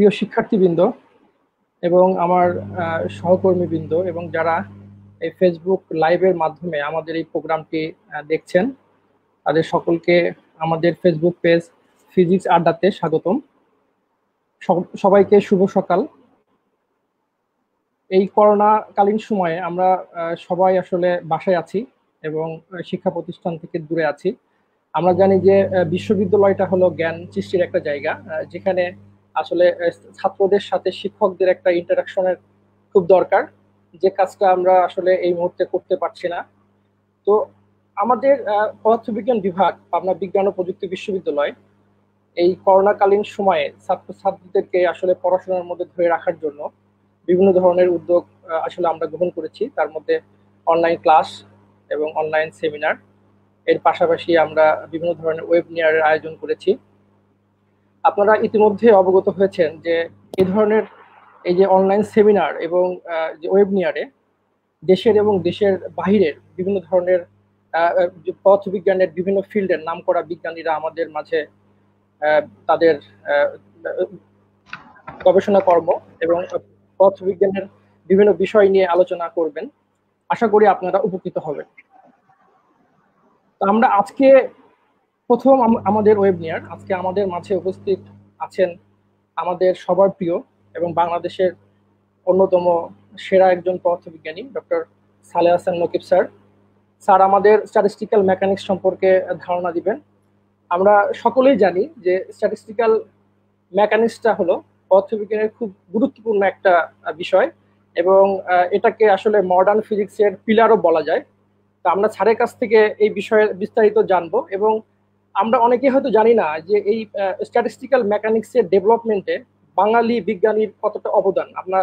প্রিয় শিক্ষার্থীবৃন্দ এবং আমার সহকর্মীবৃন্দ এবং যারা এই ফেসবুক লাইভের মাধ্যমে আমাদের এই প্রোগ্রামটি দেখছেন, তাদের সকলকে আমাদের ফেসবুক পেজ ফিজিক্স আড্ডাতে স্বাগতম। সবাইকে শুভ সকাল। এই করোনাকালীন সময়ে আমরা সবাই আসলে বাসায় আছি এবং শিক্ষা প্রতিষ্ঠান থেকে দূরে আছি। আমরা জানি যে বিশ্ববিদ্যালয়টা হলো জ্ঞান সৃষ্টির একটা জায়গা, যেখানে আসলে ছাত্রদের সাথে শিক্ষকদের একটা ইন্টারাকশনের খুব দরকার, যে কাজটা আমরা আসলে এই মুহূর্তে করতে পারছি না। তো আমাদের পদার্থবিজ্ঞান বিভাগ, পাবনা বিজ্ঞান ও প্রযুক্তি বিশ্ববিদ্যালয় এই করোনাকালীন সময়ে ছাত্রছাত্রীদেরকে আসলে পড়াশোনার মধ্যে ধরে রাখার জন্য বিভিন্ন ধরনের উদ্যোগ আসলে আমরা গ্রহণ করেছি। তার মধ্যে অনলাইন ক্লাস এবং অনলাইন সেমিনার, এর পাশাপাশি আমরা বিভিন্ন ধরনের ওয়েবিনারের আয়োজন করেছি। আপনারা ইতিমধ্যে অবগত হয়েছেন যে এই ধরনের এই যে অনলাইন সেমিনার এবং যে ওয়েবিনারে দেশের এবং দেশের বাহিরের বিভিন্ন ধরনের পদার্থবিজ্ঞানের বিভিন্ন ফিল্ডের নামকরা বিজ্ঞানীরা আমাদের মাঝে তাদের গবেষণা কর্ম এবং পদার্থবিজ্ঞানের বিভিন্ন বিষয় নিয়ে আলোচনা করবেন। আশা করি আপনারা উপকৃত হবেন। আমরা আজকে প্রথম আমাদের ওয়েবিনার, আজকে আমাদের মাঝে উপস্থিত আছেন আমাদের সবার প্রিয় এবং বাংলাদেশের অন্যতম সেরা একজন পদার্থবিজ্ঞানী doctor Saleh Hasan Nakib sir. Sir আমাদের স্ট্যাটিস্টিক্যাল মেকানিক্স সম্পর্কে ধারণা দিবেন। আমরা সকলেই জানি যে স্ট্যাটিস্টিক্যাল মেকানিক্সটা হলো পদার্থবিজ্ঞানের খুব গুরুত্বপূর্ণ একটা বিষয় এবং এটাকে আসলে মডার্ন ফিজিক্সের পিলারও বলা যায়। তো আমরা স্যারের কাছ থেকে এই বিষয়ে বিস্তারিত জানবো এবং আমরা অনেকে হয়তো জানি না যে এই স্ট্যাটিস্টিক্যাল মেকানিক্সের ডেভেলপমেন্টে বাঙালি বিজ্ঞানীর কতটা অবদান। আমরা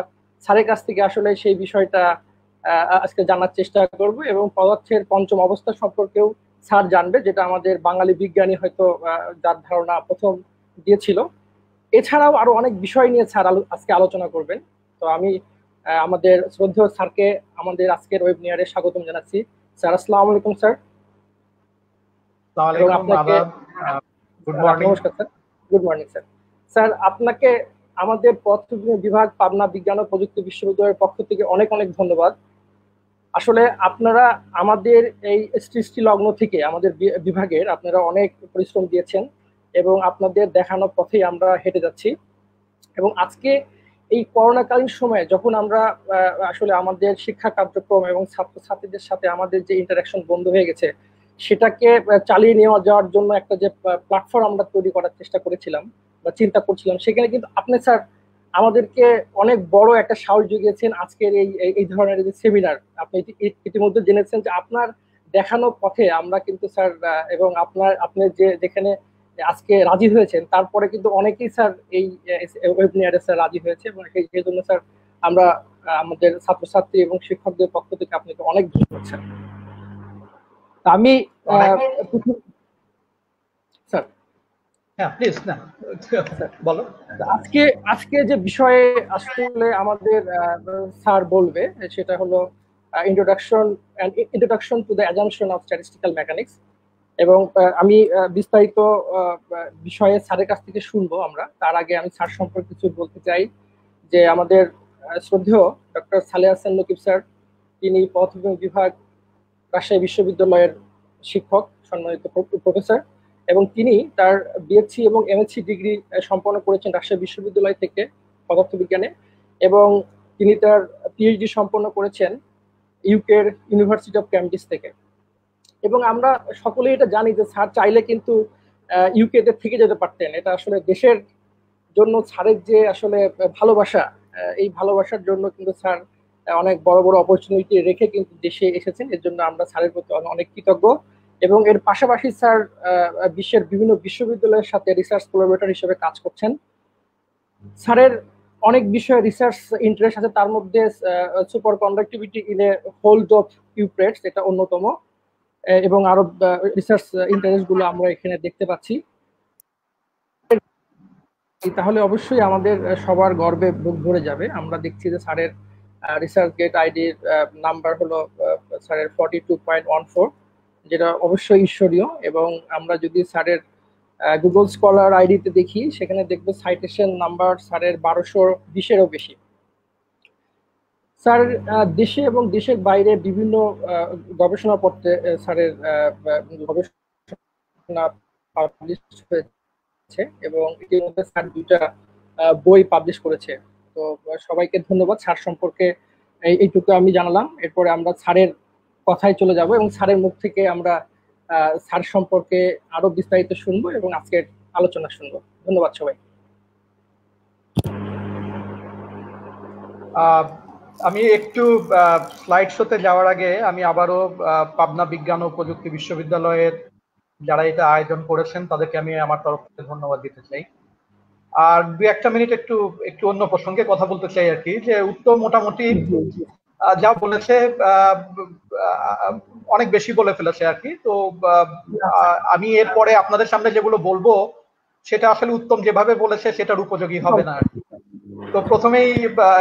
স্যারের কাছ থেকে আসলে সেই বিষয়টা আজকে জানার চেষ্টা করব এবং পদার্থের পঞ্চম অবস্থা সম্পর্কেও স্যার জানবে, যেটা আমাদের বাঙালি বিজ্ঞানী হয়তো যার ধারণা প্রথম দিয়েছিল। এছাড়াও আরো অনেক বিষয় নিয়ে স্যার আজকে আলোচনা করবেন। তো আমি আমাদের শ্রদ্ধেয় স্যারকে আমাদের আজকের ওয়েবিনারে স্বাগতম জানাচ্ছি। স্যার আসসালামু আলাইকুম স্যার। নমস্কার sir, good morning sir. Sir আপনাকে আমাদের পদার্থবিজ্ঞান বিভাগ পাবনা বিজ্ঞান ও প্রযুক্তি বিশ্ববিদ্যালয়ের পক্ষ থেকে অনেক অনেক ধন্যবাদ। আসলে আপনারা আমাদের এই সৃষ্টি লগ্ন থেকে আমাদের বিভাগের আপনারা অনেক পরিশ্রম দিয়েছেন এবং আপনাদের দেখানো পথেই আমরা হেঁটে যাচ্ছি। এবং আজকে এই করোনাকালীন সময়ে যখন আমরা আসলে আমাদের শিক্ষা কার্যক্রম এবং ছাত্রছাত্রীদের সাথে আমাদের যে ইন্টারাকশন বন্ধ হয়ে গেছে, সেটাকে চালিয়ে নিয়ে যাওয়ার জন্য একটা যে প্ল্যাটফর্ম আমরা তৈরি করার চেষ্টা করেছিলাম বা চিন্তা করছিলাম, সেখানে কিন্তু আপনি স্যার আমাদেরকে অনেক বড় একটা সাহস জুগিয়েছেন। আজকের এই ধরনের যে সেমিনার, আপনি ইতিমধ্যে জেনেছেন যে আপনার দেখানো পথে আমরা কিন্তু স্যার এবং আপনি যেখানে আজকে রাজি হয়েছেন, তারপরে কিন্তু অনেকেই স্যার এই ওয়েবিনারে স্যার রাজি হয়েছে এবং সেই জন্য স্যার আমরা আমাদের ছাত্রছাত্রী এবং শিক্ষকদের পক্ষ থেকে আপনাকে অনেক ধন্যবাদ স্যার। আমি স্যার বলো আজকে যে বিষয়ে আসলে আমাদের স্যার বলবে সেটা হলো introduction to the assumption of statistical mechanics. এবং আমি বিস্তারিত বিষয়ে স্যারের কাছ থেকে শুনবো আমরা। তার আগে আমি স্যার সম্পর্কে কিছু বলতে চাই যে আমাদের শ্রদ্ধেয় ডক্টর সালেহ হাসান নকিব স্যার, তিনি পদার্থবিজ্ঞান বিভাগ রাজশাহী বিশ্ববিদ্যালয়ের শিক্ষক, সম্মানিত প্রফেসর, এবং তিনি তার বিএসসি এবং এমএসসি ডিগ্রি সম্পন্ন করেছেন রাজশাহী বিশ্ববিদ্যালয় থেকে পদার্থবিজ্ঞানে এবং তিনি তার পিএইচডি সম্পন্ন করেছেন ইউকের ইউনিভার্সিটি অফ ক্যামব্রিজ থেকে। এবং আমরা সকলেই এটা জানি যে স্যার চাইলে কিন্তু ইউকেতে থেকে যেতে পারতেন। এটা আসলে দেশের জন্য স্যারের যে আসলে ভালোবাসা, এই ভালোবাসার জন্য কিন্তু স্যার অনেক বড় বড় অপরচুনিটি রেখে কিন্তু দেশে এসেছেন। এর জন্য আমরা স্যারের প্রতি অনেক কৃতজ্ঞ। এবং এর পাশাপাশি স্যার বিশ্বের বিভিন্ন বিশ্ববিদ্যালয়ের সাথে রিসার্চ কোলাবরেটর হিসেবে কাজ করছেন। স্যারের অনেক বিষয়ে রিসার্চ ইন্টারেস্ট আছে, তার মধ্যে superconductivity in a hold of cuprates এটা অন্যতম, এবং আরো রিসার্চ ইন্টারেস্ট গুলো আমরা এখানে দেখতে পাচ্ছি। তাহলে অবশ্যই আমাদের সবার গর্বে বুক ভরে যাবে। আমরা দেখছি যে স্যারের রিসার্চ গেট আইডির নাম্বার হলো স্যারের 42.14, যেটা অবশ্যই ঈশ্বরীয়। এবং আমরা যদি স্যারের গুগল স্কলার আইডিতে দেখি, সেখানে দেখবো সাইটেশন নাম্বার স্যারের 1220-এরও বেশি। স্যার দেশে এবং দেশের বাইরে বিভিন্ন গবেষণাপত্রে স্যারের গবেষণা পাবলিশ হয়েছে, এবং ইতিমধ্যে স্যার 2টা বই পাবলিশ করেছে। তো সবাইকে ধন্যবাদ। স্যার সম্পর্কে এইটুকু আমি জানালাম। এরপরে আমরা স্যারের কথায় চলে যাব এবং স্যারের মুখ থেকে আমরা স্যার সম্পর্কে আরো বিস্তারিত শুনবো এবং আজকের আলোচনা শুনবো। ধন্যবাদ সবাই। আমি একটু স্লাইড শোতে যাওয়ার আগে আমি আবারও পাবনা বিজ্ঞান ও প্রযুক্তি বিশ্ববিদ্যালয়ের যারা এটা আয়োজন করেছেন তাদেরকে আমি আমার তরফ থেকে ধন্যবাদ দিতে চাই। আর 2-1 মিনিট একটু অন্য প্রসঙ্গে কথা বলতে চাই আর কি, যে উত্তম মোটামুটি যা বলেছে অনেক বেশি বলে ফেলেছে আর কি। তো আমি এরপরে আপনাদের সামনে যেগুলো বলবো সেটা আসলে উত্তম যেভাবে বলেছে সেটার উপযোগী হবে না আর কি। তো প্রথমেই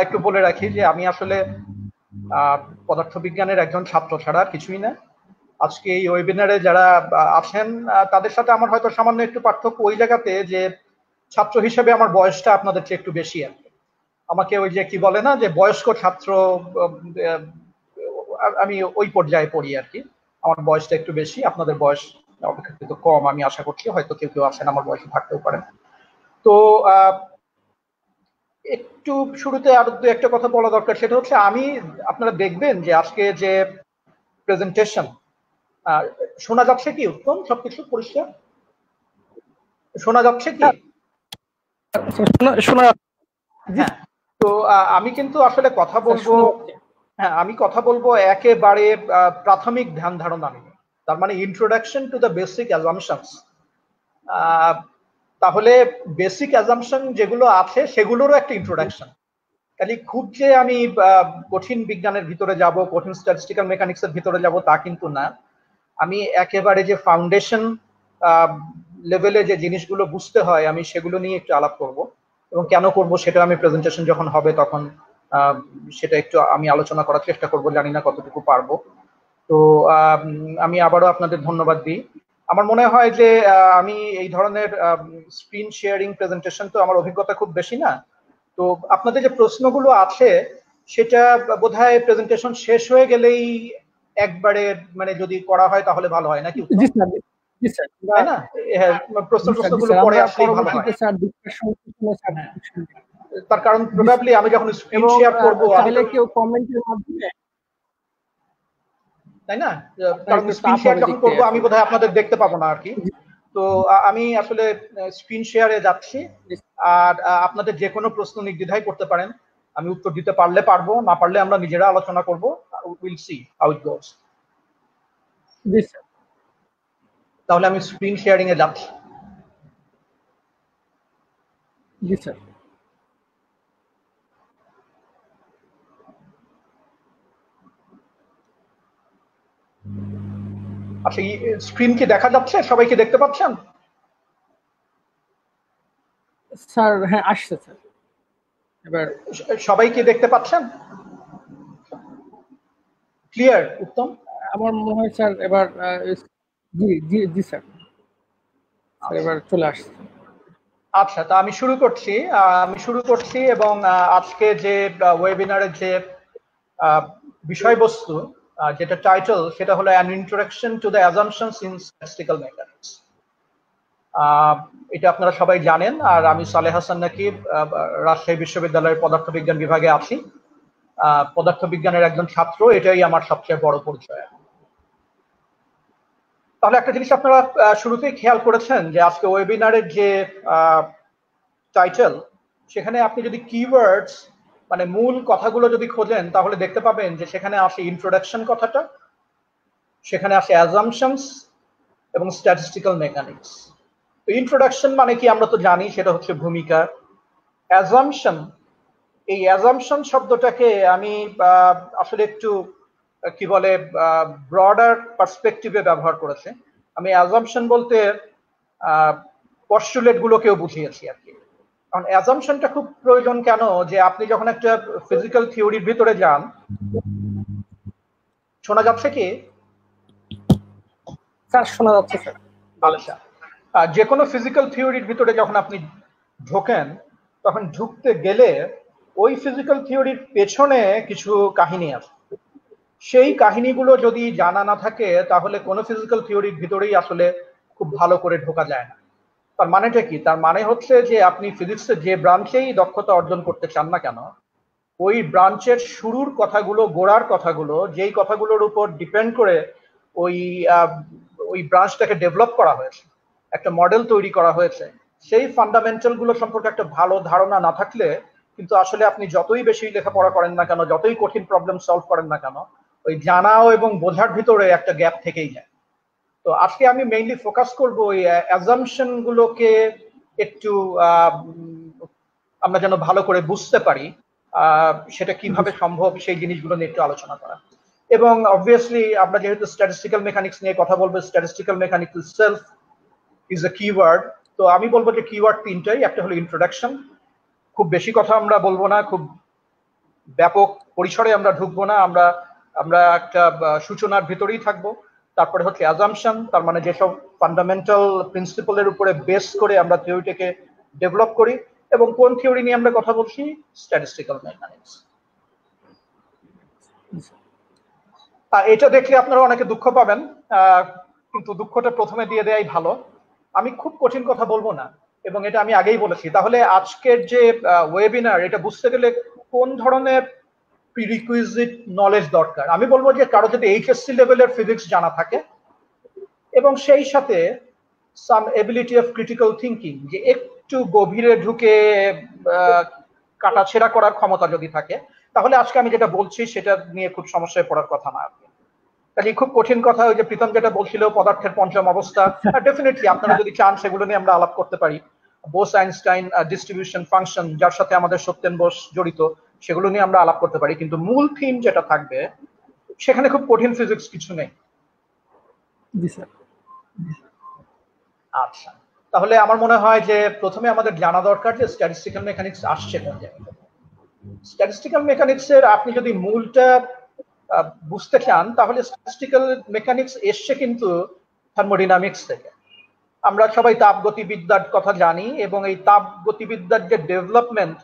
একটু বলে রাখি যে আমি আসলে পদার্থবিজ্ঞানের একজন ছাত্র ছাড়া কিছুই না। আজকে এই ওয়েবিনারে যারা আছেন তাদের সাথে আমার হয়তো সামান্য একটু পার্থক্য ওই জায়গাতে যে ছাত্র হিসেবে আমার বয়সটা আপনাদের চেয়ে একটু বেশি আর কি। আমাকে ওই যে কি বলে না যে বয়স্ক ছাত্র, আমি ওই পর্যায়ে পড়ি আর কি। আমার বয়সটা একটু বেশি, আপনাদের বয়স অপেক্ষাকৃত কম আমি আশা করছি, হয়তো কেউ কেউ আছেন আমার বয়সে থাকতেও পারেন। তো একটু শুরুতে আর 2-1 কথা বলা দরকার, সেটা হচ্ছে আমি আপনারা দেখবেন যে আজকে যে প্রেজেন্টেশন, শোনা যাচ্ছে কি উত্তম? সবকিছু পরিষ্কার শোনা যাচ্ছে কি? হ্যাঁ। তো আমি কিন্তু আসলে কথা বলবো, হ্যাঁ আমি কথা বলবো একেবারে প্রাথমিক ধ্যান ধারণা নিয়ে, তার মানে introduction to the basic assumptions. তাহলে বেসিক অ্যাজাম্পশন যেগুলো আছে সেগুলোরও একটা ইন্ট্রোডাকশন। খালি খুব যে আমি কঠিন বিজ্ঞানের ভিতরে যাব, কঠিন স্ট্যাটিস্টিক্যাল মেকানিক্সের ভিতরে যাব তা কিন্তু না। আমি একেবারে যে ফাউন্ডেশন লেভেলে যে জিনিসগুলো বুঝতে হয় আমি সেগুলো নিয়ে একটু আলাপ করব, এবং কেন করব সেটা আমি প্রেজেন্টেশন যখন হবে তখন সেটা একটু আমি আলোচনা করার চেষ্টা করব, জানি না কতটুকু পারবো। তো আমি আবারও আপনাদের ধন্যবাদ দিই। আমার মনে হয় যে আমি এই ধরনের স্ক্রিন শেয়ারিং প্রেজেন্টেশন তো আমার অভিজ্ঞতা খুব বেশি না। তো আপনাদের যে প্রশ্নগুলো আছে সেটা বোধহয় প্রেজেন্টেশন শেষ হয়ে গেলেই একবারে মানে যদি করা হয় তাহলে ভালো হয় নাকি? তাই না? প্রশ্নগুলো পরে আসলেই ভালো হয়। তার কারণ প্রবাবলি আমি যখন স্ক্রিন শেয়ার করব তাহলে কেউ কমেন্টের মাধ্যমে, তাই না? কারণ স্ক্রিন শেয়ার যখন করব আমি বোধহয় আপনাদের দেখতে পাবো না আর কি। তো আমি আসলে স্ক্রিন শেয়ারে যাচ্ছি, আর আপনাদের যে কোনো প্রশ্ন নির্দ্বিধায় করতে পারেন। আমি উত্তর দিতে পারলে পারবো, না পারলে আমরা নিজেরা আলোচনা করব। উইল সি হাউ ইট গোস। তাহলে আমি স্ক্রিন শেয়ারিং এ যাচ্ছি। জি স্যার। আচ্ছা, স্ক্রিন কি দেখা যাচ্ছে? সবাই কি দেখতে পাচ্ছেন? স্যার হ্যাঁ আসছে স্যার। এবার সবাই কি দেখতে পাচ্ছেন? ক্লিয়ার উত্তম? আমার মনে হয় স্যার এবার জি জি জি স্যার, এবার চলে আসছে। আচ্ছা, তা আমি শুরু করছি এবং আজকে যে ওয়েবিনারের যে বিষয়বস্তু, যেটা টাইটেল, সেটা হলো an introduction to the assumptions in statistical mechanics. এটা আপনারা সবাই জানেন। আর আমি সালেহ হাসান নাকিব, রাজশাহী বিশ্ববিদ্যালয়ের পদার্থবিজ্ঞান বিভাগে আছি। পদার্থবিজ্ঞানের একজন ছাত্র, এটাই আমার সবচেয়ে বড় পরিচয়। তাহলে একটা জিনিস আপনারা শুরুতেই খেয়াল করেছেন যে আজকে ওয়েবিনারের যে টাইটেল, সেখানে আপনি যদি কিওয়ার্ডস মানে মূল কথাগুলো যদি খোঁজেন তাহলে দেখতে পাবেন যে সেখানে আসে ইন্ট্রোডাকশন কথাটা, সেখানে আসে অ্যাজাম্পশনস এবং স্ট্যাটিস্টিক্যাল মেকানিক্স। তো ইন্ট্রোডাকশন মানে কি আমরা তো জানি, সেটা হচ্ছে ভূমিকা। অ্যাজাম্পশন, এই অ্যাজাম্পশন শব্দটাকে আমি আসলে একটু কি বলে ব্রডার পার্সপেক্টিভে ব্যবহার করেছে। আমি অ্যাজাম্পশন বলতে পস্টুলেট গুলোকেও বুঝিয়েছি আর কি। কারণ অ্যাজাম্পশনটা খুব প্রয়োজন কেন, যে আপনি যখন একটা ফিজিক্যাল থিওরির ভিতরে যান, শোনা যাচ্ছে কি? স্যার শোনা যাচ্ছে স্যার। আচ্ছা, যে কোনো ফিজিক্যাল থিওরির ভিতরে যখন আপনি ঢোকেন, তখন ঢুকতে গেলে ওই ফিজিক্যাল থিওরির পেছনে কিছু কাহিনী আছে। সেই কাহিনীগুলো যদি জানা না থাকে তাহলে কোনো ফিজিক্যাল থিওরির ভিতরেই আসলে খুব ভালো করে ঢোকা যায় না। তার মানেটা কি? তার মানে হচ্ছে যে আপনি ফিজিক্সের যে ব্রাঞ্চেই দক্ষতা অর্জন করতে চান না কেন, ওই ব্রাঞ্চের শুরুর কথাগুলো, গোড়ার কথাগুলো, যেই কথাগুলোর উপর ডিপেন্ড করে ওই ওই ব্রাঞ্চটাকে ডেভেলপ করা হয়েছে, একটা মডেল তৈরি করা হয়েছে, সেই ফান্ডামেন্টাল গুলো সম্পর্কে একটা ভালো ধারণা না থাকলে কিন্তু আসলে আপনি যতই বেশি লেখাপড়া করেন না কেন, যতই কঠিন প্রবলেম সলভ করেন না কেন, ওই জানাও এবং বোঝার ভিতরে একটা গ্যাপ থেকেই যায়। তো আজকে আমি মেইনলি ফোকাস করব ওই অ্যাজাম্পশন গুলোকে একটু আমরা যেন ভালো করে বুঝতে পারি, সেটা কিভাবে সম্ভব সেই জিনিসগুলো নিয়ে একটু আলোচনা করা। এবং অবভিয়াসলি আমরা যেহেতু স্ট্যাটিস্টিক্যাল মেকানিক্স নিয়ে কথা বলবো, statistical mechanics itself is a keyword. তো আমি বলবো যে কিওয়ার্ড তিনটাই। একটা হলো ইন্ট্রোডাকশন, খুব বেশি কথা আমরা বলবো না, খুব ব্যাপক পরিসরে আমরা ঢুকবো না, আমরা একটা সূচনার ভিতরেই থাকবো। তারপরে হচ্ছে অ্যাজাম্পশন, তার মানে যেসব ফান্ডামেন্টাল প্রিন্সিপালের উপরে বেস করে আমরা থিওরিটাকে ডেভেলপ করি। এবং কোন থিওরি নিয়ে আমরা কথা বলছি? Statistical mechanics. এটা দেখলে আপনারা অনেকে দুঃখ পাবেন, কিন্তু দুঃখটা প্রথমে দিয়ে দেয়াই ভালো। আমি খুব কঠিন কথা বলবো না, এবং এটা আমি আগেই বলেছি। তাহলে আজকের যে ওয়েবিনার, এটা বুঝতে গেলে কোন ধরনের প্রিরিকুইজিট নলেজ দরকার? আমি বলবো যে কারো যদি এইচএসসি লেভেলের ফিজিক্স জানা থাকে এবং সেই সাথে সাম এবিলিটি অফ ক্রিটিক্যাল থিঙ্কিং, যে একটু গভীরে ঢুকে কাটাছেড়া করার ক্ষমতা যদি থাকে, তাহলে আজকে আমি যেটা বলছি সেটা নিয়ে খুব সমস্যায় পড়ার কথা না। কাজে খুব কঠিন কথা, ওই যে প্রীতম যেটা বলছিল পদার্থের পঞ্চম অবস্থা, ডেফিনেটলি আপনারা যদি চান সেগুলো নিয়ে আমরা আলাপ করতে পারি। বোস আইনস্টাইন ডিস্ট্রিবিউশন ফাংশন, যার সাথে আমাদের সত্যেন বোস জড়িত, সেগুলো নিয়ে আমরা আলাপ করতে পারি। কিন্তু মূল থিম যেটা থাকবে সেখানে খুব কঠিন ফিজিক্স কিছু নেই। আচ্ছা, তাহলে আমার মনে হয় যে প্রথমে আমাদের জানা দরকার যে স্ট্যাটিস্টিক্যাল মেকানিক্স আসছে কোন জায়গা। স্ট্যাটিস্টিক্যাল মেকানিক্সের আপনি যদি মূলটা বুঝতে চান, তাহলে স্ট্যাটিস্টিক্যাল মেকানিক্স এসছে কিন্তু থার্মোডাইনামিক্স থেকে। আমরা সবাই তাপগতিবিদ্যার কথা জানি, এবং এই তাপগতিবিদ্যার যে ডেভেলপমেন্ট,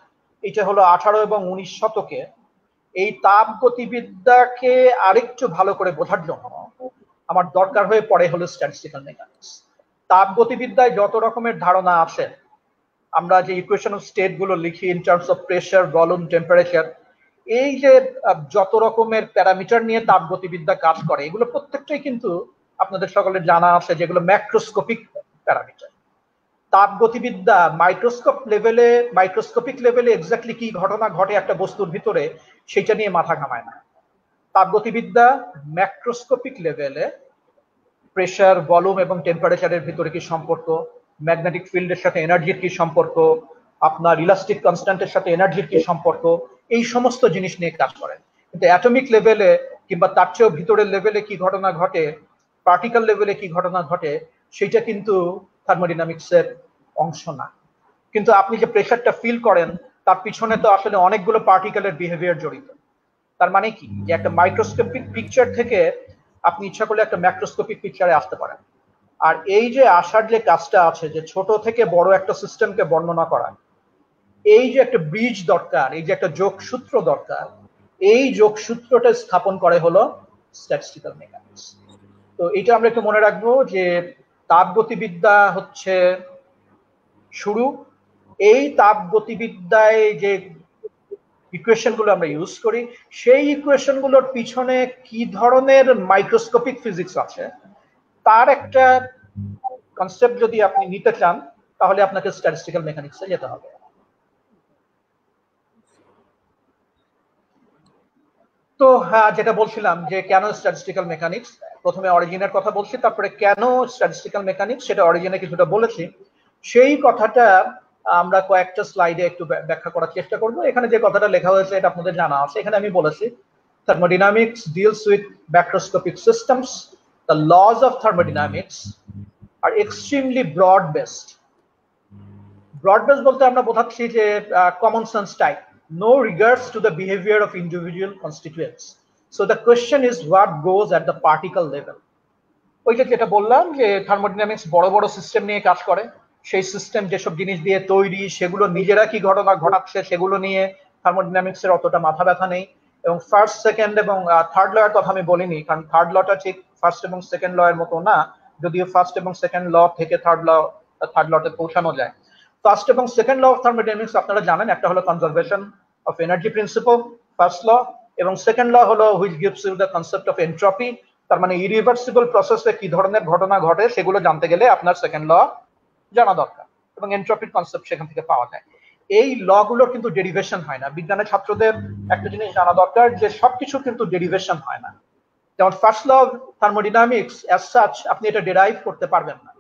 এটা হলো 18 এবং 19 শতকে। এই তাপগতিবিদ্যাকে আরেকটু ভালো করে বোঝার জন্য আমার দরকার হয়ে পড়ে হলো স্ট্যাটিস্টিক্যাল মেকানিক্স। তাপগতিবিদ্যায় যত রকমের ধারণা আছে, আমরা যে ইকুয়েশন অফ স্টেট গুলো লিখি in terms of pressure, volume, temperature, এই যে যত রকমের প্যারামিটার নিয়ে তাপগতিবিদ্যা কাজ করে, এগুলো প্রত্যেকটাই কিন্তু আপনাদের সকলের জানা আছে, যেগুলো ম্যাক্রোস্কোপিক প্যারামিটার। তাপগতিবিদ্যা মাইক্রোস্কোপিক লেভেলে এক্স্যাক্টলি কি ঘটনা ঘটে একটা বস্তুর ভিতরে, সেটা নিয়ে মাথা ঘামায় না। তাপগতিবিদ্যা ম্যাক্রোস্কোপিক লেভেলে প্রেসার, ভলিউম এবং টেম্পারেচারের ভিতরে কি সম্পর্ক, ম্যাগনেটিক ফিল্ডের সাথে এনার্জির কি সম্পর্ক, আপনার ইলাস্টিক কনস্ট্যান্টের সাথে এনার্জির কি সম্পর্ক, এই সমস্ত জিনিস নিয়ে কাজ করেন। কিন্তু অ্যাটমিক লেভেলে কিংবা তার চেয়েও ভিতরের লেভেলে কি ঘটনা ঘটে, পার্টিকেল লেভেলে কি ঘটনা ঘটে, সেটা কিন্তু থার্মোডাইনামিক্সের অংশ না। কিন্তু আপনি যে প্রেসারটা ফিল করেন, তার পিছনে তো আসলে অনেকগুলো পার্টিকেলের বিহেভিয়ার জড়িত। তার মানে কি, যে একটা মাইক্রোস্কোপিক পিকচার থেকে আপনি ইচ্ছা করলে একটা ম্যাক্রোস্কোপিক পিকচারে আসতে পারেন। আর এই যে আসার যে কাজটা আছে, যে ছোট থেকে বড় একটা সিস্টেমকে বর্ণনা করা, এই যে একটা ব্রিজ দরকার, এই যে একটা যোগসূত্র দরকার, এই যোগসূত্রটা স্থাপন করে হলো স্ট্যাটিস্টিক্যাল মেকানিক্স। তো এটা আমরা একটু মনে রাখবো যে তাপগতিবিদ্যা হচ্ছে শুরু। এই তাপগতিবিদ্যায় যে ইকুয়েশন গুলো আমরা ইউজ করি, সেই ইকুয়েশন গুলোর পিছনে কি ধরনের মাইক্রোস্কোপিক ফিজিক্স আছে, তার একটা কনসেপ্ট যদি আপনি নিতে চান, তাহলে আপনাকে স্ট্যাটিস্টিক্যাল মেকানিক্সে যেতে হবে। তো হ্যাঁ, যেটা বলছিলাম যে কেন স্ট্যাটিস্টিক্যাল মেকানিক্স, প্রথমে অরিজিনের কথা বলছি, তারপরে কেন স্ট্যাটিস্টিক্যাল মেকানিক্স সেটা অরিজিনে কিছুটা বলেছি। সেই কথাটা আমরা কয়েকটা স্লাইডে একটু ব্যাখ্যা করার চেষ্টা করব। এখানে যে কথাটা লেখা হয়েছে এটা আপনাদের জানা আছে। এখানে আমি বলেছি thermodynamics deals with macroscopic systems. The laws of thermodynamics are extremely broad based. Broad based বলতে আমরা বোঝাচ্ছি যে common sense type, no regards to the behavior of individual constituents. So the question is what goes at the particle level. ওই যে যেটা বললাম যে thermodynamics বড় বড় সিস্টেম নিয়ে কাজ করে, সেই সিস্টেম যেসব জিনিস দিয়ে তৈরি সেগুলো নিজেরা কি ঘটনা ঘটাচ্ছে সেগুলো নিয়ে থার্মোডাইনামিক্স এর অতটা মাথা ব্যথা নেই। এবং ফার্স্ট সেকেন্ড এবং থার্ড ল এর কথা আমি বলিনি, কারণ থার্ড লটা ঠিক ফার্স্ট এবং সেকেন্ড ল এর মতো না, যদিও ফার্স্ট এবং সেকেন্ড ল থেকে থার্ড লতে পৌঁছানো যায়। ফার্স্ট এবং সেকেন্ড ল অফ থার্মোডাইনামিক্স আপনারা জানেন, একটা হলো conservation of energy principle, first law, এবং সেকেন্ড ল হলো which gives you the concept of entropy. তার মানে ইরিভার্সিবল প্রসেসে কি ধরনের ঘটনা ঘটে সেগুলো জানতে গেলে আপনার সেকেন্ড ল জানা দরকার, এবং এন্ট্রপির কনসেপ্ট সেখান থেকে পাওয়া যায়। এই ল গুলোর কিন্তু ডেরিভেশন হয় না। বিজ্ঞানের ছাত্রদের একটা জিনিস জানা দরকার যে সবকিছু কিন্তু ডেরিভেশন হয় না। যেমন first law of thermodynamics as such আপনি এটা ডেরাইভ করতে পারবেন না।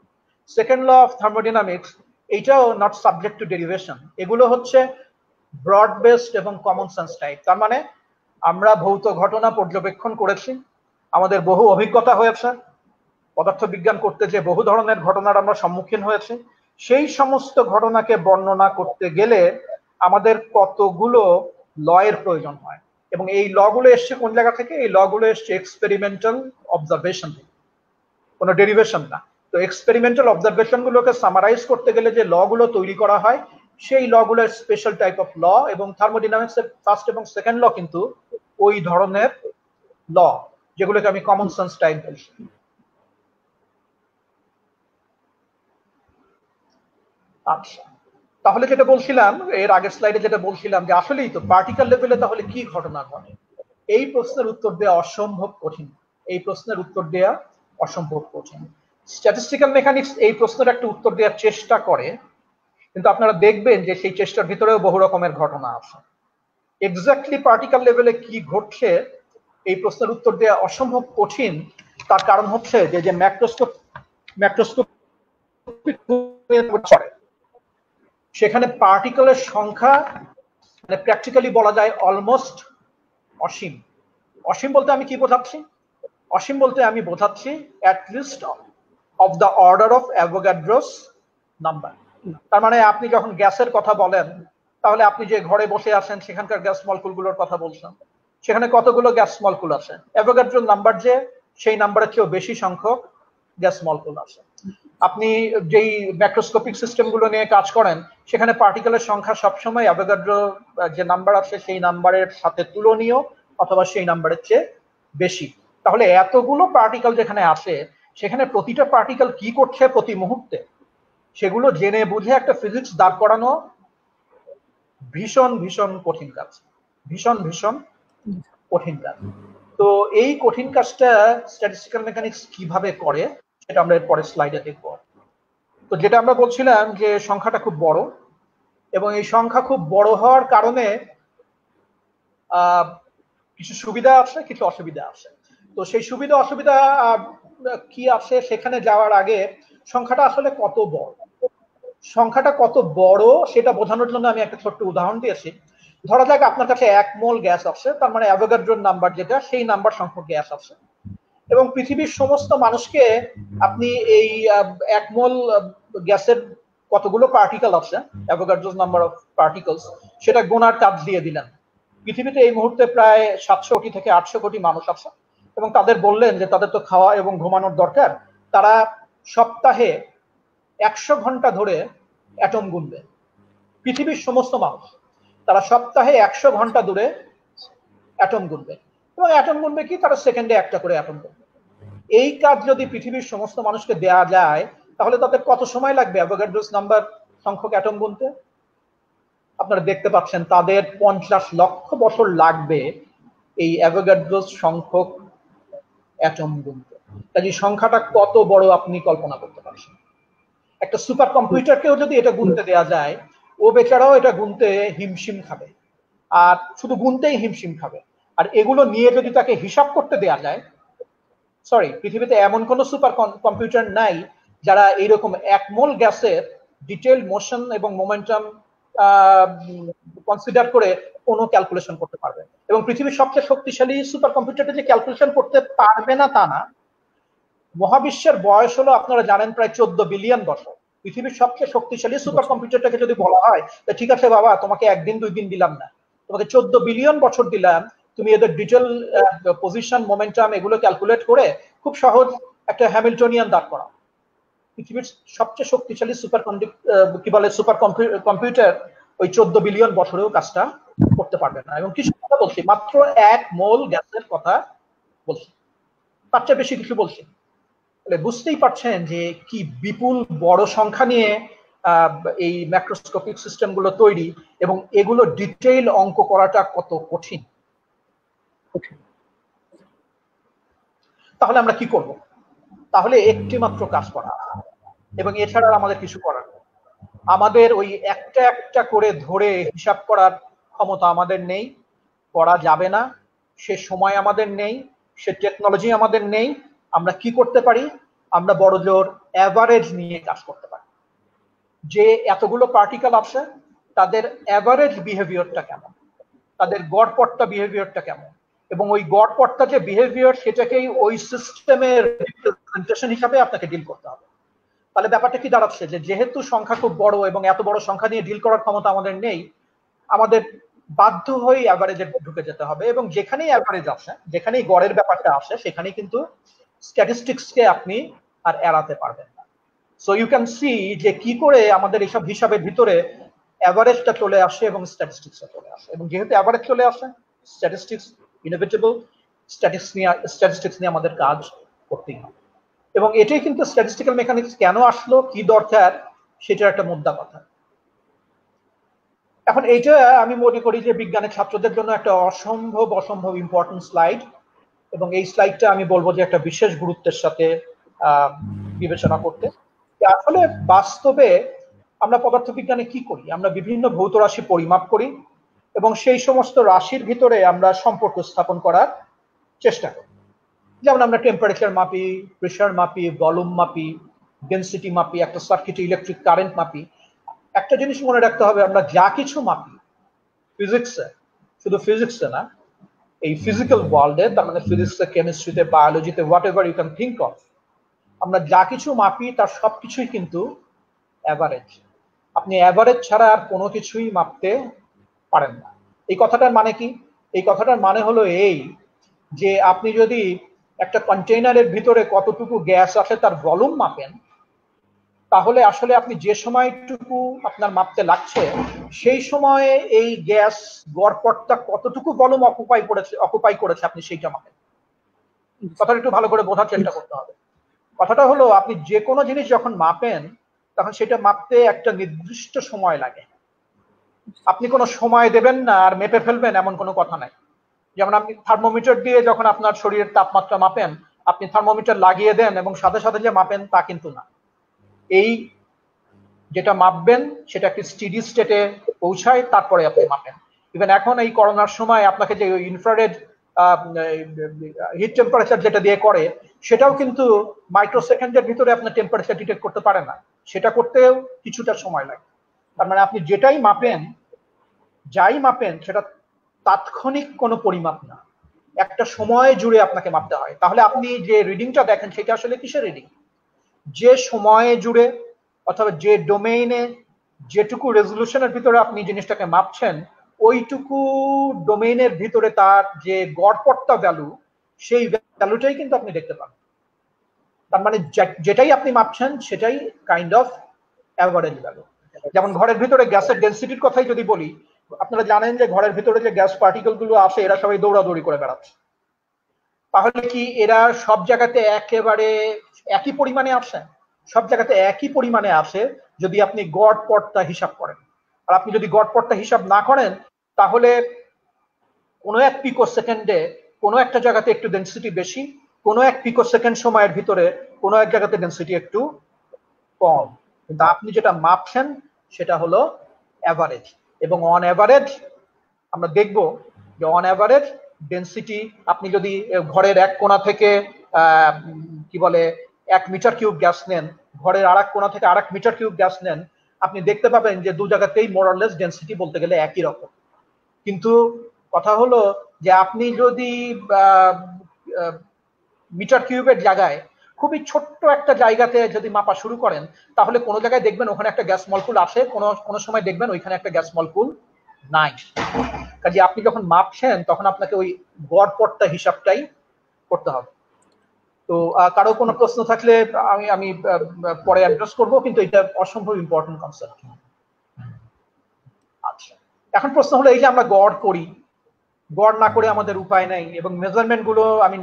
সেকেন্ড ল অফ থার্মোডাইনামিক্স এইটাও নট সাবজেক্ট টু ডেরিভেশন। এগুলো হচ্ছে ব্রড বেসড এবং কমন সেন্স টাইপ। তার মানে আমরা ভৌত ঘটনা পর্যবেক্ষণ করেছি, আমাদের বহু অভিজ্ঞতা হয়েছে, পদার্থবিজ্ঞান করতে যে বহু ধরনের ঘটনার আমরা সম্মুখীন হয়েছি, সেই সমস্ত ঘটনাকে বর্ণনা করতে গেলে আমাদের কতগুলো ল এর প্রয়োজন হয়। এবং এই ল গুলো এসছে কোন জায়গা থেকে? এই ল গুলো এসছে এক্সপেরিমেন্টাল অবজারভেশন থেকে, কোনো ডেরিভেশন না। তো এক্সপেরিমেন্টাল অবজারভেশন গুলোকে সামারাইজ করতে গেলে যে ল গুলো তৈরি করা হয় সেই ল গুলোর স্পেশাল টাইপ অফ ল, এবং থার্মোডাইনামিক্স এর ফার্স্ট এবং সেকেন্ড ল কিন্তু ওই ধরনের ল, যেগুলোকে আমি কমন সেন্স টাইপ বলছি। আচ্ছা, তাহলে যেটা বলছিলাম এর আগের স্লাইডে, যেটা বলছিলাম যে আসলেই তো পার্টিকেল লেভেলে তাহলে কি ঘটনা ঘটে, এই প্রশ্নের উত্তর দেওয়া অসম্ভব কঠিন। এই প্রশ্নের উত্তর দেওয়া অসম্ভব কঠিন। স্ট্যাটিস্টিক্যাল মেকানিক্স এই প্রশ্নের একটা উত্তর দেওয়ার চেষ্টা করে, কিন্তু আপনারা দেখবেন যে সেই চেষ্টার ভিতরেও বহু রকমের ঘটনা আছে। এক্স্যাক্টলি পার্টিকেল লেভেলে কি ঘটছে এই প্রশ্নের উত্তর দেওয়া অসম্ভব কঠিন। তার কারণ হচ্ছে যে ম্যাক্রোস্কোপ সেখানে পার্টিকেলের সংখ্যা মানে প্র্যাকটিক্যালি বলা যায় অলমোস্ট অসীম। অসীম বলতে আমি কি বোঝাচ্ছি? অসীম বলতে আমি বোঝাচ্ছি at least of the order of Avogadro's number. তার মানে আপনি যখন গ্যাসের কথা বলেন, তাহলে আপনি যে ঘরে বসে আছেন সেখানকার গ্যাস মলিকুলগুলোর কথা বলছেন, সেখানে কতগুলো গ্যাস মলিকুল আছে? অ্যাভোগাড্রোর নাম্বার যে, সেই নাম্বারের চেয়েও বেশি সংখ্যক গ্যাস মলিকুল আছে। আপনি যেই ম্যাক্রোস্কোপিক সিস্টেমগুলো নিয়ে কাজ করেন সেখানে পার্টিকেলের সংখ্যা সবসময় অ্যাভোগাড্রো যে নাম্বার আছে সেই নাম্বারের সাথে তুলনীয় অথবা সেই নাম্বারের চেয়ে বেশি। তাহলে এতগুলো পার্টিকেল যেখানে আসে সেখানে প্রতিটা পার্টিকেল কি করছে প্রতি মুহূর্তে সেগুলো জেনে বুঝে একটা ফিজিক্স দাঁড় করানো ভীষণ ভীষণ কঠিন কাজ, ভীষণ ভীষণ কঠিন কাজ। তো এই কঠিন কাজটা স্ট্যাটিস্টিক্যাল মেকানিক্স কিভাবে করে সেটা আমরা এর পরের স্লাইডে দেখব। তো যেটা আমরা বলছিলাম যে সংখ্যাটা খুব বড়, এবং এই সংখ্যা খুব বড় হওয়ার কারণে কিছু সুবিধা আছে কিছু অসুবিধা আছে। তো সেই সুবিধা অসুবিধা কি আছে সেখানে যাওয়ার আগে সংখ্যাটা আসলে কত বড়, সংখ্যাটা কত বড় সেটা বোঝানোর জন্য আমি একটা ছোট্ট উদাহরণ দিয়েছি। ধরা যাক আপনার কাছে 1 মোল গ্যাস আছে, তার মানে অ্যাভোগাড্রোর নাম্বার যেটা সেই নাম্বার সংখ্যক গ্যাস আছে, এবং পৃথিবীর সমস্ত মানুষকে আপনি এই 1 মোল গ্যাসের কতগুলো পার্টিকেল আছে, অ্যাভোগাড্রোস নাম্বার অফ পার্টিকেলস, সেটা গোনার কাজ দিয়ে দিলেন। পৃথিবীতে এই মুহূর্তে প্রায় 700 কোটি থেকে 800 কোটি মানুষ আছে, এবং তাদের বললেন যে তাদের তো খাওয়া এবং ঘুমানোর দরকার, তারা সপ্তাহে 100 ঘন্টা ধরে অ্যাটম গুনবে। পৃথিবীর সমস্ত মানুষ তারা সপ্তাহে 100 ঘন্টা ধরে অ্যাটম গুনবে, এবং অ্যাটম গুনবে কি, তারা সেকেন্ডে একটা করে অ্যাটম গুনবে। এই কাজ যদি পৃথিবীর সমস্ত মানুষকে দেয়া যায় তাহলে তাদের কত সময় লাগবে অ্যাভোগাড্রোস নাম্বার সংখ্যক অ্যাটম গুনতে? আপনারা দেখতে পাচ্ছেন তাদের 50 লক্ষ বছর লাগবে এই অ্যাভোগাড্রোস সংখ্যক অ্যাটম গুনতে। কাজে সংখ্যাটা কত বড় আপনি কল্পনা করতে পারছেন। একটা সুপার কম্পিউটারকেও যদি এটা গুনতে দেয়া যায়, ও বেচারাও এটা গুনতে হিমশিম খাবে, আর শুধু গুনতেই হিমশিম খাবে। আর এগুলো নিয়ে যদি তাকে হিসাব করতে দেয়া যায়, সরি, পৃথিবীতে এমন কোন সুপার কম্পিউটার নাই যারা এইরকম 1 মোল গ্যাসের ডিটেইল মোশন এবং মোমেন্টাম কনসিডার করে কোনো ক্যালকুলেশন করতে পারবে। এবং পৃথিবীর সবচেয়ে শক্তিশালী সুপার কম্পিউটারটা যে ক্যালকুলেশন করতে পারবে না তা না। মহাবিশ্বের বয়স হলো আপনারা জানেন প্রায় 14 বিলিয়ন বছর। পৃথিবীর সবচেয়ে শক্তিশালী সুপার কম্পিউটারটাকে যদি বলা হয় ঠিক আছে বাবা, তোমাকে 1 দিন 2 দিন দিলাম না, তোমাকে 14 বিলিয়ন বছর দিলাম, তুমি এদের ডিটেল পজিশন মোমেন্টাম এগুলো ক্যালকুলেট করে খুব সহজ একটা হ্যামিল্টনিয়ান দাঁড় করা, পৃথিবীর সবচেয়ে শক্তিশালী সুপার কম্পিউটার ওই 14 বিলিয়ন বছরেও কাজটা করতে পারবে না। এবং কিছু কথা বলছি, মাত্র 1 মোল গ্যাসের কথা বলছি, তার চেয়ে বেশি কিছু বলছি। তাহলে বুঝতেই পারছেন যে কি বিপুল বড় সংখ্যা নিয়ে এই ম্যাক্রোস্কোপিক সিস্টেমগুলো তৈরি, এবং এগুলো ডিটেইল অঙ্ক করাটা কত কঠিন। তাহলে আমরা কি করব? তাহলে একটি মাত্র কাজ করা, এবং এছাড়া আমাদের কিছু করার নেই। আমাদের ওই একটা একটা করে ধরে হিসাব করার ক্ষমতা আমাদের নেই, করা যাবে না, সে সময় আমাদের নেই, সে টেকনোলজি আমাদের নেই। আমরা কি করতে পারি? আমরা বড় জোর অ্যাভারেজ নিয়ে কাজ করতে পারি। যে এতগুলো পার্টিকেল আছে তাদের অ্যাভারেজ বিহেভিয়ারটা কেমন, তাদের গড়পড়তা বিহেভিয়ারটা কেমন, এবং ওই গড়পড়তা যে বিহেভিয়ার সেটাকেই ওই সিস্টেমের রিপ্রেজেন্টেশন হিসাবে আপনাকে ডিল করতে হবে। তাহলে ব্যাপারটা কি দাঁড়াচ্ছে যে যেহেতু সংখ্যা খুব বড় এবং এত বড় সংখ্যা নিয়ে ডিল করার ক্ষমতা আমাদের নেই, আমাদের বাধ্য হয়ে অ্যাভারেজে ঢুকে যেতে হবে। এবং যেখানেই অ্যাভারেজ আসে, যেখানেই গড়ের ব্যাপারটা আসে, সেখানেই কিন্তু স্ট্যাটিস্টিক্সকে আপনি আর এড়াতে পারবেন না। সো ইউ ক্যান সি যে কি করে আমাদের এইসব হিসাবের ভিতরে অ্যাভারেজটা চলে আসে এবং স্ট্যাটিস্টিক্সটা চলে আসে। এবং যেহেতু অ্যাভারেজ চলে আসে, স্ট্যাটিস্টিক্স ইনএভিটেবল, স্ট্যাটিস্টিক্স নিয়ে আমাদের কাজ করতেই হবে। এবং এটাই কিন্তু স্ট্যাটিস্টিক্যাল মেকানিক্স কেন আসলো, কি দরকার, সেটার একটা মুদ্রা কথা। এখন এইটা আমি মনে করি যে বিজ্ঞানের ছাত্রদের জন্য একটা অসম্ভব ইম্পর্টেন্ট স্লাইড, এবং এই স্লাইডটা আমি বলবো যে একটা বিশেষ গুরুত্বের সাথে বিবেচনা করতে। আসলে বাস্তবে আমরা পদার্থবিজ্ঞানে কি করি? আমরা বিভিন্ন ভৌত রাশি পরিমাপ করি এবং সেই সমস্ত রাশির ভিতরে আমরা সম্পর্ক স্থাপন করার চেষ্টা করি। যেমন আমরা টেম্পারেচার মাপি, প্রেশার মাপি, ভলিউম মাপি, ডেনসিটি মাপি, একটা সার্কিটে ইলেকট্রিক কারেন্ট মাপি। একটা জিনিস মনে রাখতে হবে, আমরা যা কিছু মাপি ফিজিক্সে, শুধু ফিজিক্সে না, এই ফিজিক্যাল ওয়ার্ল্ডে, তার মানে ফিজিক্সে, কেমিস্ট্রিতে, বায়োলজিতে, whatever you can think of, আমরা যা কিছু মাপি তার সবকিছুই কিন্তু অ্যাভারেজ। আপনি অ্যাভারেজ ছাড়া আর কোনো কিছুই মাপতে পারেন না। এই কথাটার মানে কি? এই কথাটার মানে হলো এই যে আপনি যদি একটা কন্টেইনারের ভিতরে কতটুকু গ্যাস আছে তার ভলিউম মাপেন, তাহলে আসলে আপনি যে সময়টুকু আপনার মাপতে লাগছে সেই সময়ে এই গ্যাস গড়পড়তা কতটুকু ভলিউম অকুপাই করেছে আপনি সেইটা মাপেন। কথাটা একটু ভালো করে বোঝার চেষ্টা করতে হবে। কথাটা হলো, আপনি যে কোনো জিনিস যখন মাপেন তখন সেটা মাপতে একটা নির্দিষ্ট সময় লাগে। আপনি কোনো সময় দেবেন না আর মেপে ফেলবেন এমন কোনো কথা নাই। যেমন আপনি থার্মোমিটার দিয়ে যখন আপনার শরীরের তাপমাত্রা মাপেন, আপনি থার্মোমিটার লাগিয়ে দেন এবং সাথে সাথে যে মাপেন তা কিন্তু না। এই যেটা মাপবেন সেটা একটি স্টেডি স্টেটে পৌঁছায়, তারপরে আপনি মাপেন। ইভেন এখন এই করোনার সময় আপনাকে যে ইনফ্রারেড হিট টেম্পারেচার যেটা দিয়ে করে, সেটাও কিন্তু মাইক্রোসেকেন্ডের ভিতরে আপনার টেম্পারেচার ডিটেক্ট করতে পারে না, সেটা করতেও কিছুটা সময় লাগে। তার মানে আপনি যেটাই মাপেন, যাই মাপেন, সেটা তাৎক্ষণিক কোনো পরিমাপ না, একটা সময় জুড়ে আপনাকে মাপতে হয়। তাহলে আপনি যে রিডিংটা দেখেন সেটা আসলে কিসের রিডিং? যে সময়ে জুড়ে অথবা যে ডোমেইনে যেটুকু রেজলিউশনের ভিতরে আপনি জিনিসটাকে মাপছেন, ওইটুকু ডোমেইনের ভিতরে তার যে গড়পড়তা ভ্যালু, সেই ভ্যালুটাই কিন্তু আপনি দেখতে পান। তার মানে যেটাই আপনি মাপছেন সেটাই কাইন্ড অফ অ্যাভারেজ ভ্যালু। যেমন ঘরের ভিতরে গ্যাসের ডেনসিটির কথাই যদি বলি, আপনারা জানেন যে ঘরের ভিতরে যে গ্যাস পার্টিকেল গুলো আসে এরা সবাই দৌড়াদৌড়ি করে বেড়াচ্ছে। তাহলে কি এরা সব জায়গাতে একেবারে একই পরিমাণে আসে? সব জায়গাতে একই পরিমাণে আসে যদি আপনি গড়পড়তা হিসাব করেন। আর আপনি যদি গড়পড়তা হিসাব না করেন, তাহলে কোনো এক পিকো সেকেন্ডে কোনো একটা জায়গাতে একটু ডেনসিটি বেশি, কোনো এক পিকো সেকেন্ড সময়ের ভিতরে কোনো এক জায়গাতে ডেনসিটি একটু কম। কিন্তু আপনি যেটা মাপছেন সেটা হলো অ্যাভারেজ। এবং অন অ্যাভারেজ আমরা দেখব যে অন অ্যাভারেজ ডেনসিটি, আপনি যদি ঘরের এক কোণা থেকে কি বলে 1 মিটার কিউব গ্যাস নেন, ঘরের আরেক কোণা থেকে 1 মিটার কিউব গ্যাস নেন, আপনি দেখতে পাবেন যে দু জায়গাতেই মোরলেস ডেনসিটি বলতে গেলে একই রকম। কিন্তু কথা হলো যে আপনি যদি মিটার কিউবের জায়গায় খুবই ছোট্ট একটা জায়গাতে যদি মাপা শুরু করেন, তাহলে কোনো জায়গায় দেখবেন ওখানে একটা গ্যাস মলকুল আসে, কোনো সময় দেখবেন ওইখানে একটা গ্যাস মলকুল নাই। কাজে আপনি যখন মাপছেন তখন আপনাকে ওই গড়পড়তা হিসাবটাই করতে হবে। তো তো কারো কোনো প্রশ্ন থাকলে আমি আমি পরে অ্যাড্রেস করব, কিন্তু এটা অসম্ভব ইম্পর্টেন্ট কনসেপ্ট। আচ্ছা, এখন প্রশ্ন হলো এই যে আমরা গড় করি, গড় না করে আমাদের উপায় নাই, এবং মেজারমেন্ট গুলো আমি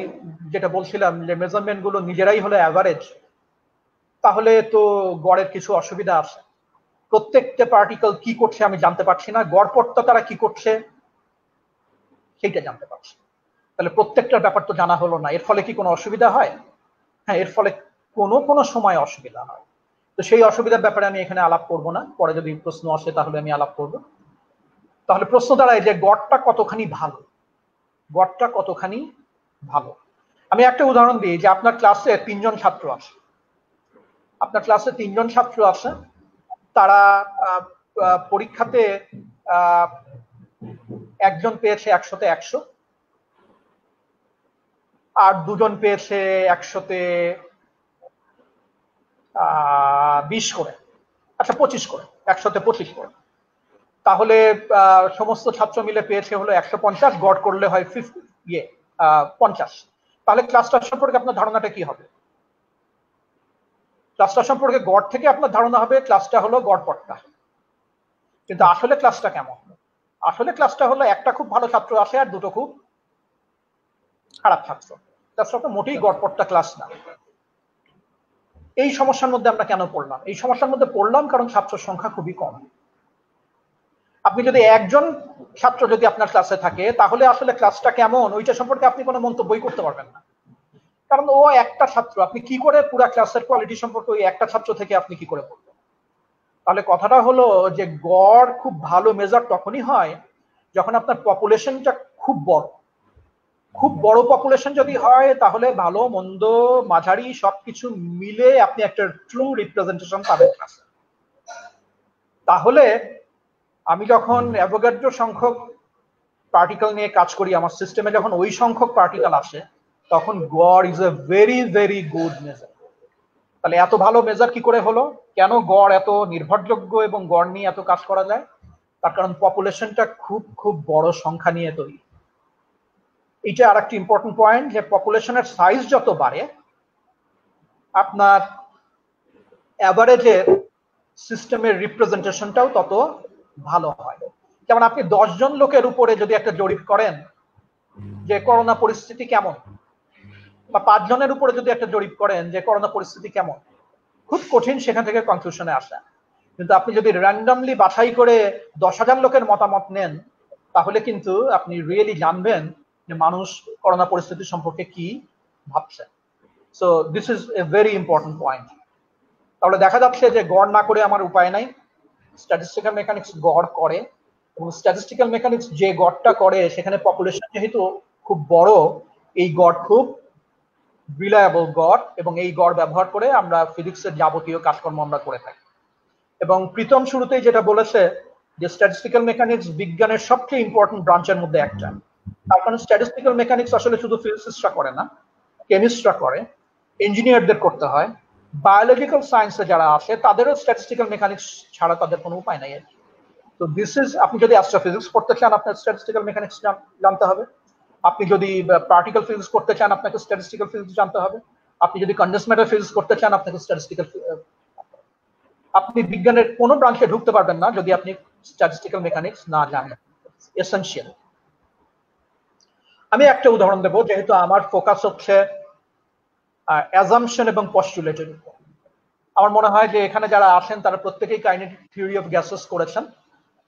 যেটা বলছিলাম যে মেজারমেন্ট গুলো নিজেরাই হলো অ্যাভারেজ, তাহলে তো গড়ের কিছু অসুবিধা আছে। প্রত্যেকটা পার্টিকেল কি করছে আমি জানতে পারছি না, গড়পড়টা তারা কি করছে সেইটা জানতে পারছি। তাহলে প্রত্যেকটার ব্যাপার তো জানা হলো না, এর ফলে কি কোনো অসুবিধা হয়? হ্যাঁ, এর ফলে কোনো কোনো সময় অসুবিধা হয়। তো সেই অসুবিধার ব্যাপারে আমি এখানে আলাপ করব না, পরে যদি প্রশ্ন আসে তাহলে আমি আলাপ করব। তাহলে প্রশ্ন দাঁড়ায় যে গড়টা কতখানি ভালো, গড়টা কতখানি ভালো। আমি একটা উদাহরণ দিই যে আপনার ক্লাসে 3 জন ছাত্র আছে, আপনার ক্লাসে 3 জন ছাত্র আছে, তারা পরীক্ষাতে একজন পেয়েছে 100-তে 100, আর দুজন পেয়েছে 100-তে 20 করে, আচ্ছা 25 করে, 100-তে 25 করে। তাহলে সমস্ত ছাত্র মিলে পেয়েছে হলো 150, গড় করলে হয় 50। তাহলে ক্লাসটা সম্পর্কে আপনার ধারণাটা কি হবে? ক্লাসটা সম্পর্কে গড় থেকে আপনার ধারণা হবে ক্লাসটা হলো গড়পড়টা, কিন্তু আসলে ক্লাসটা কেমন? আসলে ক্লাসটা হলো একটা খুব ভালো ছাত্র আসে আর দুটো খুব খারাপ ছাত্র। ক্লাসটা মোটেই গড়পড়টা ক্লাস না। এই সমস্যার মধ্যে আমরা কেন পড়লাম? এই সমস্যার মধ্যে পড়লাম কারণ ছাত্র সংখ্যা খুবই কম। আপনি যদি একজন ছাত্র যদি আপনার ক্লাসে থাকে, তাহলে আসলে ক্লাসটা কেমন ওইটা সম্পর্কে আপনি কোনো মন্তব্যই করতে পারবেন না, কারণ ও একটা ছাত্র। আপনি কি করে পুরো ক্লাসের কোয়ালিটি সম্পর্কে ওই একটা ছাত্র থেকে আপনি কি করে বলবেন? তাহলে কথাটা হলো যে গড় খুব ভালো মেজার তখনই হয় যখন আপনার পপুলেশনটা খুব বড়। খুব বড় পপুলেশন যদি হয় তাহলে ভালো মন্দ মাঝারি সবকিছু মিলে আপনি একটা ট্রু রিপ্রেজেন্টেশন পাবেন ক্লাসে। তাহলে আমি যখন অ্যাভোগাড্রো সংখ্যক পার্টিকেল নিয়ে কাজ করি, আমার সিস্টেমে যখন ওই সংখ্যক পার্টিকেল আসে, তখন গড় is a very very good measure. তাহলে এত ভালো মেজার কি করে হলো? কেন গড় এত নির্ভরযোগ্য এবং গড় নিয়ে এত কাজ করা যায়? তার কারণ পপুলেশনটা খুব খুব বড় সংখ্যা নিয়ে তৈরি। এটা আর একটা ইম্পর্টেন্ট পয়েন্ট, যে পপুলেশনের সাইজ যত বাড়ে আপনার অ্যাভারেজের সিস্টেমের রিপ্রেজেন্টেশনটাও তত ভালো হয়। যেমন আপনি 10 জন লোকের উপরে যদি একটা জরিপ করেন যে করোনা পরিস্থিতি কেমন, বা 5 জনের উপরে যদি একটা জরিপ করেন যে করোনা পরিস্থিতি কেমন, খুব কঠিন সেখান থেকে কনক্লুশনে আসা। কিন্তু আপনি যদি র্যান্ডমলি বাছাই করে 10,000 লোকের মতামত নেন, তাহলে কিন্তু আপনি রিয়েলি জানবেন যে মানুষ করোনা পরিস্থিতি সম্পর্কে কি ভাবছে। So this is a very important point. তাহলে দেখা যাচ্ছে যে গড় না করে আমার উপায় নাই, স্ট্যাটিস্টিক্যাল মেকানিক্স গড় করে, এবং স্ট্যাটিস্টিক্যাল মেকানিক্স যে গড়টা করে সেখানে পপুলেশন যেহেতু খুব বড়, এই গড় খুব রিলায়েবল গড়, এবং এই গড় ব্যবহার করে আমরা ফিজিক্সের যাবতীয় কাজকর্ম আমরা করে থাকি। এবং প্রীতম শুরুতেই যেটা বলেছে যে স্ট্যাটিস্টিক্যাল মেকানিক্স বিজ্ঞানের সবচেয়ে ইম্পর্টেন্ট ব্রাঞ্চের মধ্যে একটা। তার কারণ স্ট্যাটিস্টিক্যাল মেকানিক্স আসলে শুধু ফিজিসিস্টরা করে না, কেমিস্টরা করে, ইঞ্জিনিয়ারদের করতে হয়, বায়োলজিক্যাল সায়েন্সে যারা আসে তাদেরও স্ট্যাটিস্টিক্যাল মেকানিক্স ছাড়া তাদের কোনো উপায় নাই। তো দিস ইজ, আপনি যদি অ্যাস্ট্রোফিজিক্স পড়তে চান আপনার স্ট্যাটিস্টিক্যাল মেকানিক্স জানতে হবে, আপনি যদি পার্টিকেল ফিজিক্স করতে চান আপনাকে স্ট্যাটিস্টিক্যাল ফিজিক্স জানতে হবে, আপনি যদি কনডেন্স ম্যাটার ফিজিক্স করতে চান আপনাকে স্ট্যাটিস্টিক্যাল, আপনি বিজ্ঞানের কোনো ব্রাঞ্চে ঢুকতে পারবেন না যদি আপনি স্ট্যাটিস্টিক্যাল মেকানিক্স না জানেন। এসেনশিয়াল। আমি একটা উদাহরণ দেব, যেহেতু আমার ফোকাস হচ্ছে অ্যাজাম্পশন এবং পস্টুলেটের উপর। আমার মনে হয় যে এখানে যারা আছেন তারা প্রত্যেকেই কাইনেটিক থিওরি অফ গ্যাসেস করেছেন,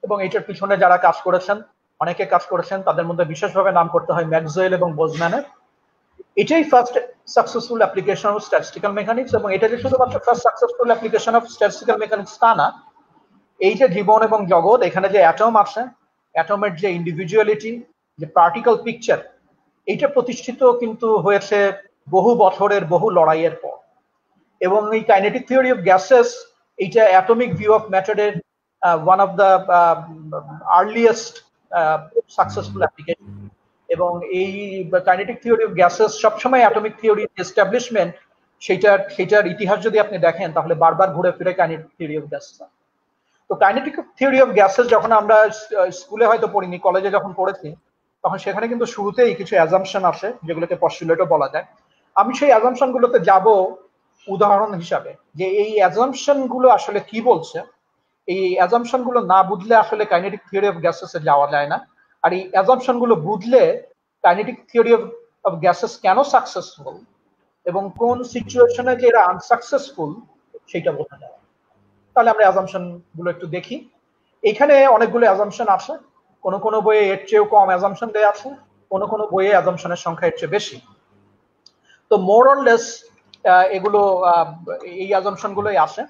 এবং এটার পিছনে যারা কাজ করেছেন, অনেকে কাজ করেছেন, তাদের মধ্যে বিশেষভাবে নাম করতে হয় ম্যাক্সওয়েল এবং বোজম্যানের। এটাই first successful application of statistical mechanics, এবং এটা যে শুধুমাত্র first successful application of statistical mechanics তা না, এই যে জীবন এবং জগৎ, এখানে যে অ্যাটম আছে, অ্যাটমের যে ইন্ডিভিজুয়ালিটি, যে পার্টিকেল পিকচার, এইটা প্রতিষ্ঠিত কিন্তু হয়েছে বহু বছরের বহু লড়াইয়ের পর। এবং এই কাইনেটিক থিওরি অফ গ্যাসেস, এইটা অ্যাটমিক ভিউ অফ ম্যাটারের one of the earliest successful application. এবং এই কাইনেটিক থিওরি অফ গ্যাসেস সবসময় অ্যাটমিক থিওরি এস্টাবলিশমেন্ট, সেটার ইতিহাস যদি আপনি দেখেন তাহলে বারবার ঘুরে ফিরে কাইনেটিক থিওরি অফ গ্যাসেস। তো কাইনেটিক থিওরি অফ গ্যাসেস যখন আমরা স্কুলে হয়তো পড়িনি, কলেজে যখন পড়েছি, তখন সেখানে কিন্তু শুরুতেই কিছু অ্যাজাম্পশন আসে যেগুলোকে পস্টুলেটও বলা যায়। আমি সেই অ্যাজাম্পশন গুলোতে যাব উদাহরণ হিসাবে, যে এই অ্যাজাম্পশন গুলো আসলে কি বলছে। এই অ্যাজাম্পশন গুলো না বুঝলে আসলে কাইনেটিক থিওরি অফ গ্যাসেস এ যাওয়া যায় না। আর এই অ্যাজাম্পশন গুলো বুঝলে কাইনেটিক থিওরি অফ গ্যাসেস কেন সাকসেসফুল এবং কোন সিচুয়েশনে যে এরা আনসাকসেসফুল সেটা বোঝা যায়। তাহলে আমরা অ্যাজাম্পশন গুলো একটু দেখি। এখানে অনেকগুলো অ্যাজাম্পশন আছে, কোন কোন বইয়ে এর চেয়েও কম অ্যাজাম্পশন দেওয়া আছে, কোন কোন বইয়ে অ্যাজাম্পশনের সংখ্যা এর চেয়ে বেশি। তো মোর অর লেস এগুলো এই অ্যাজাম্পশন গুলোই আসে।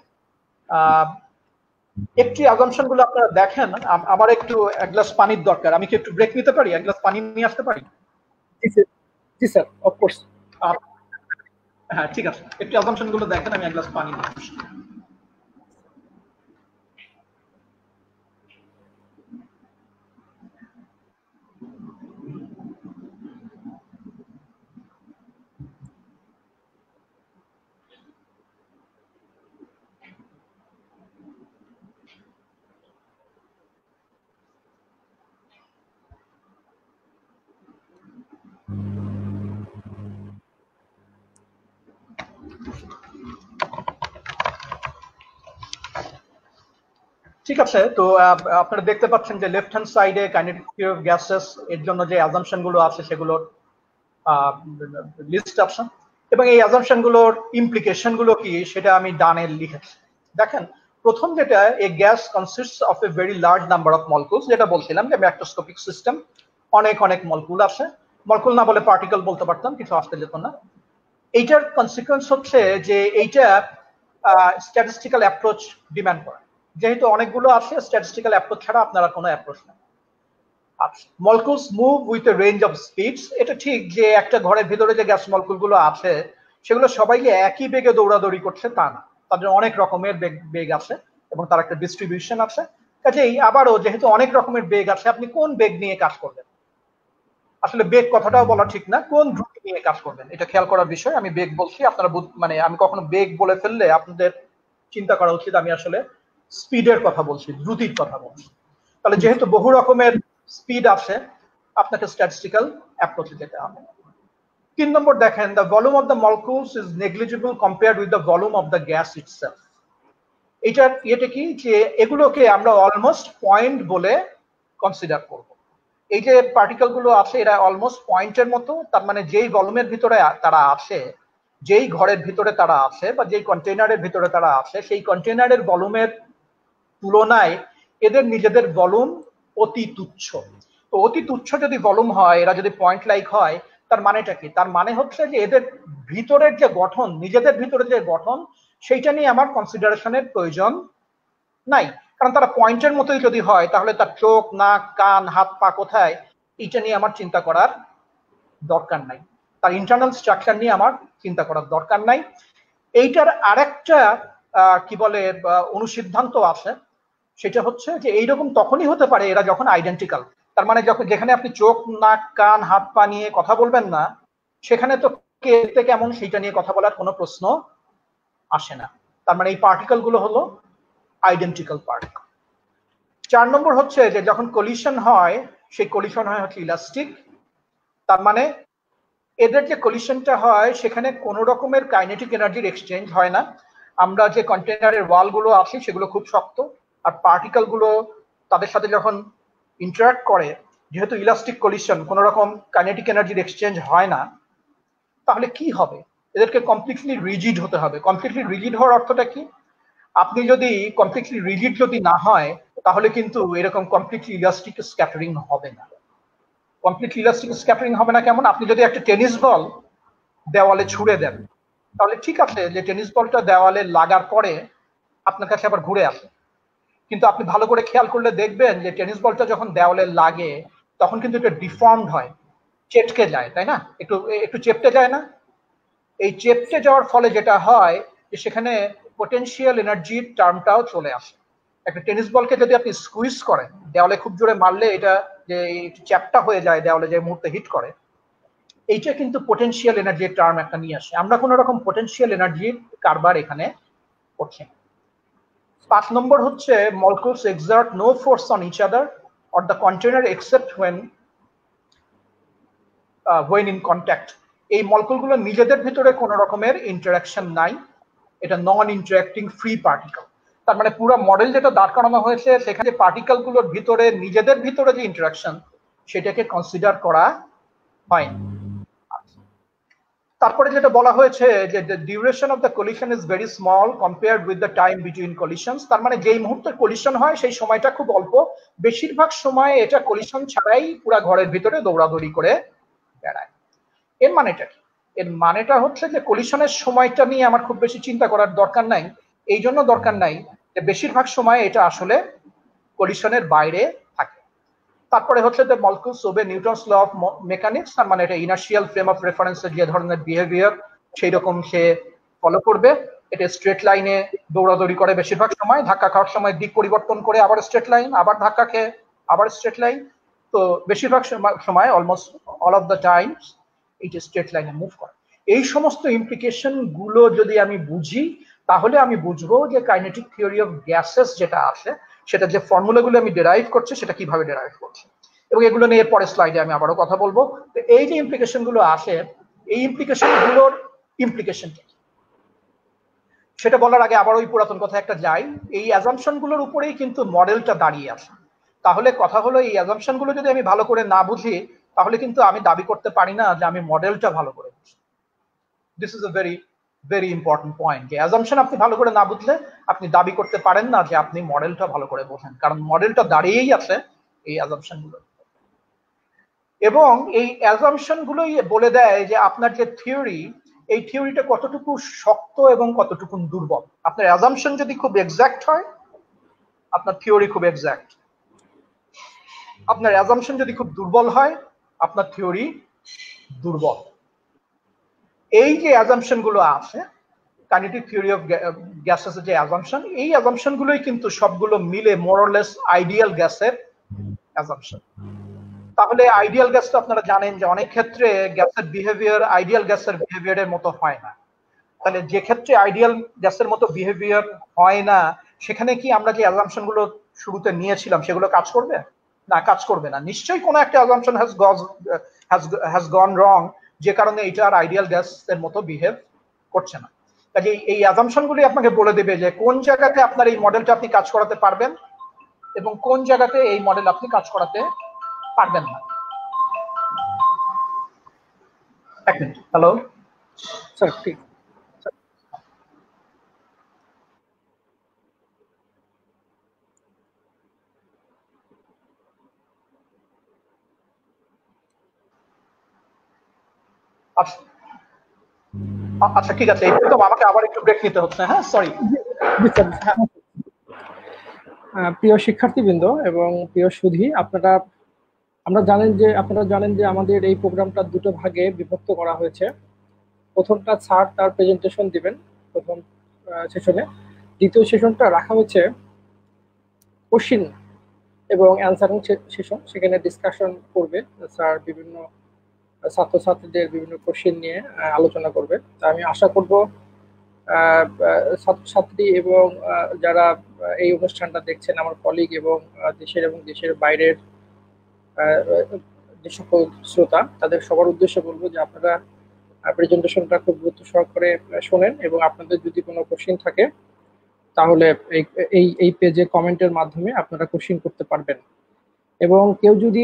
একটি অ্যাজাম্পশন গুলো আপনারা দেখেন। আমার একটু এক গ্লাস পানির দরকার, আমি কি একটু ব্রেক নিতে পারি? এক গ্লাস পানি নিয়ে আসতে পারি? জি স্যার, অফকোর্স। হ্যাঁ ঠিক আছে, একটু অ্যাজাম্পশন গুলো দেখেন, আমি এক গ্লাস পানি নিয়ে আসছি। ঠিক আছে, তো আপনারা দেখতে পাচ্ছেন যে লেফট হ্যান্ড সাইডে কাইনেটিক থিওরি অফ গ্যাসেস এর জন্য যে অ্যাজাম্পশন গুলো আছে সেগুলোর লিস্ট আছে, এবং এই অ্যাজাম্পশন গুলোর ইমপ্লিকেশন গুলো কি সেটা আমি ডানে লিখেছি। দেখেন, প্রথম যেটা, a gas consists of a very large number of molecules, যেটা বলছিলাম যে ম্যাক্রোস্কোপিক সিস্টেম, অনেক অনেক মলিকুল আছে। মলিকুল না বলে পার্টিকেল বলতে পারতাম, কিছু আসতে যেত না। এইটার কনসিকুয়েন্স হচ্ছে যে এইটা স্ট্যাটিস্টিক্যাল অ্যাপ্রোচ ডিমান্ড করে। যেহেতু অনেকগুলো আছে, স্ট্যাটিস্টিক্যাল অ্যাপ্রোচ ছাড়া আপনারা কোনো অ্যাপ্রোচ নেই। Molecules move with a range of speeds. এটা ঠিক যে একটা ঘরের ভিতরে যে গ্যাস মলিকুল গুলো আছে সেগুলো সবাই একই বেগে দৌড়াদৌড়ি করছে তা না, তাদের অনেক রকমের বেগ আছে এবং তার একটা ডিস্ট্রিবিউশন আছে। কাজেই আবারও যেহেতু অনেক রকমের বেগ আছে, আপনি কোন বেগ নিয়ে কাজ করবেন, আসলে বেগ কথাটাও বলা ঠিক না, কোন দ্রুতি নিয়ে কাজ করবেন এটা খেয়াল করার বিষয়। আমি বেগ বলছি, আপনারা মানে আমি কখনো বেগ বলে ফেললে আপনাদের চিন্তা করা উচিত আমি আসলে স্পিডের কথা বলছি, দ্রুতির কথা বলছি। তাহলে যেহেতু বহু রকমের স্পিড আছে, আপনাকে স্ট্যাটিস্টিক্যাল অ্যাপ্রোচে যেতে হবে। 3 নম্বর দেখেন, the volume of the molecules is negligible compared with the volume of the gas itself. এটার ইয়েটা কি, যে এগুলোকে আমরা অলমোস্ট পয়েন্ট বলে কনসিডার করব। এই যে পার্টিকেল গুলো আছে এরা অলমোস্ট পয়েন্টের মতো, তার মানে যেই ভলিউমের ভিতরে তারা আছে, যেই ঘরের ভিতরে তারা আছে বা যেই কন্টেইনারের ভিতরে তারা আছে, সেই কন্টেইনারের ভলিউমের তুলনায় এদের নিজেদের ভলিউম অতি তুচ্ছ। তো অতি তুচ্ছ যদি ভলিউম হয়, এরা যদি পয়েন্ট লাইক হয়, তার মানেটা কি? তার মানে হচ্ছে যে এদের ভিতরের যে গঠন, নিজেদের ভিতরে যে গঠন, সেইটা নিয়ে আমার কনসিডারেশনের প্রয়োজন নাই। কারণ তারা পয়েন্টের মতোই যদি হয়, তাহলে তার চোখ, নাক, কান, হাত, পা কোথায়, এইটা নিয়ে আমার চিন্তা করার দরকার নাই। তার ইন্টারনাল স্ট্রাকচার নিয়ে আমার চিন্তা করার দরকার নাই। এইটার আরেকটা কি বলে অনুসিদ্ধান্ত আছে, সেটা হচ্ছে যে এইরকম তখনই হতে পারে এরা যখন আইডেন্টিক্যাল। তার মানে যখন যেখানে আপনি চোখ, নাক, কান, হাত, পা নিয়ে কথা বলবেন না, সেখানে তো কে কেমন সেইটা নিয়ে কথা বলার কোনো প্রশ্ন আসে না। তার মানে এই পার্টিকেল গুলো হলো আইডেন্টিক্যাল পার্টিকেল। 4 নম্বর হচ্ছে যে যখন কলিশন হয়, সেই কলিশন হয় হচ্ছে ইলাস্টিক। তার মানে এদের যে কলিশনটা হয় সেখানে কোন রকমের কাইনেটিক এনার্জির এক্সচেঞ্জ হয় না। আমরা যে কন্টেনারের ওয়াল গুলো আছে সেগুলো খুব শক্ত, আর পার্টিকেল গুলো তাদের সাথে যখন ইন্টারাক্ট করে, যেহেতু ইলাস্টিক কলিশন, কোন রকম কাইনেটিক এনার্জির এক্সচেঞ্জ হয় না, তাহলে কি হবে? এদেরকে কমপ্লিটলি রিজিড হতে হবে। কমপ্লিটলি রিজিড হওয়ার অর্থটা কি? আপনি যদি কমপ্লিটলি রিজিড যদি না হয়, তাহলে কিন্তু এরকম কমপ্লিটলি ইলাস্টিক স্ক্যাটারিং হবে না। কমপ্লিটলি ইলাস্টিক স্ক্যাটারিং হবে না কেমন? আপনি যদি একটা টেনিস বল দেওয়ালে ছুড়ে দেন, তাহলে ঠিক আছে যে টেনিস বলটা দেওয়ালে লাগার পরে আপনার কাছে আবার ঘুরে আসে, কিন্তু আপনি ভালো করে খেয়াল করলে দেখবেন যে টেনিস বলটা যখন দেওয়ালে লাগে তখন কিন্তু এটা ডিফর্মড হয়, চেটকে যায়, তাই না? একটু একটু চেপটে যায় না? এই চেপটে যাওয়ার ফলে যেটা হয় যে সেখানে পোটেনশিয়াল এনার্জির টার্মটাও চলে আসে। একটা টেনিস বলকে যদি আপনি স্কুইজ করেন, দেওয়ালে খুব জোরে মারলে এটা যে চ্যাপটা হয়ে যায় দেওয়ালে যে মুহূর্তে হিট করে, এইটা কিন্তু পোটেনশিয়াল এনার্জির টার্ম একটা নিয়ে আসে। আমরা কোন রকম পোটেনশিয়াল এনার্জির কারবার এখানে করছি না। 5 নম্বর হচ্ছে molecules exert no force on each other or the container except when in contact. এই মলিকুলগুলো নিজেদের ভিতরে কোনো রকমের ইন্টারাকশন নাই, এটা নন ইন্টারাক্টিং ফ্রি পার্টিকেল। তার মানে পুরো মডেল যেটা দাঁড় করানো হয়েছে সেখানে পার্টিকেলগুলোর ভিতরে নিজেদের ভিতরে যে ইন্টারাকশন সেটাকে কনসিডার করা হয়নি। তারপরে যেটা বলা হয়েছে যে the duration of the collision is very small compared with the time between collisions, তার মানে যেই মুহূর্তে কলিশন হয় সেই সময়টা খুব অল্প, বেশিরভাগ সময় এটা কলিশন ছাড়াই পুরো ঘরের ভিতরে দৌড়াদৌড়ি করে বেড়ায়। এর মানেটা কি? এর মানেটা হচ্ছে যে কলিশনের সময়টা নিয়ে আমার খুব বেশি চিন্তা করার দরকার নাই, এই জন্য দরকার নাই যে বেশিরভাগ সময় এটা আসলে কলিশনের বাইরে থাকে। তারপরে হচ্ছে যে molecules obey Newton's law of mechanics, তার মানে এটা ইনার্শিয়াল ফ্রেম অফ রেফারেন্সের যে ধরনের বিহেভিয়ার সেই রকম সে ফলো করবে। এটা স্ট্রেট লাইনে দৌড়াদৌড়ি করে বেশিরভাগ সময়, ধাক্কা খাওয়ার সময় দিক পরিবর্তন করে আবার স্ট্রেট লাইন, আবার ধাক্কা খেয়ে আবার স্ট্রেট লাইন। তো বেশিরভাগ সময় almost all of the Times এইটা স্ট্রেট লাইনে মুভ করে। এই সমস্ত ইমপ্লিকেশন গুলো যদি আমি বুঝি তাহলে আমি বুঝবো যে কাইনেটিক থিওরি অফ গ্যাসেস যেটা আছে সেটা যে ফর্মুলাগুলো আমি ডেরাইভ করছি সেটা কিভাবে ডেরাইভ করছি, এবং এগুলো নিয়ে পরের স্লাইডে আমি আবারও কথা বলবো। তো এই যে ইমপ্লিকেশন গুলো আসে, এই ইমপ্লিকেশন গুলোর ইমপ্লিকেশন কি সেটা বলার আগে আবার ওই পুরাতন কথা একটা যাই। এই অ্যাজাম্পশন গুলোর উপরেই কিন্তু মডেলটা দাঁড়িয়ে আছে। তাহলে কথা হলো এই অ্যাজাম্পশন গুলো যদি আমি ভালো করে না বুঝি তাহলে কিন্তু আমি দাবি করতে পারি না যে আমি মডেলটা ভালো করে বুঝি। This is a very very important point, যে অ্যাজাম্পশন আপনি ভালো করে না বুঝলে আপনি দাবি করতে পারেন না যে আপনি মডেলটা ভালো করে বোঝেন, কারণ মডেলটা দাঁড়িয়েই আছে এই অ্যাজাম্পশন গুলো। এবং এই অ্যাজাম্পশন গুলোই বলে দেয় যে আপনার যে থিওরি, এই থিওরিটা কতটুকু শক্ত এবং কতটুকু দুর্বল। আপনার অ্যাজাম্পশন যদি খুব এক্সাক্ট হয় আপনার থিওরি খুব এক্সাক্ট, আপনার অ্যাজাম্পশন যদি খুব দুর্বল হয় আপনার থিওরি দুর্বল। এই যে অ্যাজাম্পশন গুলো আছে কাইনেটিক থিওরি অফ গ্যাসেস যে অ্যাজাম্পশন, এই অ্যাজাম্পশন গুলোই কিন্তু সবগুলো মিলে মোর অর লেস আইডিয়াল গ্যাসের অ্যাজাম্পশন। তাহলে আইডিয়াল গ্যাস তো আপনারা জানেন যে অনেক ক্ষেত্রে গ্যাসের বিহেভিয়ার আইডিয়াল গ্যাসের বিহেভিয়ারের মতো হয় না। তাহলে যে ক্ষেত্রে আইডিয়াল গ্যাসের মতো বিহেভিয়ার হয় না সেখানে কি আমরা যে অ্যাজাম্পশন গুলো শুরুতে নিয়েছিলাম সেগুলো কাজ করবে? না, কাজ করবে না। নিশ্চয়ই কোনো একটা অ্যাজাম্পশন হ্যাজ গন রং, যে কারণে এটা আর আইডিয়াল গ্যাসের মতো বিহেভ করছে না। কাজে এই অ্যাজাম্পশন গুলি আপনাকে বলে দেবে যে কোন জায়গাতে আপনার এই মডেলটা আপনি কাজ করাতে পারবেন এবং কোন জায়গাতে এই মডেল আপনি কাজ করাতে পারবেন না। এক মিনিট, হ্যালো স্যার ঠিক। আচ্ছা ঠিক আছে, তো আমাকে আবার একটু ব্রেক নিতে হচ্ছে। হ্যাঁ সরি। প্রিয় শিক্ষার্থীবৃন্দ এবং প্রিয় সুধী, আপনারা জানেন যে আমাদের এই প্রোগ্রামটা দুটো ভাগে বিভক্ত করা হয়েছে। প্রথমটা স্যার তার প্রেজেন্টেশন দিবেন প্রথম সেশনে, দ্বিতীয় সেশনটা রাখা হয়েছে কোশ্চিন এবং অ্যান্সারিং সেশন। সেখানে ডিসকাশন করবে স্যার, বিভিন্ন ছাত্রছাত্রীদের বিভিন্ন কোশ্চিন নিয়ে আলোচনা করবে। আমি আশা করব ছাত্রছাত্রী এবং যারা এই অনুষ্ঠানটা দেখছেন আমার কলিগ এবং দেশের বাইরের যে সকল শ্রোতা, তাদের সবার উদ্দেশ্যে বলবো যে আপনারা প্রেজেন্টেশনটা খুব গুরুত্ব সহকারে শোনেন এবং আপনাদের যদি কোনো কোশ্চিন থাকে তাহলে এই পেজে কমেন্টের মাধ্যমে আপনারা কোশ্চিন করতে পারবেন। এবং কেউ যদি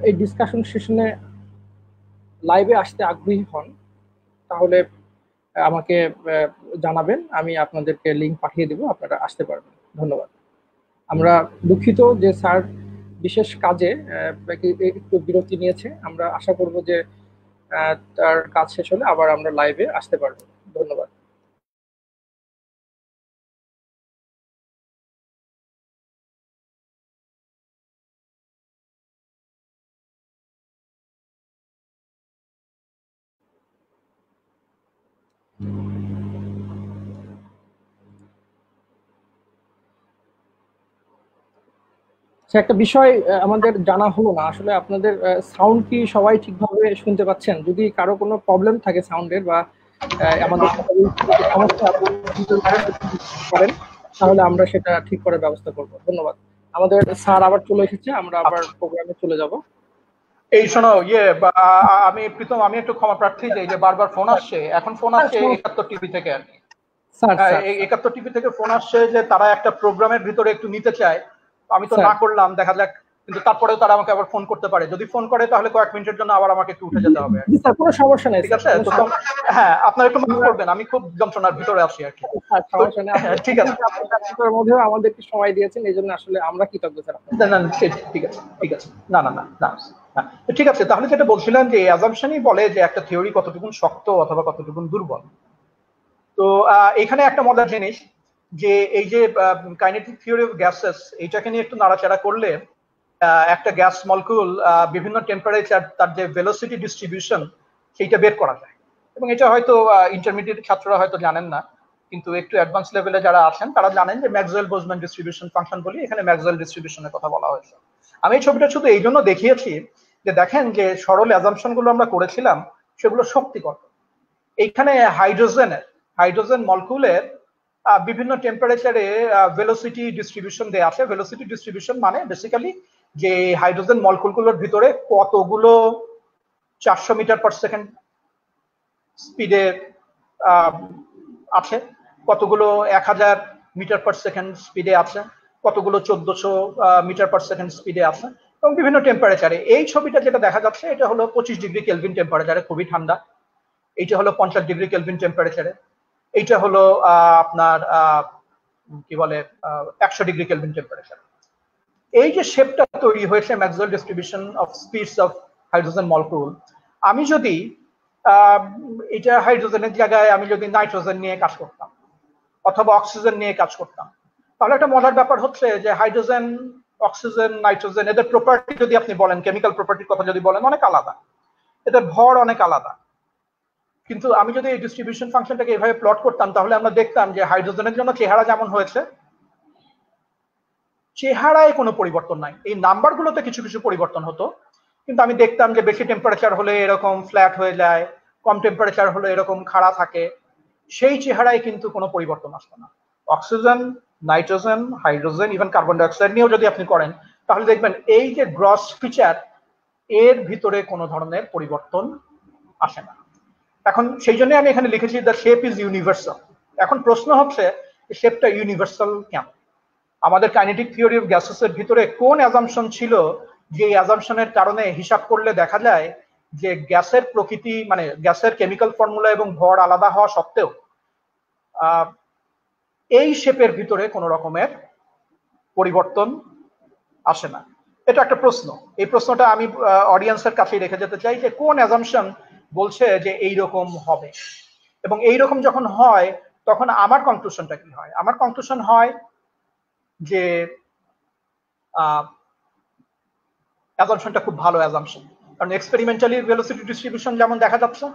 এই ডিসকাশন সেশনে লাইভে আসতে আগ্রহী হন তাহলে আমাকে জানাবেন, আমি আপনাদেরকে লিংক পাঠিয়ে দেব, আপনারা আসতে পারবেন। ধন্যবাদ। আমরা দুঃখিত যে স্যার বিশেষ কাজে একটু বিরতি নিয়েছে। আমরা আশা করব যে তার কাজ শেষ হলে আবার আমরা লাইভে আসতে পারবো। ধন্যবাদ। একটা বিষয় আমাদের জানা হলো না, আসলে আপনাদের সাউন্ড কি সবাই ঠিকভাবে শুনতে পাচ্ছেন? যদি কারো কোনো প্রবলেম থাকে সাউন্ডের বা আমাদের সমস্যা করেন তাহলে আমরা সেটা ঠিক করার ব্যবস্থা করব। ধন্যবাদ। আমাদের স্যার আবার চলে এসেছে, আমরা আবার প্রোগ্রামে চলে যাব। এই শোনো আমি প্রীতম, আমি একটু ক্ষমা প্রার্থী যে বারবার ফোন আসছে, এখন ফোন আসছে 71 টিভি থেকে আর কি। 71 টিভি থেকে ফোন আসছে যে তারা একটা প্রোগ্রামের ভিতরে একটু নিতে চায়, আমি তো না করলাম, দেখা যাক, কিন্তু তারপরেও তারা আমাকে আবার ফোন করতে পারে, যদি ফোন করে তাহলে কয়েক মিনিটের জন্য আবার আমাকে একটু উঠে যেতে হবে। কোনো সমস্যা নেই, ঠিক আছে? তো হ্যাঁ, আপনারা একটু মাফ করবেন, আমি খুব যন্ত্রণার ভিতরে আছি আর কি। ঠিক আছে, আপনার মধ্যেও আমাদেরকে সময় দিয়েছেন, এই জন্য আসলে আমরা কৃতজ্ঞ স্যার। না ঠিক আছে, ঠিক আছে, না না না না ঠিক আছে। তাহলে যেটা বলছিলাম যে অ্যাজাম্পশনই বলে যে একটা থিওরি কতটুকু শক্ত অথবা কতটুকু দুর্বল। তো এখানে একটা মজার জিনিস যে এই যে কাইনেটিক থিওরি অফ গ্যাসেস, এইটাকে নিয়ে একটু নাড়াচাড়া করলে একটা গ্যাস মলিকিউল বিভিন্ন টেম্পারেচার তার যে ভেলোসিটি ডিস্ট্রিবিউশন সেইটা বের করা যায়। এবং এটা হয়তো ইন্টারমিডিয়েট ছাত্ররা হয়তো জানেন না, কিন্তু একটু অ্যাডভান্স লেভেলে যারা আছেন তারা জানেন যে ম্যাক্সওয়েল বোজম্যান ডিস্ট্রিবিউশন ফাংশন বলি, এখানে ম্যাক্সওয়েল ডিস্ট্রিবিউশনের কথা বলা হয়েছে। আমি এই ছবিটা শুধু এই জন্য দেখিয়েছি যে দেখেন যে সরল অ্যাজাম্পশন গুলো আমরা করেছিলাম সেগুলো শক্তিকর। এইখানে হাইড্রোজেন মলিকিউলের বিভিন্ন টেম্পারেচারে ভেলোসিটি ডিস্ট্রিবিউশন দেয়া আছে। ভেলোসিটি ডিস্ট্রিবিউশন মানে বেসিক্যালি যে হাইড্রোজেন মলিকিউলগুলোর ভিতরে কতগুলো 400 মিটার পার সেকেন্ড স্পিডে আছে, কতগুলো 1000 মিটার পার সেকেন্ড স্পিডে আছে, কতগুলো 1400 মিটার পার সেকেন্ড স্পিডে আছে, এবং বিভিন্ন টেম্পারেচারে। এই ছবিটা যেটা দেখা যাচ্ছে এটা হলো 25 ডিগ্রি কেলভিন টেম্পারেচারে, খুবই ঠান্ডা। এইটা হলো 50 ডিগ্রি কেলভিন টেম্পারেচারে। এইটা হলো আপনার কি বলে 100 ডিগ্রি কেলভিন টেম্পারেচার। এই যে শেপটা তৈরি হয়েছে Maxwell distribution of speeds of hydrogen molecule, আমি যদি এটা হাইড্রোজেনের জায়গায় আমি যদি নাইট্রোজেন নিয়ে কাজ করতাম অথবা অক্সিজেন নিয়ে কাজ করতাম, তাহলে একটা মজার ব্যাপার হচ্ছে যে হাইড্রোজেন, অক্সিজেন, নাইট্রোজেন এদের প্রপার্টি যদি আপনি বলেন, কেমিক্যাল প্রপার্টির কথা যদি বলেন, অনেক আলাদা, এদের ভর অনেক আলাদা। কিন্তু আমি যদি এই ডিস্ট্রিবিউশন ফাংশনটাকে এভাবে প্লট করতাম তাহলে আমরা দেখতাম যে হাইড্রোজেনের জন্য চেহারা যেমন হয়েছে, চেহারায় কোনো পরিবর্তন নাই। এই নাম্বারগুলোতে কিছু কিছু পরিবর্তন হতো, কিন্তু আমি দেখতাম যে বেশি টেম্পারেচার হলে এরকম ফ্ল্যাট হয়ে যায়, কম টেম্পারেচার হলে এরকম খাড়া থাকে, সেই চেহারায় কিন্তু কোনো পরিবর্তন আসতো না। Oxygen, nitrogen, hydrogen, even carbon dioxide নিয়েও যদি আপনি করেন তাহলে দেখবেন এই যে গ্রস ফিচার, এর ভিতরে কোনো ধরনের পরিবর্তন আসে না। এখন সেই জন্য আমি এখানে লিখেছি দ্য শেপ ইজ ইউনিভার্সাল। এখন প্রশ্ন হচ্ছে শেপটা ইউনিভার্সাল কেন? আমাদের কাইনেটিক থিওরি অফ গ্যাসেসের ভিতরে কোন অ্যাজাম্পশন ছিল যে অ্যাজাম্পশনের কারণে হিসাব করলে দেখা যায় যে গ্যাসের প্রকৃতি, মানে গ্যাসের কেমিক্যাল ফর্মুলা এবং ভর আলাদা হওয়া সত্ত্বেও এই শেপের ভিতরে কোনো রকমের পরিবর্তন আসে না? এটা একটা প্রশ্ন। এই প্রশ্নটা আমি অডিয়েন্সের কাছে রেখে যেতে চাই যে কোন অ্যাজাম্পশন বলছে যে এইরকম হবে, এবং এইরকম যখন হয় তখন আমার কনক্লুশনটা কি হয়? আমার কনক্লুশন হয় যে অ্যাজাম্পশনটা খুব ভালো অ্যাজাম্পশন, কারণ এক্সপেরিমেন্টালি ভেলোসিটি ডিস্ট্রিবিউশন যেমন দেখা যাচ্ছে,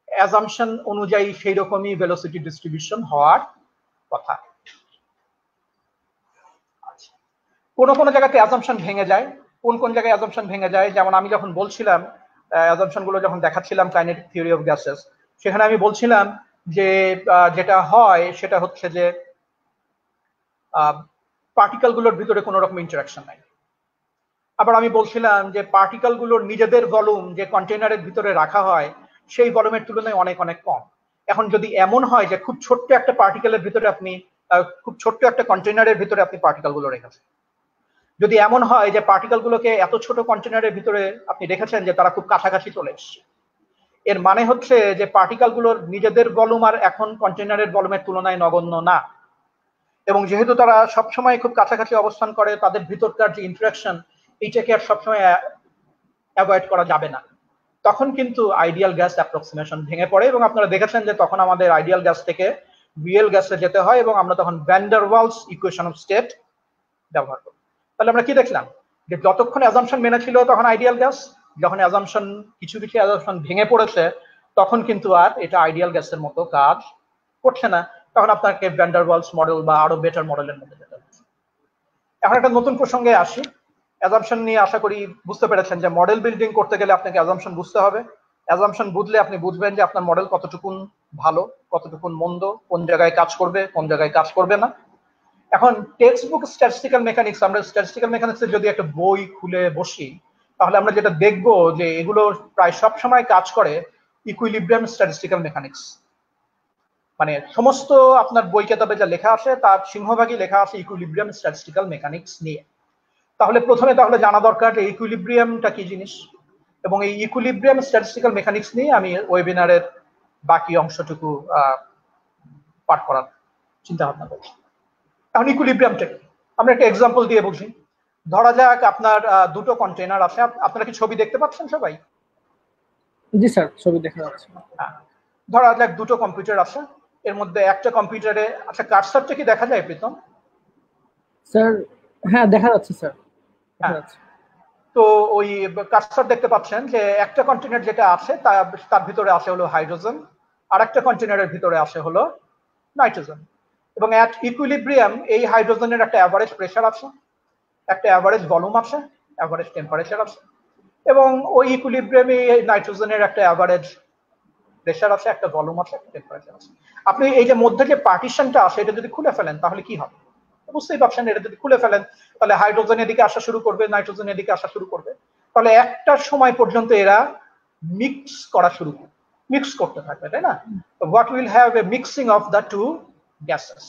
অ্যাজাম্পশন অনুযায়ী সেই রকমই ভেলোসিটি ডিস্ট্রিবিউশন হওয়ার কথা। কোন কোন জায়গাতে অ্যাজাম্পশন ভেঙে যায়। কোন কোন জায়গায় অ্যাজাম্পশন ভেঙে যায়? যেমন আমি যখন বলছিলাম অ্যাজাম্পশন গুলো যখন দেখাচ্ছিলাম কাইনেটিক থিওরি অফ গ্যাসেস, সেখানে আমি বলছিলাম যে যেটা হয় সেটা হচ্ছে যে পার্টিকেল গুলোর ভিতরে কোনো রকম ইন্টারাকশন নাই। আবার আমি বলছিলাম যে পার্টিকেল গুলোর নিজেদের ভলিউম যে কন্টেইনারের ভিতরে রাখা হয় সেই ভলিউমের তুলনায় অনেক অনেক কম। এখন যদি এমন হয় যে খুব ছোট্ট একটা পার্টিকেলের ভিতরে আপনি খুব ছোট্ট একটা কন্টেইনারের ভিতরে আপনি পার্টিকেল গুলো রেখেছেন, যদি এমন হয় যে পার্টিকেল গুলোকে এত ছোট কন্টেইনারের ভিতরে আপনি রেখেছেন যে তারা খুব কাছাকাছি চলে এসছে, এর মানে হচ্ছে যে পার্টিকেল গুলোর নিজেদের ভলিউম আর এখন কন্টেইনারের ভলিউমের তুলনায় নগণ্য না। এবং যেহেতু তারা সবসময় খুব কাছাকাছি অবস্থান করে, তাদের ভিতরকার যে ইন্টারাকশন এইটাকে আর সবসময় অ্যাভয়েড করা যাবে না। তখন কিন্তু আইডিয়াল গ্যাস অ্যাপ্রক্সিমেশন ভেঙে পড়ে, এবং আপনারা দেখেছেন যে তখন আমাদের আইডিয়াল গ্যাস থেকে রিয়েল গ্যাসে যেতে হয়, এবং আমরা তখন van der Waals equation of state ব্যবহার করি। তাহলে আমরা কি দেখলাম? যে যতক্ষণ অ্যাজাম্পশন মেনে ছিল তখন আইডিয়াল গ্যাস, যখন অ্যাজাম্পশন কিছু কিছু অ্যাজাম্পশন ভেঙে পড়েছে তখন কিন্তু আর এটা আইডিয়াল গ্যাসের মতো কাজ করছে না, তখন আপনাকে ভ্যান ডার ওয়ালস মডেল বা আরো বেটার মডেলের মধ্যে যেতে হবে। এখন একটা নতুন প্রসঙ্গে আসি। অ্যাজাম্পশন নিয়ে আশা করি বুঝতে পেরেছেন যে মডেল বিল্ডিং করতে গেলে আপনাকে অ্যাজাম্পশন বুঝতে হবে। অ্যাজাম্পশন বুঝলে আপনি বুঝবেন যে আপনার মডেল কতটুকুন ভালো, কতটুকুন মন্দ, কোন জায়গায় কাজ করবে, কোন জায়গায় কাজ করবে না। এখন টেক্সট বুক স্ট্যাটিস্টিক্যাল মেকানিক্স, আমরা স্ট্যাটিস্টিক্যাল মেকানিক্সের যদি একটা বই খুলে বসি তাহলে আমরা যেটা দেখব যে এগুলো প্রায় সব সময় কাজ করে ইকুইলিব্রিয়াম স্ট্যাটিস্টিক্যাল মেকানিক্স। মানে সমস্ত আপনার বই কিতাবে যা লেখা আছে তার সিংহভাগই লেখা আছে ইকুইলিব্রিয়াম স্ট্যাটিস্টিক্যাল মেকানিক্স নিয়ে। তাহলে প্রথমে তাহলে জানা দরকার যে ইকুইলিব্রিয়ামটা কি জিনিস, এবং এই ইকুইলিব্রিয়াম স্ট্যাটিস্টিক্যাল মেকানিক্স নিয়ে আমি ওয়েবিনারের বাকি অংশটুকু পাঠ করার চিন্তা ভাবনা করছি। এখন ইকুইলিব্রিয়ামটা কি আমরা একটা এক্সাম্পল দিয়ে বুঝি। ধরা যাক আপনার দুটো কন্টেনার আছে, আপনারা কি ছবি দেখতে পাচ্ছেন সবাই? জি স্যার, ছবি দেখা যাচ্ছে। হ্যাঁ, ধরা যাক দুটো কম্পিউটার আছে, এর মধ্যে একটা কম্পিউটারে, আচ্ছা কার্সারটা কি দেখা যায় প্রীতম? স্যার হ্যাঁ দেখা যাচ্ছে স্যার, দেখা যাচ্ছে। তো ওই কার্সার দেখতে পাচ্ছেন যে একটা কন্টেনার যেটা আছে তার ভিতরে আছে হলো হাইড্রোজেন, আর একটা কন্টেনারের ভিতরে আছে হলো নাইট্রোজেন। এবং অ্যাট ইকুইলিব্রিয়াম এই হাইড্রোজেনের একটা অ্যাভারেজ প্রেসার আছে, একটা অ্যাভারেজ ভলিউম আছে, অ্যাভারেজ টেম্পারেচার আছে, এবং ওই ইকুইলিব্রিয়ামে নাইট্রোজেনের একটা অ্যাভারেজ প্রেসার আছে, একটা ভলিউম আছে, একটা টেম্পারেচার আছে। আপনি এই যে মধ্যে যে পার্টিশনটা আছে এটা যদি খুলে ফেলেন তাহলে কি হবে? বুঝতেই পারছেন, এটা যদি খুলে ফেলেন তাহলে হাইড্রোজেন এদিকে আসা শুরু করবে, নাইট্রোজেন এদিকে আসা শুরু করবে। তাহলে একটা সময় পর্যন্ত এরা মিক্স করা শুরু করবে, মিক্স করতে থাকবে, তাই না? What will have a mixing of the two gases.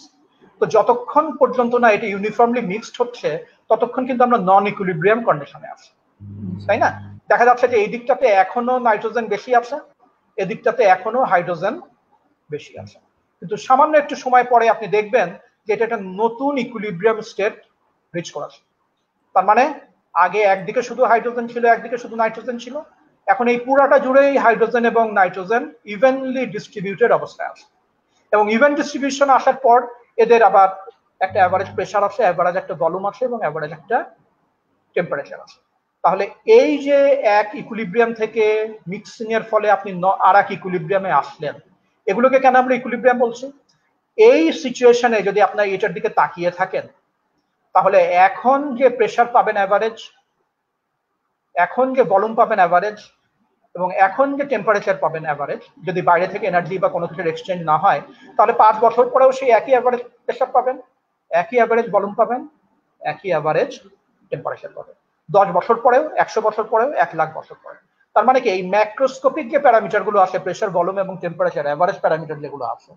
তো যতক্ষণ পর্যন্ত না এটা ইউনিফর্মলি মিক্সড হচ্ছে ততক্ষণ কিন্তু আমরা নন ইকুইলিব্রিয়াম কন্ডিশনে আছি, তাই না? দেখা যাচ্ছে যে এই দিকটাতে এখনো নাইট্রোজেন বেশি আছে, এদিকটাতে এখনো হাইড্রোজেন বেশি আছে, কিন্তু সামান্য একটু সময় পরে আপনি দেখবেন যে এটা একটা নতুন ইকুইলিব্রিয়াম স্টেট রিচ করেছে। তার মানে আগে একদিকে শুধু হাইড্রোজেন ছিল, একদিকে শুধু নাইট্রোজেন ছিল, এখন এই পুরাটা জুড়েই হাইড্রোজেন এবং নাইট্রোজেন ইভেনলি ডিস্ট্রিবিউটেড অবস্থায় আছে। এবং ইভেন ডিস্ট্রিবিউশন আসার পর এদের আবার একটা অ্যাভারেজ প্রেসার আছে, অ্যাভারেজ একটা ভলিউম আছে, এবং অ্যাভারেজ একটা টেম্পারেচার আছে। তাহলে এই যে এক ইকুইলিব্রিয়াম থেকে মিক্সিং এর ফলে আপনি আর এক ইকুইলিব্রিয়ামে আসলেন, এগুলোকে কেন আমরা ইকুইলিব্রিয়াম বলছি? এই সিচুয়েশনে যদি আপনার এটার দিকে তাকিয়ে থাকেন তাহলে এখন যে প্রেসার পাবেন অ্যাভারেজ, এখন যে ভলিউম পাবেন অ্যাভারেজ, এবং এখন যে টেম্পারেচার পাবেন অ্যাভারেজ, যদি বাইরে থেকে এনার্জি বা কোনো কিছুর এক্সচেঞ্জ না হয়, তাহলে 5 বছর পরেও সেই একই অ্যাভারেজ প্রেসার পাবেন, একই অ্যাভারেজ ভলিউম পাবেন, একই অ্যাভারেজ টেম্পারেচার পাবেন। 10 বছর পরেও, 100 বছর পরেও, 1 লাখ বছর পরে। তার মানে কি এই ম্যাক্রোস্কোপিক যে প্যারামিটার গুলো আছে, প্রেসার, ভলিউম এবং টেম্পারেচার, অ্যাভারেজ প্যারামিটার যেগুলো আছে,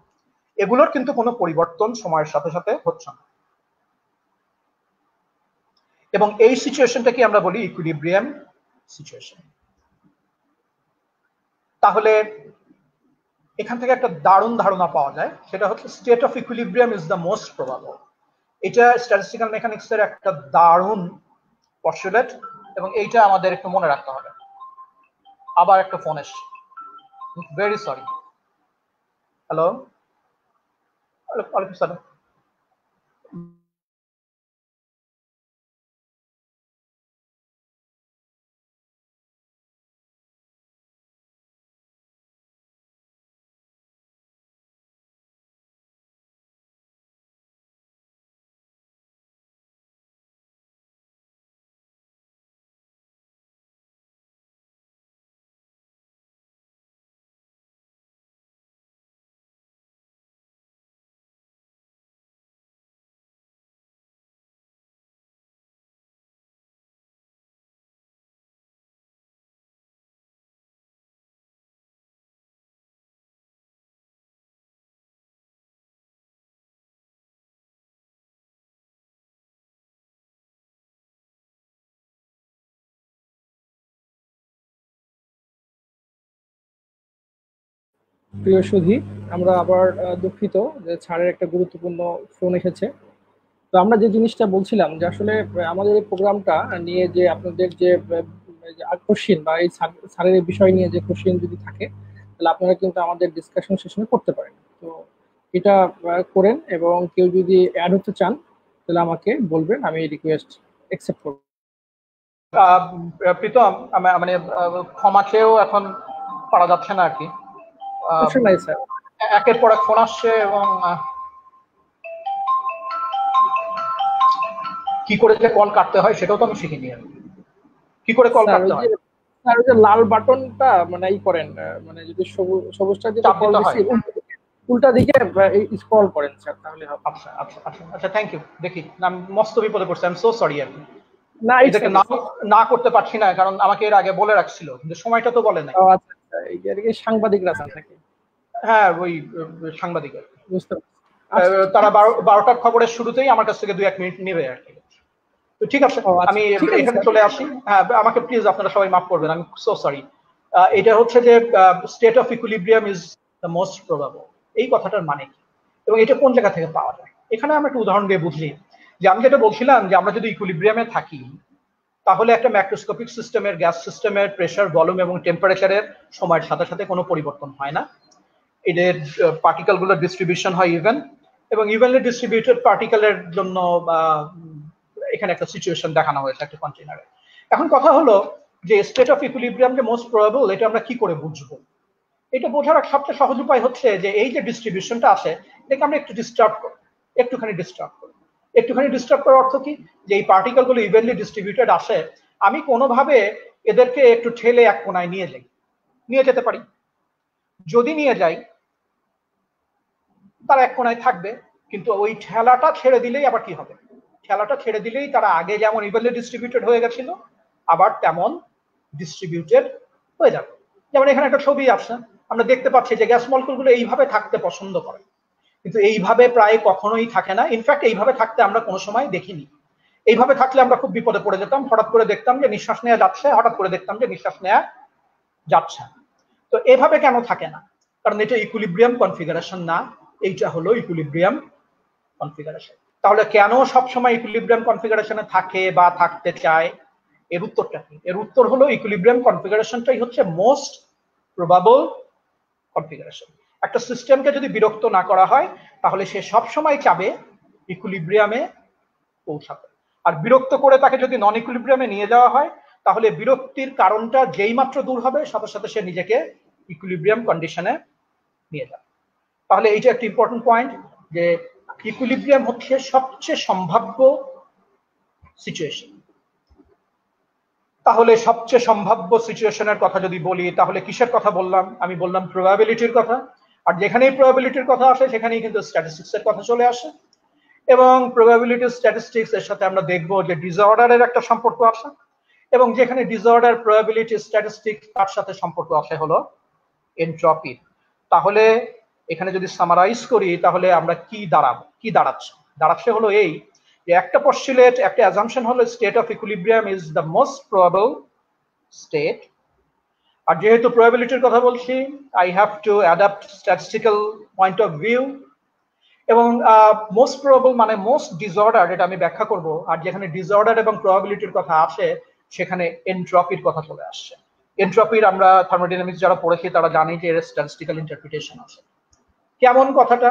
এগুলোর কিন্তু কোনো পরিবর্তন সময়ের সাথে সাথে হচ্ছে না। এবং এই সিচুয়েশনটাকে আমরা বলি ইকুইলিব্রিয়াম সিচুয়েশন। তাহলে এখান থেকে একটা দারুণ ধারণা পাওয়া যায়, সেটা হচ্ছে state of equilibrium is the most probable. এটা স্ট্যাটিস্টিক্যাল মেকানিক্সের একটা দারুণ পস্টুলেট, এবং এইটা আমাদের একটু মনে রাখতে হবে। আবার একটা ফোন এসছে, ভেরি সরি। হ্যালো, ওয়ালাইকুম সালাম। প্রিয় সুধী, আমরা আবার দুঃখিত যে ছাড়ের একটা গুরুত্বপূর্ণ ফোন এসেছে। তো আমরা যে জিনিসটা বলছিলাম যে আসলে আমাদের এই প্রোগ্রামটা নিয়ে যে আপনাদের যে কোশ্চিন বা এই স্যারের এই বিষয় নিয়ে যে কোশ্চিন যদি থাকে তাহলে আপনারা কিন্তু আমাদের ডিসকাশন সেশনে করতে পারেন। তো এটা করেন, এবং কেউ যদি অ্যাড হতে চান তাহলে আমাকে বলবেন, আমি রিকোয়েস্ট অ্যাকসেপ্ট করব। প্রীতম, মানে ক্ষমা চেয়েও এখন পারা যাচ্ছে না আর কি। নাই স্যার, একের পর এক ফোন আসছে, এবং কি করে যে কল কাটতে হয় সেটাও তো আমি শিখিনি। কি করে কল কাটতে হয়? স্যার ওই যে লাল বাটনটা মানে ই করেন, মানে যদি সবুজটা দিয়ে কল দিছি উল্টা দিকে স্ক্রল করেন স্যার, তাহলে হবে। আচ্ছা আচ্ছা আচ্ছা আচ্ছা, থ্যাংক ইউ। দেখি, আমি মস্ত বিপদে পড়ছি, আই এম সো সরি। আর না, এদেরকে না না করতে পারছি না, কারণ আমাকে এর আগে বলে রাখছিল, কিন্তু সময়টা তো বলে নাই। আচ্ছা আচ্ছা, এই সাংবাদিকরা আছেন নাকি? হ্যাঁ, ওই সাংবাদিক আর কি। বুঝতে পারছি। আচ্ছা, তারা 12টার খবরের শুরুতেই আমার কাছ থেকে 2-1 মিনিট নেবে আর কি। তো ঠিক আছে, আচ্ছা, আমি ঠিক আছে এখানে স্যার। চলে আসি। হ্যাঁ, আমাকে প্লিজ আপনারা সবাই মাফ করবেন, আমি সো সরি। এটা হচ্ছে যে state of equilibrium is the most probable, এই কথাটার মানে কি এবং এটা কোন জায়গা থেকে পাওয়া যায়। এখানে আমরা একটা উদাহরণ দিয়ে বুঝি যে আমি যেটা বলছিলাম যে আমরা যদি ইকুইলিব্রিয়ামে থাকি, তাহলে একটা ম্যাক্রোস্কোপিক সিস্টেমের, গ্যাস সিস্টেমের প্রেসার, ভলিউম এবং টেম্পারেচারের সময়ের সাথে সাথে কোনো পরিবর্তন হয় না। এদের পার্টিকেল গুলোর ডিস্ট্রিবিউশন হয় ইভেন, এবং ইভেনলি ডিস্ট্রিবিউটেড পার্টিকেলের জন্য এখানে একটা সিচুয়েশন দেখানো হয়েছে একটা কন্টেনারে। এখন কথা হলো যে স্টেট অফ ইকুইলিব্রিয়াম যে মোস্ট প্রবাবল, এটা আমরা কি করে বুঝবো? এটা বোঝার সবচেয়ে সহজ উপায় হচ্ছে যে এই যে ডিস্ট্রিবিউশনটা আছে, এটাকে আমরা একটুখানি ডিস্টার্ব করার অর্থ কি, যে এই পার্টিকেল গুলো ইভেনলি ডিস্ট্রিবিউটেড আসে, আমি কোনোভাবে এদেরকে একটু ঠেলে এক কোনায় নিয়ে যেতে পারি। যদি নিয়ে যাই, তারা এক কোনায় থাকবে, কিন্তু ওই ঠেলাটা ছেড়ে দিলেই আবার কি হবে? ঠেলাটা ছেড়ে দিলেই তারা আগে যেমন ইভেনলি ডিস্ট্রিবিউটেড হয়ে গেছিল, আবার তেমন ডিস্ট্রিবিউটেড হয়ে যাবে। যেমন এখানে একটা ছবি আছে, আমরা দেখতে পাচ্ছি যে গ্যাস মলিকুলগুলো এইভাবে থাকতে পছন্দ করে, কিন্তু এইভাবে প্রায় কখনোই থাকে না। ইনফ্যাক্ট এইভাবে থাকতে আমরা কোনো সময় দেখিনি। এইভাবে থাকলে আমরা খুব বিপদে পড়ে যেতাম, হঠাৎ করে দেখতাম যে নিঃশ্বাস নেওয়া যাচ্ছে, হঠাৎ করে দেখতাম যে নিঃশ্বাস নেওয়া যাচ্ছে। তো এভাবে কেন থাকে না? কারণ এটা ইকুইলিব্রিয়াম কনফিগারেশন না, এইটা হলো ইকুইলিব্রিয়াম কনফিগারেশন। তাহলে কেন সবসময় ইকুইলিব্রিয়াম কনফিগারেশনে থাকে বা থাকতে চায়? এর উত্তরটা কি? এর উত্তর হলো ইকুইলিব্রিয়াম কনফিগারেশনটাই হচ্ছে মোস্ট প্রবাবল কনফিগারেশন। একটা সিস্টেমকে যদি বিরক্ত না করা হয়, তাহলে সে সবসময় চাবে ইকুইলিব্রিয়ামে পৌঁছাতে। আর বিরক্ত করে তাকে যদি নন ইকুইলিব্রিয়ামে নিয়ে যাওয়া হয়, তাহলে বিরক্তির কারণটা যেই মাত্র দূর হবে, সাথে সাথে সে নিজেকে ইকুইলিব্রিয়াম কন্ডিশনে নিয়ে যাবে। তাহলে এইটা একটা ইম্পর্টেন্ট পয়েন্ট, যে ইকুইলিব্রিয়াম হচ্ছে সবচেয়ে সম্ভাব্য সিচুয়েশন। তাহলে সবচেয়ে সম্ভাব্য সিচুয়েশনের কথা যদি বলি, তাহলে কিসের কথা বললাম? আমি বললাম প্রবাবিলিটির কথা। আর যেখানেই প্রবাবিলিটির কথা আসে, সেখানেই কিন্তু স্ট্যাটিস্টিক্সের কথা চলে আসে। এবং প্রবাবিলিটি স্ট্যাটিস্টিক্স এর সাথে আমরা দেখবো যে ডিসঅর্ডারের একটা সম্পর্ক আছে, এবং যেখানে ডিসঅর্ডার, প্রবাবিলিটি, স্ট্যাটিস্টিক্স, তার সাথে সম্পর্ক আছে হলো এনট্রপি। তাহলে এখানে যদি সামারাইজ করি, তাহলে আমরা কি দাঁড়াচ্ছে হলো এই, যে একটা পস্টুলেট, একটা অ্যাজাম্পশন হলো state of equilibrium is the most probable state. আর যেহেতু প্রবাবিলিটির কথা বলছি, I have to adapt statistical point of view. এবং মোস্ট প্রবাবল মানে মোস্ট ডিসঅর্ডার, এটা আমি ব্যাখ্যা করব। আর যেখানে ডিসঅর্ডার এবং প্রবাবিলিটির কথা আছে, সেখানে এনট্রপির কথা চলে আসছে। এনট্রপির আমরা থার্মোডাইনামিক্স যারা পড়েছি তারা জানি যে এর স্ট্যাটিস্টিক্যাল ইন্টারপ্রিটেশন আছে। কেমন কথাটা?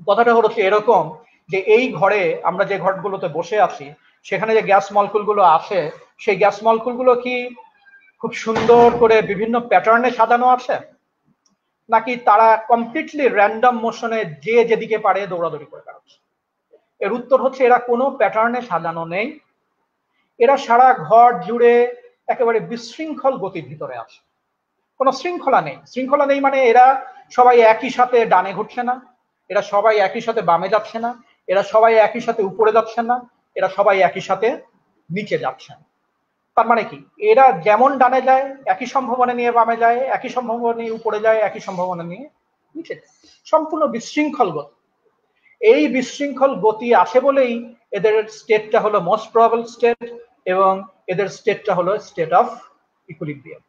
কথাটা হচ্ছে এরকম, যে এই ঘরে আমরা যে ঘরগুলোতে বসে আছি, সেখানে যে গ্যাস মলিকুলগুলো আছে, সেই গ্যাস মলিকুলগুলো কি খুব সুন্দর করে বিভিন্ন প্যাটার্নে সাজানো আছে, নাকি তারা কমপ্লিটলি র্যান্ডম মোশনে যে যেদিকে পারে দৌড়াদৌড়ি করে বেড়াচ্ছে? এর উত্তর হচ্ছে এরা কোনো প্যাটার্নে সাজানো নেই, এরা সারা ঘর জুড়ে একেবারে বিশৃঙ্খল গতির ভিতরে আছে। কোনো শৃঙ্খলা নেই মানে এরা সবাই একই সাথে ডানে ঘুরছে না, এরা সবাই একই সাথে বামে যাচ্ছে না, এরা সবাই একই সাথে উপরে যাচ্ছে না, এরা সবাই একই সাথে নিচে যাচ্ছে না। তার মানে কি, এরা যেমন ডানে যায় একই সম্ভাবনা নিয়ে বামে যায়, একই সম্ভাবনা নিয়ে উপরে যায়, একই সম্ভাবনা নিয়ে নিচে যায়। সম্পূর্ণ বিশৃঙ্খল গতি। এই বিশৃঙ্খল গতি আছে বলেই এদের স্টেটটা হলো মোস্ট প্রবাবল স্টেট, এবং এদের স্টেটটা হলো স্টেট অফ ইকুইলিব্রিয়াম।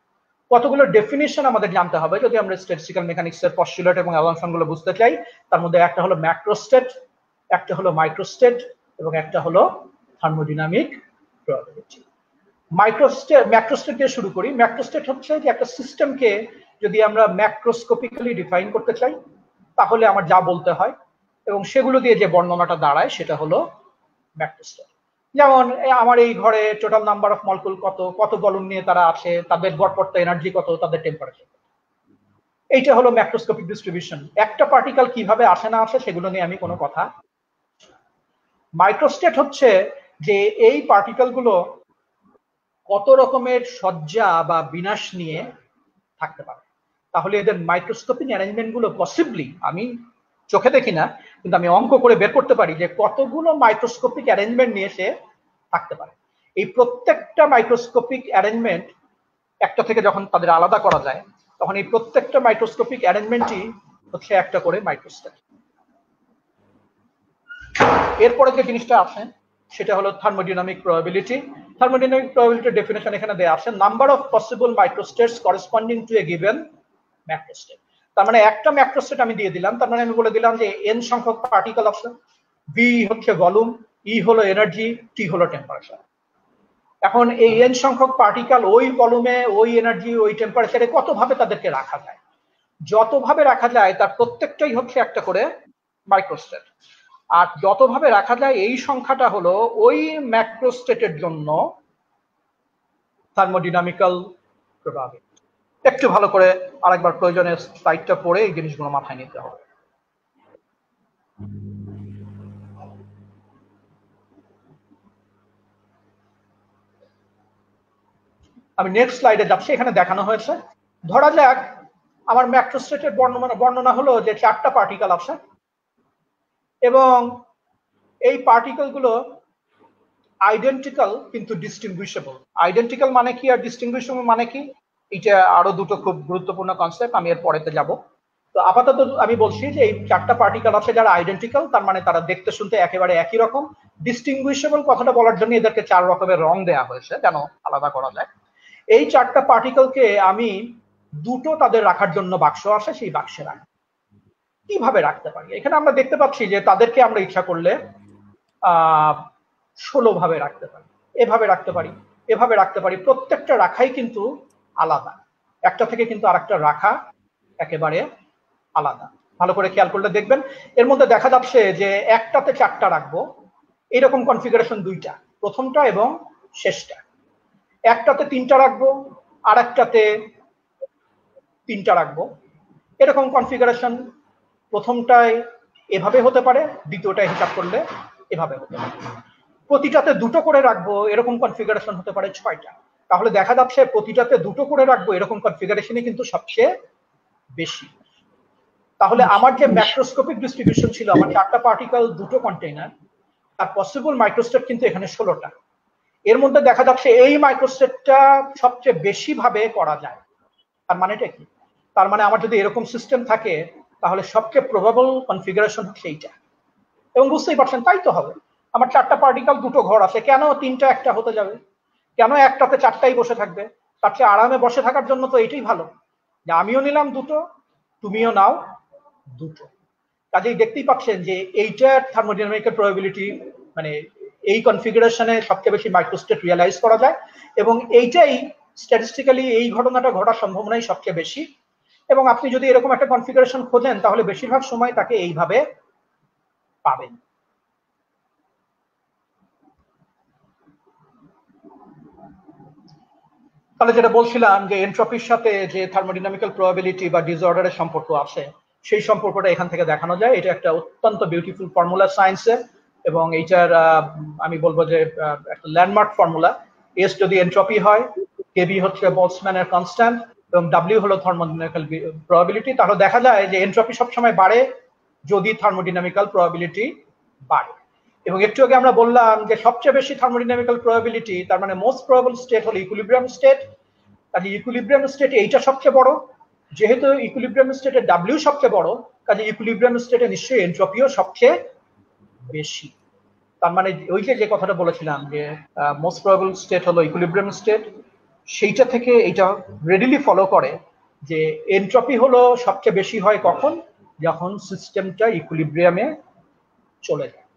কতগুলো ডেফিনিশন আমাদের জানতে হবে যদি আমরা স্ট্যাটিস্টিক্যাল মেকানিক্সের পস্টুলেট এবং অ্যাজাম্পশনগুলো বুঝতে চাই। তার মধ্যে একটা হলো ম্যাক্রোস্টেট, একটা হলো মাইক্রোস্টেট, এবং একটা হলো থার্মোডাইনামিক প্রবাবিলিটি। ম্যাক্রোস্টেট দিয়ে শুরু করি। ম্যাক্রোস্টেট হচ্ছে যে একটা সিস্টেমকে যদি আমরা ম্যাক্রোস্কোপিক্যালি ডিফাইন করতে চাই, তাহলে আমার যা বলতে হয় এবং সেগুলো দিয়ে যে বর্ণনাটা দাঁড়ায়, সেটা হলো ম্যাক্রোস্টেট। যেমন আমার এই ঘরে টোটাল নাম্বার অফ মলিকুল কত, কত ভলিউম নিয়ে তারা আছে, তাদের গড়পড়তা এনার্জি কত, তাদের টেম্পারেচার, এইটা হলো ম্যাক্রোস্কোপিক ডিস্ট্রিবিউশন। একটা পার্টিকেল কিভাবে আসে না আসে সেগুলো নিয়ে আমি কোনো কথা। মাইক্রোস্টেট হচ্ছে যে এই পার্টিকেলগুলো কত রকমের সজ্জা বা বিনাশ নিয়ে থাকতে পারে। তাহলে এদের মাইক্রোস্কোপিক অ্যারেঞ্জমেন্ট গুলো পসিবলি, আমি চোখে দেখি না, কিন্তু আমি অঙ্ক করে বের করতে পারি যে কতগুলো মাইক্রোস্কোপিক অ্যারেঞ্জমেন্ট নিয়ে সে থাকতে পারে। এই প্রত্যেকটা মাইক্রোস্কোপিক অ্যারেঞ্জমেন্ট একটা থেকে যখন তাদের আলাদা করা যায় তখন এই প্রত্যেকটা মাইক্রোস্কোপিক অ্যারেঞ্জমেন্টই হচ্ছে একটা করে মাইক্রোস্টেট। এরপরে যে জিনিসটা আছে সেটা হলো থার্মোডাইনামিক প্রবাবিলিটি। থার্মোডাইনামিক প্রবাবিলিটির ডেফিনেশন এখানে দেয়া আছে, number of possible microstates corresponding to a given macrostate. তার মানে একটা ম্যাক্রোস্টেট আমি দিয়ে দিলাম, তার মানে আমি বলে দিলাম যে n সংখ্যক পার্টিকেল আছে, v হচ্ছে ভলিউম, e হলো এনার্জি, t হলো টেম্পারেচার। এখন এই n সংখ্যক পার্টিকেল ওই ভলিউমে, ওই এনার্জি, ওই টেম্পারেচারে কতভাবে তাদেরকে রাখা যায়, যতভাবে রাখা যায় তার প্রত্যেকটাই হচ্ছে একটা করে মাইক্রোস্টেট। আর যতভাবে রাখা যায় এই সংখ্যাটা হলো ওই ম্যাক্রোস্টেটের জন্য থার্মোডাইনামিক্যাল প্রবাবিলিটি। একটু ভালো করে আরেকবার প্রয়োজনে স্লাইডটা পড়ে এই জিনিসগুলো মাথায় নিতে হবে। আমি নেক্সট স্লাইডে যাচ্ছি। এখানে দেখানো হয়েছে, ধরা যাক আমার ম্যাক্রোস্টেটের বর্ণনা হলো যে 4টা পার্টিকেল আছে এবং এই পার্টিকেল গুলো আইডেন্টিক্যাল কিন্তু ডিস্টিংগুইশেবল। আইডেন্টিক্যাল মানে কি আর ডিস্টিংগুইশেবল মানে কি, এটা আরো দুটো খুব গুরুত্বপূর্ণ কনসেপ্ট, আমি এর পরেতে যাব। তো আপাতত আমি বলছি যে এই 4টা পার্টিকেল আছে যারা আইডেন্টিক্যাল, তার মানে তারা দেখতে শুনতে একেবারে একই রকম। ডিস্টিংগুইশেবল কথাটা বলার জন্য এদেরকে 4 রকমের রং দেওয়া হয়েছে যেন আলাদা করা যায়। এই 4টা পার্টিকেলকে আমি দুটো তাদের রাখার জন্য বাক্স আছে, সেই বাক্সে রাখি। কিভাবে রাখতে পারি? এখানে আমরা দেখতে পাচ্ছি যে তাদেরকে আমরা ইচ্ছা করলে 16 ভাবে রাখতে পারি, এভাবে রাখতে পারি, এভাবে রাখতে পারি। প্রত্যেকটা রাখাই কিন্তু আলাদা, একটা থেকে কিন্তু আরেকটা রাখা একেবারে আলাদা। ভালো করে খেয়াল করলে দেখবেন এর মধ্যে দেখা যাচ্ছে যে একটাতে 4টা রাখবো, এরকম কনফিগারেশন দুইটা, প্রথমটা এবং শেষটা। একটাতে 3টা রাখবো, আর একটাতে 3টা রাখবো, এরকম কনফিগারেশন। প্রথমটায় এভাবে হতে পারে, দ্বিতীয়টায় হিসাব করলে এভাবে হতে পারে। প্রতিটাতে 2টো করে রাখবো, এরকম কনফিগারেশন হতে পারে 6টা। তাহলে দেখা যাচ্ছে প্রতিটাতে 2টো করে রাখবো এরকম কনফিগারেশনই কিন্তু সবচেয়ে বেশি। তাহলে আমার যে ম্যাক্রোস্কোপিক ডিস্ট্রিবিউশন ছিল, আমার 4টা পার্টিকেল, 2টো কন্টেইনার, তার পসিবল মাইক্রোস্টেট কিন্তু এখানে 16টা। এর মধ্যে দেখা যাচ্ছে এই মাইক্রোস্টেটটা সবচেয়ে বেশি ভাবে করা যায়। তার মানেটা কি? তার মানে আমার যদি এরকম সিস্টেম থাকে তাহলে সবচেয়ে প্রবাবল কনফিগারেশন হচ্ছে এইটা। এবং বুঝতেই পারছেন তাই তো হবে। আমার 4টা পার্টিকেল, 2টো ঘর আছে, কেন 3টা একটা হতে যাবে? কেন একটাতে 4টাই বসে থাকবে? তার চেয়ে আরামে বসে থাকার জন্য তো এইটাই ভালো, যে আমিও নিলাম 2টো, তুমিও নাও 2টো। কাজেই দেখতেই পাচ্ছেন যে এইটার থার্মোডাইনামিক্যাল প্রবাবিলিটি, মানে এই কনফিগারেশনে সবচেয়ে বেশি মাইক্রোস্টেট রিয়ালাইজ করা যায় এবং এইটাই স্ট্যাটিস্টিক্যালি এই ঘটনাটা ঘটার সম্ভাবনাই সবচেয়ে বেশি। এবং আপনি যদি এরকম একটা কনফিগারেশন খোঁজেন তাহলে বেশিরভাগ সময় তাকে এইভাবে পাবেন। তাহলে যেটা বলছিলাম যে এনট্রপির সাথে যে থার্মোডাইনামিক্যাল প্রবাবিলিটি বা ডিসঅর্ডারের সম্পর্ক আছে, সেই সম্পর্কটা এখান থেকে দেখানো যায়। এটা একটা অত্যন্ত বিউটিফুল ফর্মুলা সায়েন্সে, এবং এইটার আমি বলবো যে একটা ল্যান্ডমার্ক ফর্মুলা। এস যদি এনট্রপি হয়, কেবি হচ্ছে বলসম্যানের কনস্ট্যান্ট, এবং ডাব্লিউ হলো থার্মোডাইনামিক্যাল প্রবাবিলিটি। তাহলে দেখা যায় যে এনট্রপি সবসময় বাড়ে যদি থার্মোডাইনামিক্যাল প্রবাবিলিটি বাড়ে। এবং একটু আগে আমরা বললাম যে সবচেয়ে বেশি থার্মোডাইনামিক্যাল প্রবাবিলিটি, তার মানে মোস্ট প্রবাবল স্টেট হলো ইকুইলিব্রিয়াম স্টেট। কাজে ইকুইলিব্রিয়াম স্টেটে এইটা সবচেয়ে বড়, যেহেতু ইকুইলিব্রিয়াম স্টেটে ডাব্লিউ সবচেয়ে বড়, কাজে ইকুইলিব্রিয়াম স্টেটে নিশ্চয়ই এনট্রপিও সবচেয়ে বেশি। তার মানে ওই যে কথাটা বলেছিলাম যে মোস্ট প্রবাবল স্টেট হলো ইকুইলিব্রিয়াম স্টেট, সেইটা থেকে এটা রেডিলি ফলো করে যে এনট্রপি হলো সবচেয়ে বেশি হয় কখন? যখন সিস্টেমটা ইকুইলিব্রিয়ামে চলে যায়।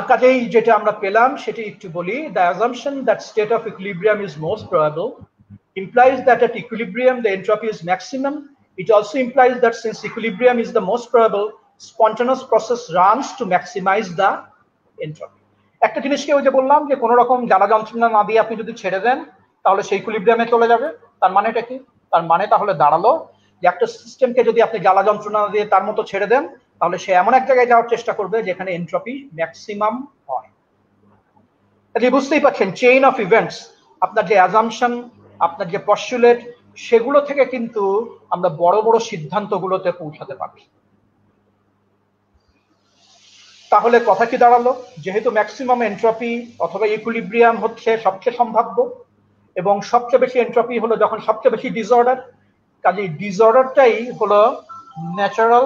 কাজেই যেটা আমরা পেলাম সেটা একটু বলি। The assumption that state of equilibrium is most probable implies that at equilibrium the entropy is maximum. It also implies that since equilibrium is the most probable, spontaneous process runs to maximize the entropy. একটা জিনিসকে ওই যে বললাম যে কোনো রকম জ্বালা যন্ত্রণা না দিয়ে আপনি যদি ছেড়ে দেন তাহলে সেই ইকুইলিব্রিয়ামে চলে যাবে। তার মানেটা কি? তার মানে তাহলে দাঁড়ালো যে একটা সিস্টেমকে যদি আপনি জ্বালা যন্ত্রণা দিয়ে তার মতো ছেড়ে দেন তাহলে সে এমন এক জায়গায় যাওয়ার চেষ্টা করবে যেখানে এনট্রপি ম্যাক্সিমাম হয়। তাহলে বুঝতেই পারছেন চেইন অফ ইভেন্টস, আপনার যে অ্যাজাম্পশন, আপনার যে পস্টুলেট, সেগুলো থেকে কিন্তু আমরা বড় বড় সিদ্ধান্তগুলোতে পৌঁছাতে পারি। তাহলে কথা কি দাঁড়ালো, যেহেতু ম্যাক্সিমাম এন্ট্রপি অথবা ইকুইলিব্রিয়াম হচ্ছে সবচেয়ে সম্ভাব্য এবং সবচেয়ে বেশি এন্ট্রপি হলো যখন সবচেয়ে বেশি ডিসঅর্ডার, কাজে ডিসঅর্ডারটাই হলো ন্যাচারাল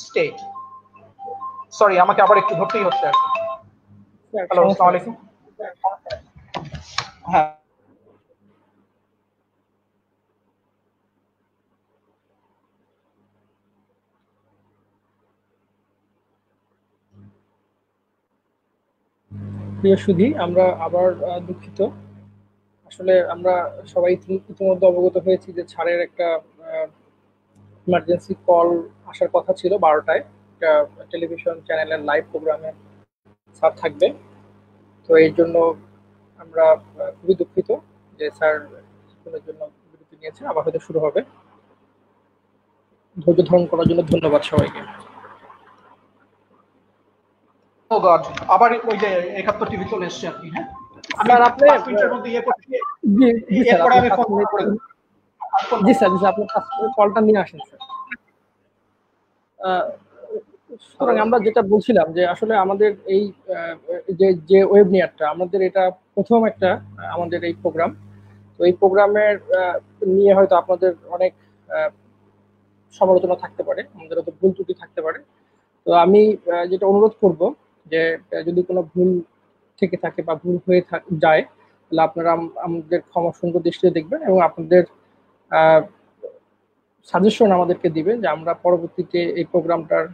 স্টেট। সরি, আমাকে আবার একটু ধরতেই হচ্ছে আর কি। হ্যালো, সমস্যা আসসালামু নেই। আলাইকুম। হ্যাঁ, প্রিয় সুধী, আমরা আবার দুঃখিত। আসলে আমরা সবাই ইতিমধ্যে অবগত হয়েছি যে স্যারের একটা ইমার্জেন্সি কল আসার কথা ছিল 12টায়, একটা টেলিভিশন চ্যানেলের লাইভ প্রোগ্রামে স্যার থাকবে। তো এই জন্য আমরা খুবই দুঃখিত যে স্যার কিছুক্ষণের জন্য বিরতি নিয়েছে, আবার হয়তো শুরু হবে। ধৈর্য ধারণ করার জন্য ধন্যবাদ সবাইকে। ও গড, আবার ওই যে 71 টিভি চলে এসছে আর কি। হ্যাঁ, আমি স্যার আপনি 5 মিনিটের মধ্যে ইয়ে করছি, জি জি স্যার, এরপরে আপনি আমি 5 ফোন মিনিট, করে ফোন জি করবো। স্যার, জি স্যার, আপনি কলটা নিয়ে আসেন স্যার। আহ, সুতরাং আমরা যেটা বলছিলাম যে আসলে আমাদের এই যে যে ওয়েবনিয়ারটা আমাদের এটা প্রথম একটা আমাদের এই প্রোগ্রাম। তো এই প্রোগ্রামের নিয়ে হয়তো আপনাদের অনেক আহ, সমালোচনা থাকতে পারে, আমাদের হয়তো ভুল ত্রুটি থাকতে পারে। তো আমি যেটা অনুরোধ করব যে যদি কোনো ভুল থেকে থাকে বা ভুল হয়ে যায়, তাহলে আপনারা আমাদের ক্ষমা সুন্দর দৃষ্টিতে দেখবেন এবং আপনাদের সাজেশন আমাদেরকে দিবেন যে আমরা পরবর্তীতে এই প্রোগ্রামটার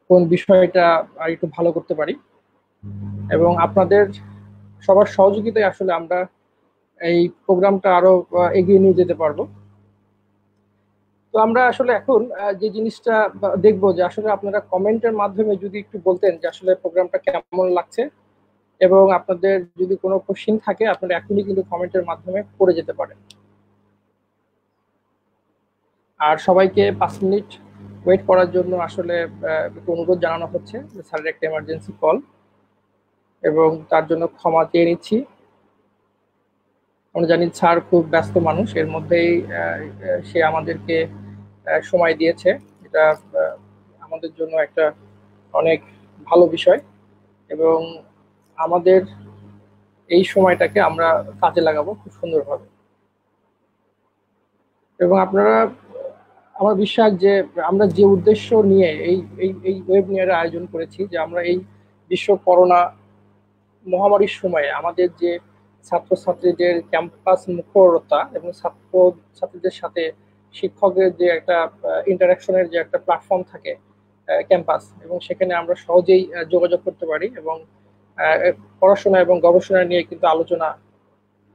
কোন বিষয়টা আর একটু ভালো করতে পারি। এবং আপনাদের সবার সহযোগিতায় আসলে আমরা এই প্রোগ্রামটা আরো এগিয়ে নিয়ে যেতে পারবো। তো আমরা আসলে এখন যে জিনিসটা দেখবো যে আসলে আপনারা কমেন্টের মাধ্যমে যদি একটু বলতেন যে আসলে প্রোগ্রামটা কেমন লাগছে, এবং আপনাদের যদি কোনো কোশ্চিন থাকে আপনারা এখনই কিন্তু কমেন্টের মাধ্যমে করে যেতে পারেন। আর সবাইকে 5 মিনিট ওয়েট করার জন্য আসলে একটু অনুরোধ জানানো হচ্ছে যে স্যারের একটা এমার্জেন্সি কল, এবং তার জন্য ক্ষমা চেয়ে নিচ্ছি। আমরা জানি স্যার খুব ব্যস্ত মানুষ, এর মধ্যেই সে আমাদেরকে সময় দিয়েছে। এটা আমাদের জন্য একটা অনেক ভালো বিষয়, এবং আমাদের এই সময়টাকে আমরা কাজে লাগাবো খুব সুন্দরভাবে। এবং আপনারা, আমার বিশ্বাস যে আমরা যে উদ্দেশ্য নিয়ে এই এই এই ওয়েবিনারের আয়োজন করেছি, যে আমরা এই বিশ্ব করোনা মহামারীর সময়ে আমাদের যে ছাত্রছাত্রীদের ক্যাম্পাস মুখরতা এবং ছাত্র ছাত্রীদের সাথে শিক্ষকের যে একটা ইন্টারাকশনের যে একটা প্ল্যাটফর্ম থাকে ক্যাম্পাস, এবং সেখানে আমরা সহজেই যোগাযোগ করতে পারি এবং পড়াশোনা এবং গবেষণা নিয়ে কিন্তু আলোচনা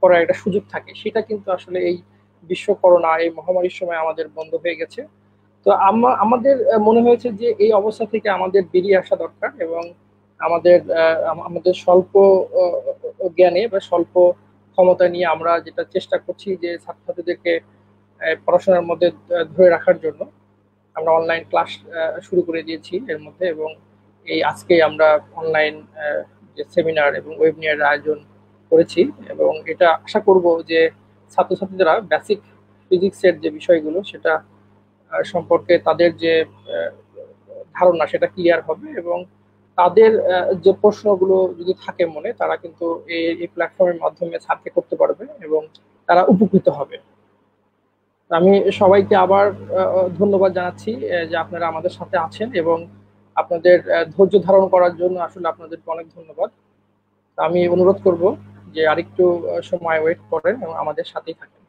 করার একটা সুযোগ থাকে, সেটা কিন্তু আসলে এই বিশ্ব করোনা এই মহামারীর সময় আমাদের বন্ধ হয়ে গেছে। তো আমাদের মনে হয়েছে যে এই অবস্থা থেকে আমাদের বেরিয়ে আসা দরকার, এবং আমাদের আমাদের স্বল্প জ্ঞানে বা স্বল্প ক্ষমতা নিয়ে আমরা যেটা চেষ্টা করছি যে ছাত্রছাত্রীদেরকে পড়াশোনার মধ্যে ধরে রাখার জন্য আমরা অনলাইন ক্লাস শুরু করে দিয়েছি এর মধ্যে। এবং এই আজকে আমরা অনলাইন যে সেমিনার এবং ওয়েবিনার আয়োজন করেছি, এবং এটা আশা করব যে ছাত্রছাত্রীরা বেসিক ফিজিক্সের যে বিষয়গুলো সেটা সম্পর্কে তাদের যে আহ, ধারণা সেটা ক্লিয়ার হবে, এবং তাদের যে প্রশ্নগুলো যদি থাকে মনে, তারা কিন্তু এই প্ল্যাটফর্মের মাধ্যমে সাথে করতে পারবে এবং তারা উপকৃত হবে। আমি সবাইকে আবার ধন্যবাদ জানাচ্ছি যে আপনারা আমাদের সাথে আছেন, এবং আপনাদের ধৈর্য ধারণ করার জন্য আসলে আপনাদেরকে অনেক ধন্যবাদ। আমি অনুরোধ করব যে আরেকটু সময় ওয়েট করেন এবং আমাদের সাথেই থাকেন।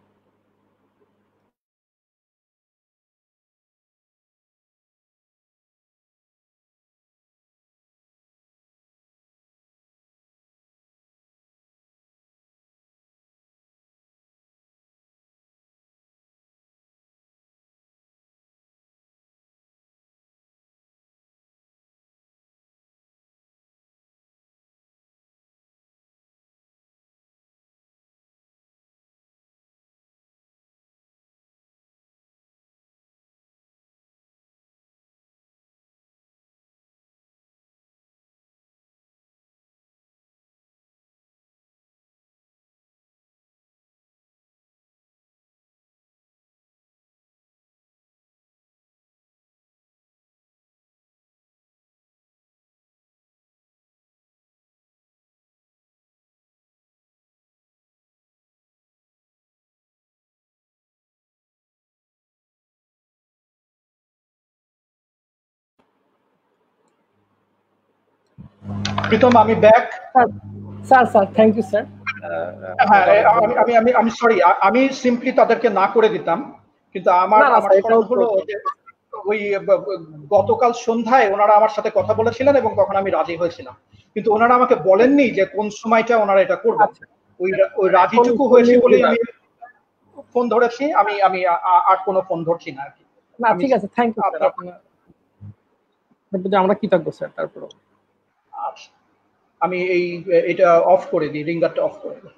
প্রীতম, আমি back. Sir sir thank you sir. হ্যাঁ, আমি সরি, আমি সিম্পলি তাদেরকে না করে দিতাম, কিন্তু আমার ফল্ট হলো যে ওই গতকাল সন্ধ্যায় ওনারা আমার সাথে কথা বলেছিলেন এবং তখন আমি রাজি হয়েছিলাম, কিন্তু ওনারা আমাকে বলেননি যে কোন সময়টা ওনারা এটা করবেন। ওই রাজিটুকু হয়েছে বলেই আমি ফোন ধরেছি। আমি আর কোনো ফোন ধরছি না আর কি। না ঠিক আছে, থ্যাংক ইউ স্যার, আপনার আমরা কৃতজ্ঞ স্যার। তারপর আচ্ছা, আমি এটা অফ করে দিই, রিঙ্গারটা অফ করে দিই।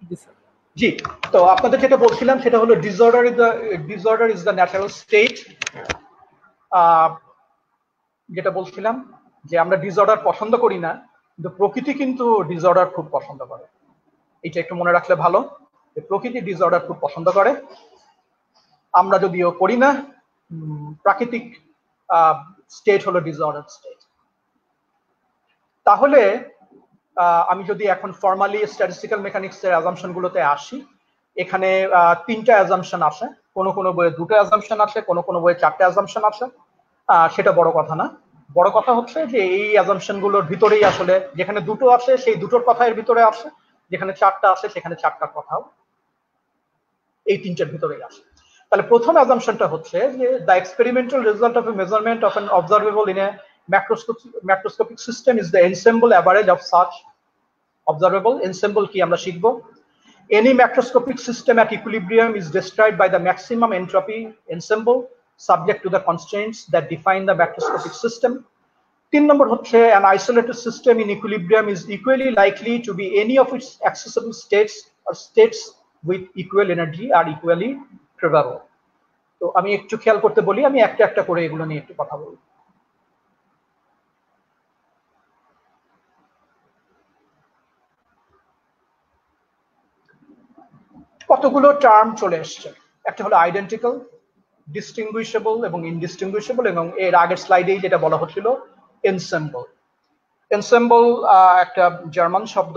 জি স্যার। জি, তো আপনাদের যেটা বলছিলাম সেটা হলো disorder is the natural state. যেটা বলছিলাম যে আমরা ডিসঅর্ডার পছন্দ করি না, কিন্তু প্রকৃতি কিন্তু ডিসঅর্ডার খুব পছন্দ করে। এটা একটু মনে রাখলে ভালো, যে প্রকৃতি ডিসঅর্ডার খুব পছন্দ করে, আমরা যদিও করি না। প্রাকৃতিক স্টেট হলো ডিসঅর্ডার স্টেট। তাহলে আমি যদি এখন ফর্মালি স্ট্যাটিস্টিক্যাল মেকানিক্সের অ্যাজাম্পশন গুলোতে আসি, এখানে তিনটা অ্যাজাম্পশন আছে, কোনো বইয়ে দুটো অ্যাজাম্পশন আছে, কোনো বইয়ে চারটে অ্যাজাম্পশন আছে। সেটা বড় কথা না, বড় কথা হচ্ছে যে এই অ্যাজাম্পশন গুলোর ভিতরেই আসলে যেখানে দুটো আছে সেই দুটোর কথা এর ভিতরে আছে, যেখানে চারটা আছে সেখানে চারটার কথাও এই তিনটার ভিতরেই আছে। তাহলে প্রথম অ্যাজাম্পশনটা হচ্ছে যে the experimental result of A measurement of an observable in a macroscopic system is the ensemble average of such observable ensemble কি আমরা শিখব। Any macroscopic system at equilibrium is described by the maximum entropy ensemble subject to the constraints that define the macroscopic system. 3 নম্বর হচ্ছে an isolated system in equilibrium is equally likely to be any of its accessible states or states with equal energy are equally probable. তো আমি একটু খেয়াল করতে বলি, আমি একটা একটা করে এগুলো নিয়ে একটু কথা বলবো। কতগুলো টার্ম চলে এসছে, একটা হলো আইডেন্টিক্যাল, ডিস্টিংগুইশেবল এবং ইনডিস্টিংগুইশেবল, এবং এর আগের স্লাইডেই যেটা বলা হচ্ছিল এনসেম্বল। এনসেম্বল একটা জার্মান শব্দ,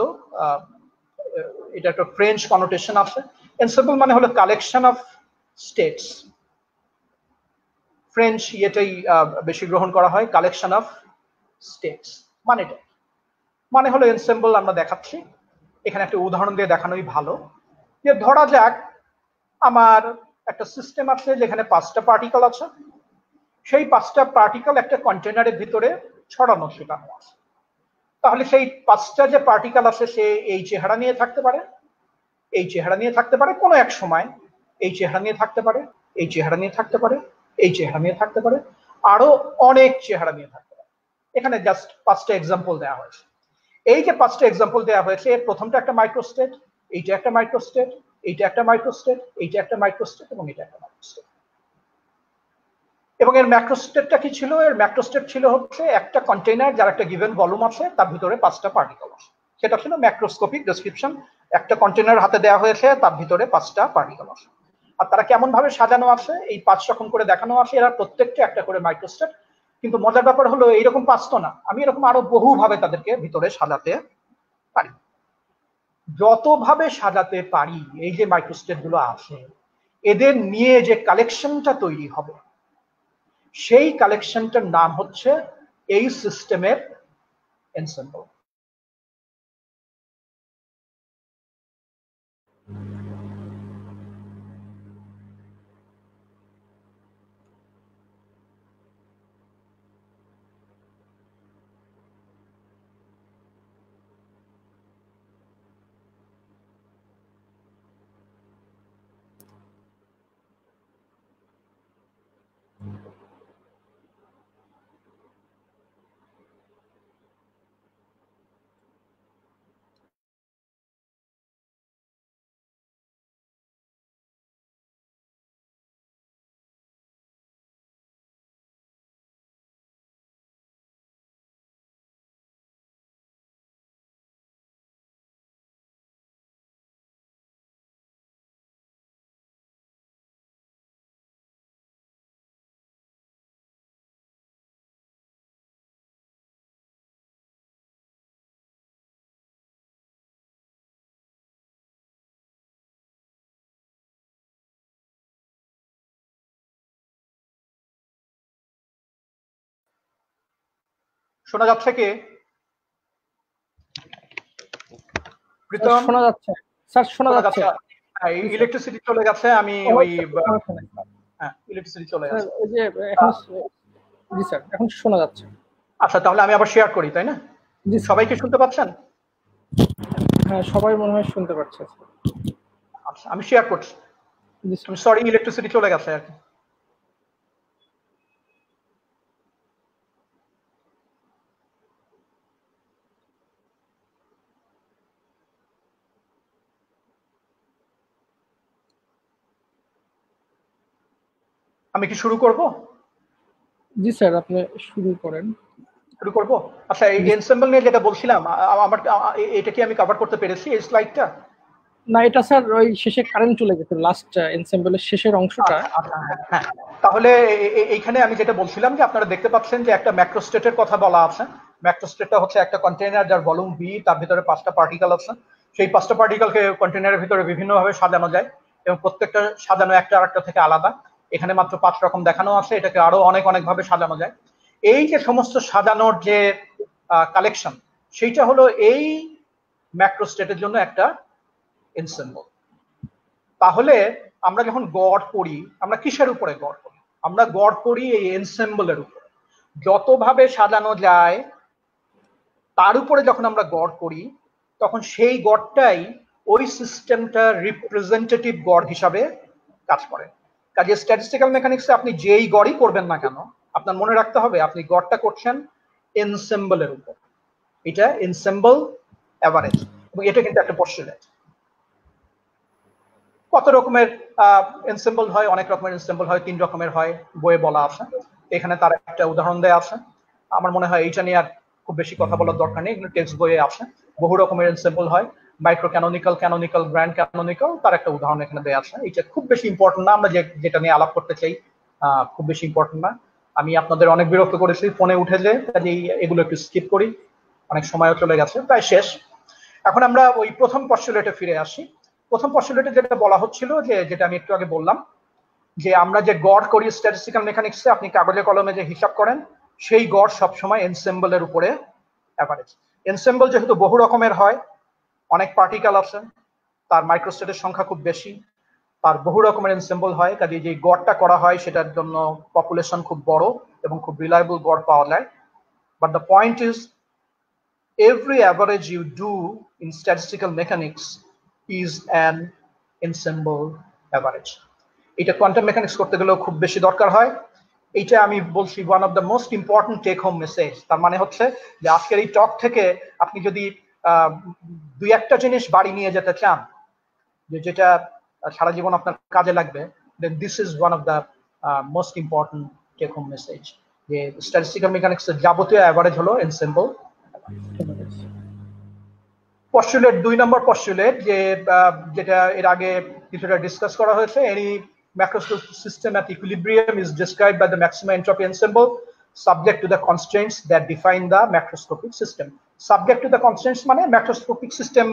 এটা একটা ফ্রেঞ্চ কনোটেশন আছে। এনসেম্বল মানে হলো কালেকশন অফ স্টেটস, ফ্রেঞ্চ এটাই বেশি গ্রহণ করা হয়, কালেকশন অফ স্টেটস মানে হলো এনসেম্বল। আমরা দেখাচ্ছি এখানে একটা উদাহরণ দিয়ে দেখানোই ভালো, যে ধরা যাক আমার একটা সিস্টেম আছে যেখানে 5টা পার্টিকেল আছে, সেই 5টা পার্টিকেল একটা কন্টেনারের ভিতরে ছড়ানো শেখানো আছে। তাহলে সেই 5টা যে পার্টিকেল আছে সে এই চেহারা নিয়ে থাকতে পারে, এই চেহারা নিয়ে থাকতে পারে, কোনো এক সময় এই চেহারা নিয়ে থাকতে পারে, এই চেহারা নিয়ে থাকতে পারে, এই চেহারা নিয়ে থাকতে পারে, আরো অনেক চেহারা নিয়ে থাকতে পারে। এখানে জাস্ট 5টা এক্সাম্পল দেওয়া হয়েছে। এই যে 5টা এক্সাম্পল দেওয়া হয়েছে, এর প্রথমটা একটা মাইক্রোস্টেট, এইটা একটা মাইক্রোস্টেট, এইটা একটা মাইক্রোস্টেট, এইটা একটা মাইক্রোস্টেট এবং এটা একটা মাইক্রোস্টেট। এবং এর ম্যাক্রোস্টেটটা কি ছিল? এর ম্যাক্রোস্টেট ছিল হচ্ছে একটা কন্টেইনার যার একটা গিভেন ভলিউম আছে, তার ভিতরে 5টা পার্টিকেল আছে। সেটা ছিল ম্যাক্রোস্কোপিক ডেসক্রিপশন। একটা কন্টেইনার হাতে দেওয়া হয়েছে, তার ভিতরে 5টা পার্টিকেল আছে, আর তারা কেমন ভাবে সাজানো আছে এই 5 রকম করে দেখানো আছে। এরা প্রত্যেকটা একটা করে মাইক্রোস্টেট। কিন্তু মজার ব্যাপার হলো এইরকম 5টা না, আমি এরকম আরো বহু ভাবে তাদেরকে ভিতরে সাজাতে পারি। যতভাবে সাজাতে পারি এই যে মাইক্রোস্টেট গুলো আছে, এদের নিয়ে যে কালেকশনটা তৈরি হবে সেই কালেকশনটার নাম হচ্ছে এই সিস্টেমের এনসেম্বল। শোনা যাচ্ছে কি? প্রীতম শোনা যাচ্ছে স্যার, শোনা শোনা যাচ্ছে। যাচ্ছে? ইলেকট্রিসিটি চলে গেছে, আমি ওই হ্যাঁ ইলেকট্রিসিটি চলে স্যার গেছে। ওই যে এখন, জি স্যার এখন শোনা যাচ্ছে। আচ্ছা তাহলে আমি আবার শেয়ার করি, তাই না? জি সবাইকে শুনতে পাচ্ছেন? হ্যাঁ, সবাই মনে হয় শুনতে পাচ্ছে। আচ্ছা আমি শেয়ার করছি। জি আমি স্যার। সরি, ইলেকট্রিসিটি চলে গেছে আর কি। আমি কি শুরু করব? জি স্যার, আপনি শুরু করেন। শুরু করব। আচ্ছা এই জি। এনসেম্বল নিয়ে যেটা বলছিলাম, আমার এটা কি আমি কভার করতে পেরেছি এই স্লাইডটা? না, এটা স্যার ওই শেষে কারেন্ট চলে গেছে, লাস্ট এনসেম্বলের শেষের অংশটা। আচ্ছা আচ্ছা হ্যাঁ হ্যাঁ। তাহলে এইখানে আমি যেটা বলছিলাম যে আপনারা দেখতে পাচ্ছেন যে একটা ম্যাক্রোস্টেটের কথা বলা আছে। ম্যাক্রোস্টেটটা হচ্ছে একটা কন্টেইনার যার ভলিউম ভি, তার ভিতরে 5টা পার্টিকেল আছে। সেই 5টা পার্টিকেলকে কন্টেইনারের ভিতরে বিভিন্নভাবে সাজানো যায় এবং প্রত্যেকটা সাজানো একটা আরেকটা থেকে আলাদা। এখানে মাত্র 5 রকম দেখানো আছে, এটাকে আরো অনেক অনেক ভাবে সাজানো যায়। এই যে সমস্ত সাজানোর যে কালেকশন, সেইটা হলো এই ম্যাক্রোস্টেটের জন্য একটা এনসেম্বল। তাহলে আমরা যখন গড় করি, আমরা কিসের উপরে গড় করি? আমরা গড় করি এই এনসেম্বলের উপরে। যতভাবে সাজানো যায় তার উপরে যখন আমরা গড় করি, তখন সেই গড়টাই ওই সিস্টেমটা রিপ্রেজেন্টেটিভ গড় হিসাবে কাজ করে। কাজে স্ট্যাটিস্টিক্যাল মেকানিক্সে আপনি যেই গড়ই করবেন না কেন, আপনার মনে রাখতে হবে আপনি গড়টা করছেন এনসেম্বলের উপর। এটা এনসেম্বল অ্যাভারেজ, এবং এটা কিন্তু একটা পশ্চিলেট। কত রকমের এনসেম্বল হয়? অনেক রকমের এনসেম্বল হয়, 3 রকমের হয়, বইয়ে বলা আছে। এখানে তার একটা উদাহরণ দেয়া আছে। আমার মনে হয় এইটা নিয়ে আর খুব বেশি কথা বলার দরকার নেই, এগুলো টেক্সট বইয়ে আছে। বহু রকমের এনসেম্বল হয়, micro canonical, canonical, grand canonical, তার একটা উদাহরণ এখানে দেয়া আছে। এটা খুব বেশি ইম্পর্টেন্ট না, আমরা যেটা নিয়ে আলাপ করতে চাই খুব বেশি ইম্পর্টেন্ট না। আমি আপনাদের অনেক বিরক্ত করেছি ফোনে উঠে যে, কাজেই এগুলো একটু স্কিপ করি, অনেক সময়ও চলে গেছে, প্রায় শেষ। এখন আমরা ওই প্রথম পস্টুলেটে ফিরে আসি। প্রথম পস্টুলেটে যেটা বলা হচ্ছিল, যে যেটা আমি একটু আগে বললাম, যে আমরা যে গড় করি স্ট্যাটিস্টিক্যাল মেকানিক্সে, আপনি কাগজে কলমে যে হিসাব করেন, সেই গড় সবসময় এনসেম্বলের উপরে অ্যাভারেজ। এনসেম্বল যেহেতু বহু রকমের হয়, অনেক পার্টিকেল আছে, তার মাইক্রোস্টেটের সংখ্যা খুব বেশি, তার বহু রকমের এনসেম্বল হয়, কাজে যে গড়টা করা হয় সেটার জন্য পপুলেশন খুব বড় এবং খুব রিলায়েবল গড় পাওয়া যায়। But the point is, every average you do in statistical mechanics is an ensemble average. এটা কোয়ান্টাম মেকানিক্স করতে গেলেও খুব বেশি দরকার হয়। এইটা আমি বলছি one of the most important take home message. তার মানে হচ্ছে যে আজকের এই টক থেকে আপনি যদি দুই একটা জিনিস বাড়ি নিয়ে যেতে চান, যেটা সারা জীবন আপনার কাজে লাগবে, then this is one of the most important take home message, যে স্ট্যাটিস্টিক্যাল মেকানিক্সের যাবতীয় অ্যাভারেজ হলো এনসেম্বল। পস্টুলেট 2 নম্বর পস্টুলেট, যেটা এর আগে কিছুটা ডিসকাস করা হয়েছে, any macroscopic system at equilibrium is described by the maximum entropy ensemble subject to the constraints that define the macroscopic system. Subject to the constraints মানে macroscopic system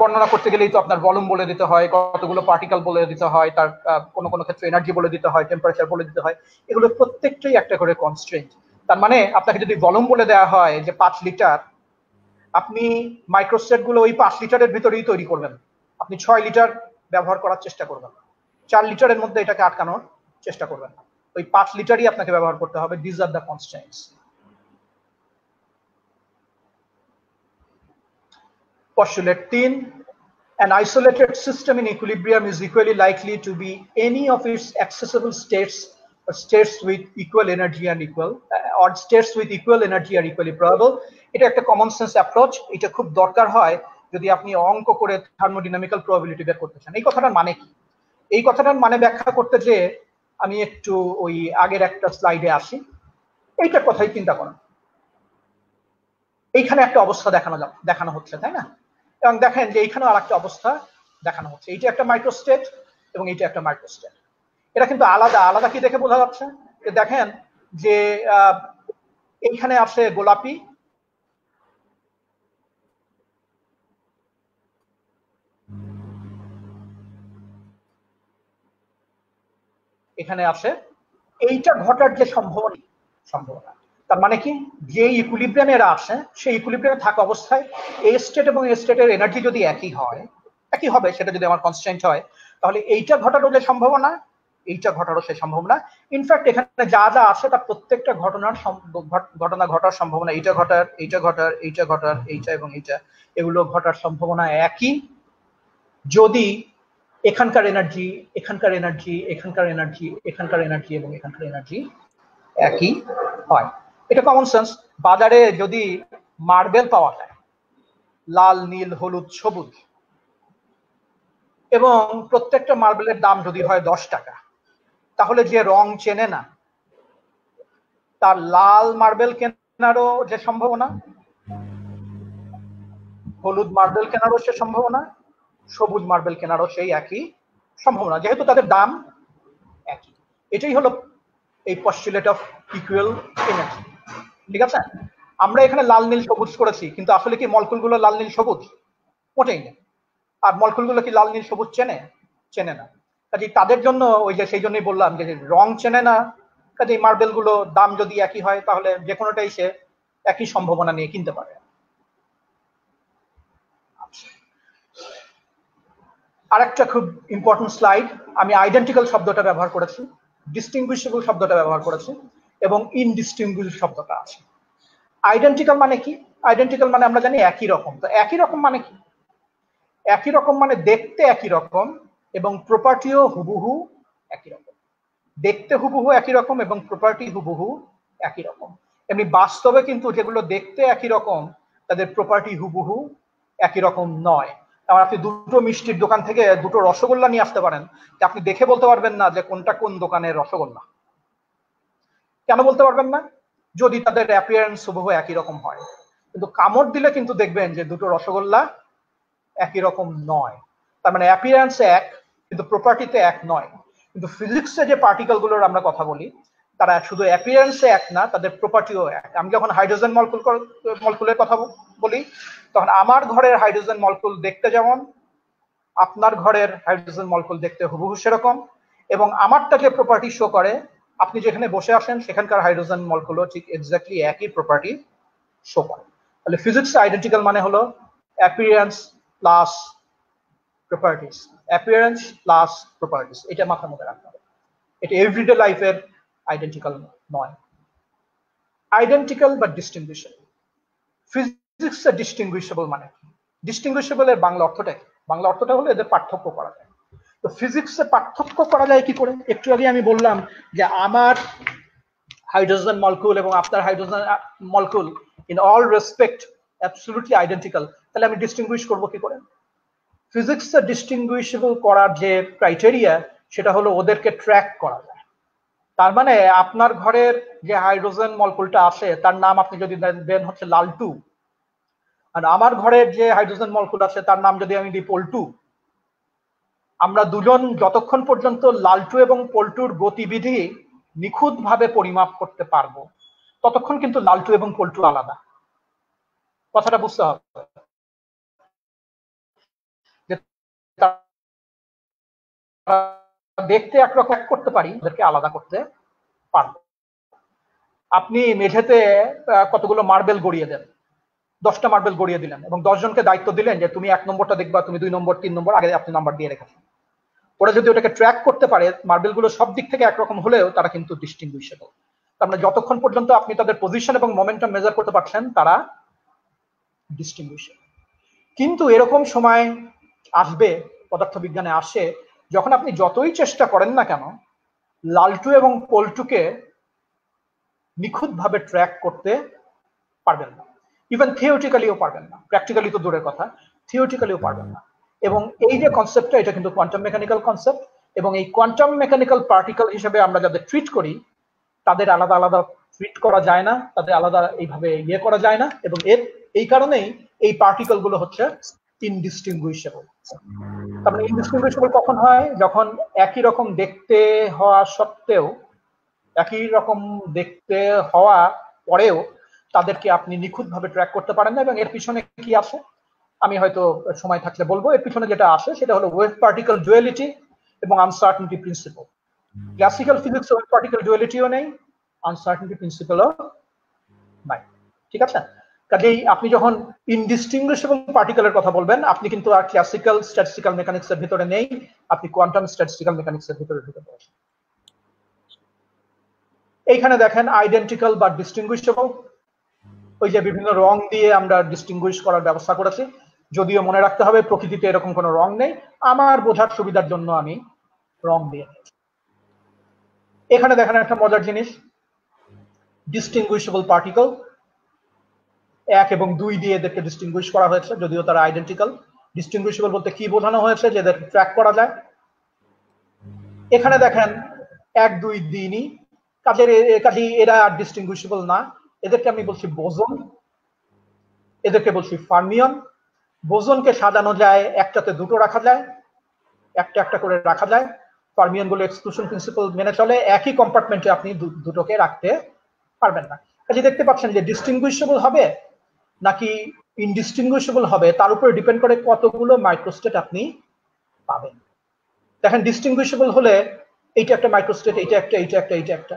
বর্ণনা করতে গেলেই তো আপনার ভলিউম বলে দিতে হয়, কতগুলো পার্টিকেল বলে দিতে হয়, তার কোনো কোনো ক্ষেত্রে এনার্জি বলে দিতে হয়, টেম্পারেচার বলে দিতে হয়। এগুলো প্রত্যেকটাই একটা করে কনস্ট্রেন্ট। তার মানে আপনাকে যদি ভলিউম বলে দেওয়া হয় যে 5 লিটার, আপনি মাইক্রোস্টেট গুলো ওই 5 লিটারের ভিতরেই তৈরি করবেন। আপনি 6 লিটার ব্যবহার করার চেষ্টা করবেন, 4 লিটারের মধ্যে এটাকে আটকানোর চেষ্টা করবেন, ওই 5 লিটারই আপনাকে ব্যবহার করতে হবে। This are the constraints. Postulate 3, an isolated system in equilibrium is equally likely to be any of its accessible states, or states with equal energy and equal, or states with equal energy are equally probable. এটা একটা common sense approach, এটা খুব দরকার হয় যদি আপনি অঙ্ক করে থার্মোডাইনামিক্যাল প্রবাবিলিটি বের করতে চান। এই কথাটার মানে কি? এই কথাটার মানে ব্যাখ্যা করতে যে আমি একটু ওই আগের একটা স্লাইডে আসি। এইটার কথাই চিন্তা করেন, এইখানে একটা অবস্থা দেখানো হচ্ছে, তাই না? এবং দেখেন যে এইখানে আর একটা অবস্থা দেখানো হচ্ছে। এইটা একটা মাইক্রোস্টেট এবং এইটা একটা মাইক্রোস্টেট। এটা কিন্তু আলাদা আলাদা। কি দেখে বোঝা যাচ্ছে? দেখেন যে এইখানে আছে গোলাপি, এখানে আছে, এইটা ঘটার যে সম্ভাবনা, তার মানে কি, যে ইকুইলিব্রিয়ামে এরা আসে সেই ইকুইলিব্রিয়ামে থাকা অবস্থায় এ স্টেট এবং এ স্টেটের এনার্জি যদি একই হয়, একই হবে, সেটা যদি আমার কনস্ট্যান্ট হয়, তাহলে এইটা ঘটারও যে সম্ভাবনা, এইটা ঘটারও সে সম্ভাবনা। ইনফ্যাক্ট এখানে যা যা আছে তার প্রত্যেকটা ঘটনা ঘটার সম্ভাবনা, এইটা ঘটার, এইটা ঘটার, এইটা ঘটার, এইটা এবং এইটা, এগুলো ঘটার সম্ভাবনা একই যদি এখানকার এনার্জি, এখানকার এনার্জি, এখানকার এনার্জি, এখানকার এনার্জি এবং এখানকার এনার্জি একই হয়। এটা কমন সেন্স। বাজারে যদি মার্বেল পাওয়া যায় লাল, নীল, হলুদ, সবুজ, এবং প্রত্যেকটা মার্বেলের দাম যদি হয় 10 টাকা, তাহলে যে রং চেনে না তার লাল মার্বেল কেনারও যে সম্ভাবনা, হলুদ মার্বেল কেনারও সে সম্ভাবনা, সবুজ মার্বেল কেনারও সেই একই সম্ভাবনা, যেহেতু তাদের দাম একই। এটাই হলো এই পস্টুলেট অফ ইকুয়াল এনার্জি। ঠিক আছে? আমরা এখানে লাল, নীল, সবুজ করেছি, কিন্তু আসলে কি মলকুলগুলো লাল, নীল, সবুজ? মোটেই না। আর মলকুলগুলো কি লাল, নীল, সবুজ চেনে? চেনে না। কাজে তাদের জন্য ওই যে সেই জন্যই বললাম যে রং চেনে না, কাজে মার্বেল গুলো দাম যদি একই হয় তাহলে যে কোনোটাই সে একই সম্ভাবনা নিয়ে কিনতে পারে। আরেকটা খুব ইম্পর্টেন্ট স্লাইড, আমি আইডেন্টিক্যাল শব্দটা ব্যবহার করেছি, ডিস্টিংগুইশেবল শব্দটা ব্যবহার করেছি, এবং ইনডিস্টিংগুইশ শব্দটা আছে। আইডেন্টিক্যাল মানে কি? আইডেন্টিক্যাল মানে আমরা জানি একই রকম। তো একই রকম মানে কি? একই রকম মানে দেখতে একই রকম এবং প্রপার্টিও হুবহু একই রকম। দেখতে হুবহু একই রকম এবং প্রপার্টি হুবহু একই রকম। এমনি বাস্তবে কিন্তু যেগুলো দেখতে একই রকম তাদের প্রপার্টি হুবহু একই রকম নয়। কারণ আপনি দুটো মিষ্টির দোকান থেকে দুটো রসগোল্লা নিয়ে আসতে পারেন, আপনি দেখে বলতে পারবেন না যে কোনটা কোন দোকানের রসগোল্লা। কেন বলতে পারবেন না? যদি তাদের অ্যাপিয়ারেন্স হুবহু একই রকম হয়। কিন্তু কামড় দিলে কিন্তু দেখবেন যে দুটো রসগোল্লা একই রকম নয়। তার মানে অ্যাপিয়ারেন্স এক কিন্তু প্রপার্টিতে এক নয়। কিন্তু ফিজিক্সে যে পার্টিকেল গুলোর আমরা কথা বলি তারা শুধু অ্যাপিয়ারেন্সে এক না, তাদের প্রপার্টিও এক। আমি যখন হাইড্রোজেন মলকুলের কথা বলি তখন আমার ঘরের হাইড্রোজেন মলকুল দেখতে যেমন আপনার ঘরের হাইড্রোজেন মলকুল দেখতে হুবহু সেরকম, এবং আমারটা যে প্রপার্টি শো করে আপনি যেখানে বসে আসেন সেখানকার হাইড্রোজেন মলকুলও ঠিক এক্স্যাক্টলি একই প্রপার্টি শো করে। তাহলে ফিজিক্স আইডেন্টিক্যাল মানে হলো appearance plus properties, appearance plus properties. এটা মাথার মধ্যে রাখতে হবে। এটা এভরিডে লাইফের আইডেন্টিক্যাল নয়। আইডেন্টিক্যাল বা ডিস্টিংগুইশেবল। ফিজিক্সে ডিস্টিংগুইশেবল মানে কি? ডিস্টিংগুইশেবল এর বাংলা অর্থটা কি? বাংলা অর্থটা হলো এদের পার্থক্য করা যায়। তো ফিজিক্সে পার্থক্য করা যায় কি করে? একটু আগে আমি বললাম যে আমার হাইড্রোজেন মলকুল এবং আপনার hydrogen molecule in all respect absolutely identical. তাহলে আমি ডিস্টিংগুইশ করবো কি করে? ফিজিক্সে ডিস্টিংগুইশেবল করার যে ক্রাইটেরিয়া সেটা হলো ওদেরকে ট্র্যাক করা যায়। তার মানে আপনার ঘরের যে হাইড্রোজেন মলকুলটা আছে তার নাম আপনি যদি দেন হচ্ছে লালটু, আর আমার ঘরের যে হাইড্রোজেন মলকুল আছে তার নাম যদি আমি দিই পল্টু, আমরা দুজন যতক্ষণ পর্যন্ত লালটু এবং পল্টুর গতিবিধি নিখুঁতভাবে পরিমাপ করতে পারবো ততক্ষণ কিন্তু লালটু এবং পল্টু আলাদা। কথাটা বুঝতে হবে। দেখতে একরকম করতে পারি, ওদেরকে আলাদা করতে পারবো। আপনি মেঝেতে কতগুলো মার্বেল গড়িয়ে দেন, 10টা মার্বেল গড়িয়ে দিলেন এবং 10 জনকে দায়িত্ব দিলেন যে তুমি 1 নম্বরটা দেখবা, তুমি 2 নম্বর, 3 নম্বর, আগে আপনি নাম্বার দিয়ে রেখেছেন। ওরা যদি ওটাকে ট্র্যাক করতে পারে, মার্বেল গুলো সব দিক থেকে একরকম হলেও তারা কিন্তু ডিস্টিংগুইশেবল। তার মানে যতক্ষণ পর্যন্ত আপনি তাদের পজিশন এবং মোমেন্টাম মেজার করতে পারছেন তারা ডিস্টিংগুইশেবল। কিন্তু এরকম সময় আসবে, পদার্থবিজ্ঞানে আসে, যখন আপনি যতই চেষ্টা করেন না কেন লালটু এবং পল্টুকে নিখুঁতভাবে ট্র্যাক করতে পারবেন না। ইভেন থিওরিটিক্যালিও পারবেন না, প্র্যাকটিক্যালি তো দূরের কথা, থিওরিটিক্যালিও পারবেন না। এবং এই যে কনসেপ্টটা, এটা কিন্তু কোয়ান্টাম মেকানিক্যাল কনসেপ্ট, এবং এই কোয়ান্টাম মেকানিক্যাল পার্টিকেল হিসেবে আমরা যাদের ট্রিট করি তাদের আলাদা আলাদা ট্রিট করা যায় না, তাদের আলাদা এইভাবে ইয়ে করা যায় না, এবং এই কারণেই এই পার্টিকেল গুলো হচ্ছে ইনডিস্টিংগুইশেবল। তার মানে ইনডিস্টিংগুইশেবল কখন হয়? যখন একই রকম দেখতে হওয়া সত্ত্বেও, একই রকম দেখতে হওয়া পরেও তাদেরকে আপনি নিখুঁতভাবে ট্র্যাক করতে পারেন না। এবং এর পিছনে কি আছে আমি হয়তো সময় থাকলে বলবো। এর পিছনে যেটা আসে সেটা হলো ওয়েভ পার্টিকেল ডুয়ালিটি এবং uncertainty principle. Classical physics wave particle ডুয়ালিটিও নেই, আনসার্টেনিটি প্রিন্সিপলও নাই, ঠিক আছে? কাজেই আপনি যখন ইনডিস্টিংগুইশেবল পার্টিকেলের কথা বলবেন, আপনি কিন্তু আর ক্লাসিক্যাল স্ট্যাটিস্টিক্যাল মেকানিক্সের ভিতরে নেই, আপনি কোয়ান্টাম স্ট্যাটিস্টিক্যাল মেকানিক্সের ভিতরে ঢুকে পড়েছেন। এইখানে দেখেন আইডেন্টিক্যাল বা ডিস্টিংগুইশেবল, ওই যে বিভিন্ন রং দিয়ে আমরা ডিস্টিংগুইশ করার ব্যবস্থা করেছি, যদিও মনে রাখতে হবে প্রকৃতিতে এরকম কোনো রং নেই, আমার বোঝার সুবিধার জন্য আমি রং দিয়ে নিয়েছি। এখানে দেখেন একটা মজার জিনিস, ডিস্টিংগুইশেবল পার্টিকেল 1 এবং 2 দিয়ে এদেরকে ডিস্টিংগুইশ করা হয়েছে, যদিও তারা আইডেন্টিক্যাল। ডিস্টিংগুইশেবল বলতে কি বোঝানো হয়েছে, যে এদের ট্র্যাক করা যায়। এখানে দেখেন 1, 2 দিনই, কাজে এরা ডিস্টিংগুইশেবল না, এদেরকে আমি বলছি বোজন, এদেরকে বলছি ফার্মিয়ন। বোজনকে সাজানো যায়, একটাতে দুটো রাখা যায়, একটা একটা করে রাখা যায়। ফার্মিয়ন গুলো এক্সক্লুশন প্রিন্সিপাল মেনে চলে, একই কম্পার্টমেন্টে আপনি দুটোকে রাখতে পারবেন না। কাজে দেখতে পাচ্ছেন যে ডিস্টিংগুইশেবল হবে নাকি ইনডিস্টিংগুইশেবল হবে তার উপরে ডিপেন্ড করে কতগুলো মাইক্রোস্টেট আপনি পাবেন। দেখেন ডিস্টিংগুইশেবল হলে এইটা একটা মাইক্রোস্টেট, এইটা একটা, এইটা একটা, এইটা একটা।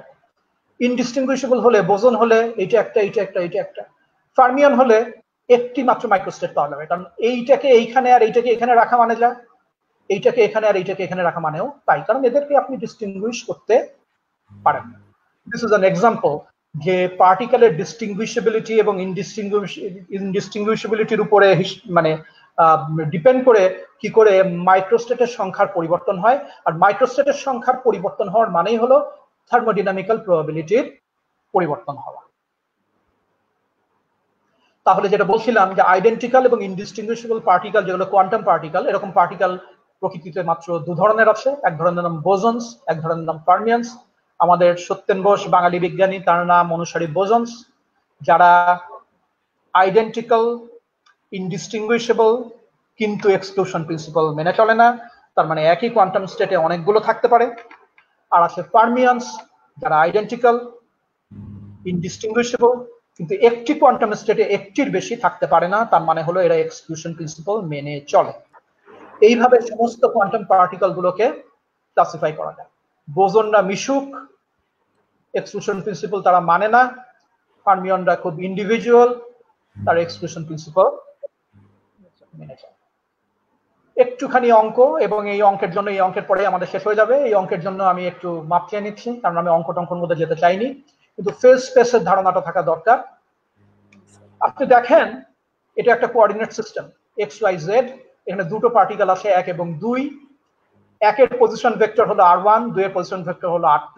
ইনডিস্টিংগুইশেবল হলে, বোজন হলে এইটা একটা, এইটা একটা, এইটা একটা। ফার্মিয়ন হলে একটি মাত্র মাইক্রোস্টেট পাওয়া যাবে, কারণ এইটাকে এইখানে আর এইটাকে এখানে রাখা মানে যা, এইটাকে এখানে আর এইটাকে এখানে রাখা মানেও তাই, কারণ এদেরকে আপনি ডিস্টিংগুইশ করতে পারেন। দিস ইজ অ্যান এক্সাম্পল যে পার্টিকেলের ডিস্টিংগুইশেবিলিটি এবং ইনডিস্টিংগুইশেবিলিটির উপরে মানে ডিপেন্ড করে কি করে মাইক্রোস্টেটের সংখ্যার পরিবর্তন হয়, আর মাইক্রোস্টেটের সংখ্যার পরিবর্তন হওয়ার মানেই হলো থার্মোডাইনামিক্যাল প্রবাবিলিটির পরিবর্তন হওয়া। তাহলে যেটা বলছিলাম যে আইডেন্টিক্যাল এবং ইনডিস্টিংগুইশেবল পার্টিকেল, যেগুলো কোয়ান্টাম পার্টিকেল, এরকম পার্টিকেল প্রকৃতিতে মাত্র 2 ধরনের আছে। এক ধরনের নাম বোজনস, এক ধরনের নাম ফার্মিয়ন্স। আমাদের সত্যেন বোস বাঙালি বিজ্ঞানী, তার নাম অনুসারী বোজনস, যারা আইডেন্টিক্যাল, ইনডিস্টিংগুইশেবল, কিন্তু এক্সক্লুশন প্রিন্সিপাল মেনে চলে না, তার মানে একই কোয়ান্টাম স্টেটে অনেকগুলো থাকতে পারে। আর আছে ফার্মিয়ন্স, যারা আইডেন্টিক্যাল, ইনডিস্টিংগুইশেবল, কিন্তু একটি কোয়ান্টাম স্টেটে একটির বেশি থাকতে পারে না, তার মানে হলো এরা এক্সক্লুশন প্রিন্সিপাল মেনে চলে। এইভাবে সমস্ত কোয়ান্টাম পার্টিকেল গুলোকে ক্লাসিফাই করা যায়। বোজনরা মিশুক, এক্সক্লুশন প্রিন্সিপাল তারা মানে না। ফার্মিয়নরা খুব ইন্ডিভিজুয়াল, তার এক্সক্লুশন প্রিন্সিপাল মেনে চলে। একটুখানি অঙ্ক, এবং এই অঙ্কের জন্য, এই অঙ্কের পরে আমাদের শেষ হয়ে যাবে, এই অঙ্কের জন্য আমি একটু মাপ চেয়ে নিচ্ছি, কারণ আমি অঙ্ক টঙ্কর মধ্যে যেতে চাইনি, কিন্তু ফেজ স্পেসের ধারণাটা থাকা দরকার। আপনি দেখেন এটা একটা coordinate system, X Y Z. এখানে দুটো পার্টিকেল আছে 1 এবং 2। 1 এর পজিশন ভেক্টর হলো r1, 2 এর পজিশন ভেক্টর হলো r2।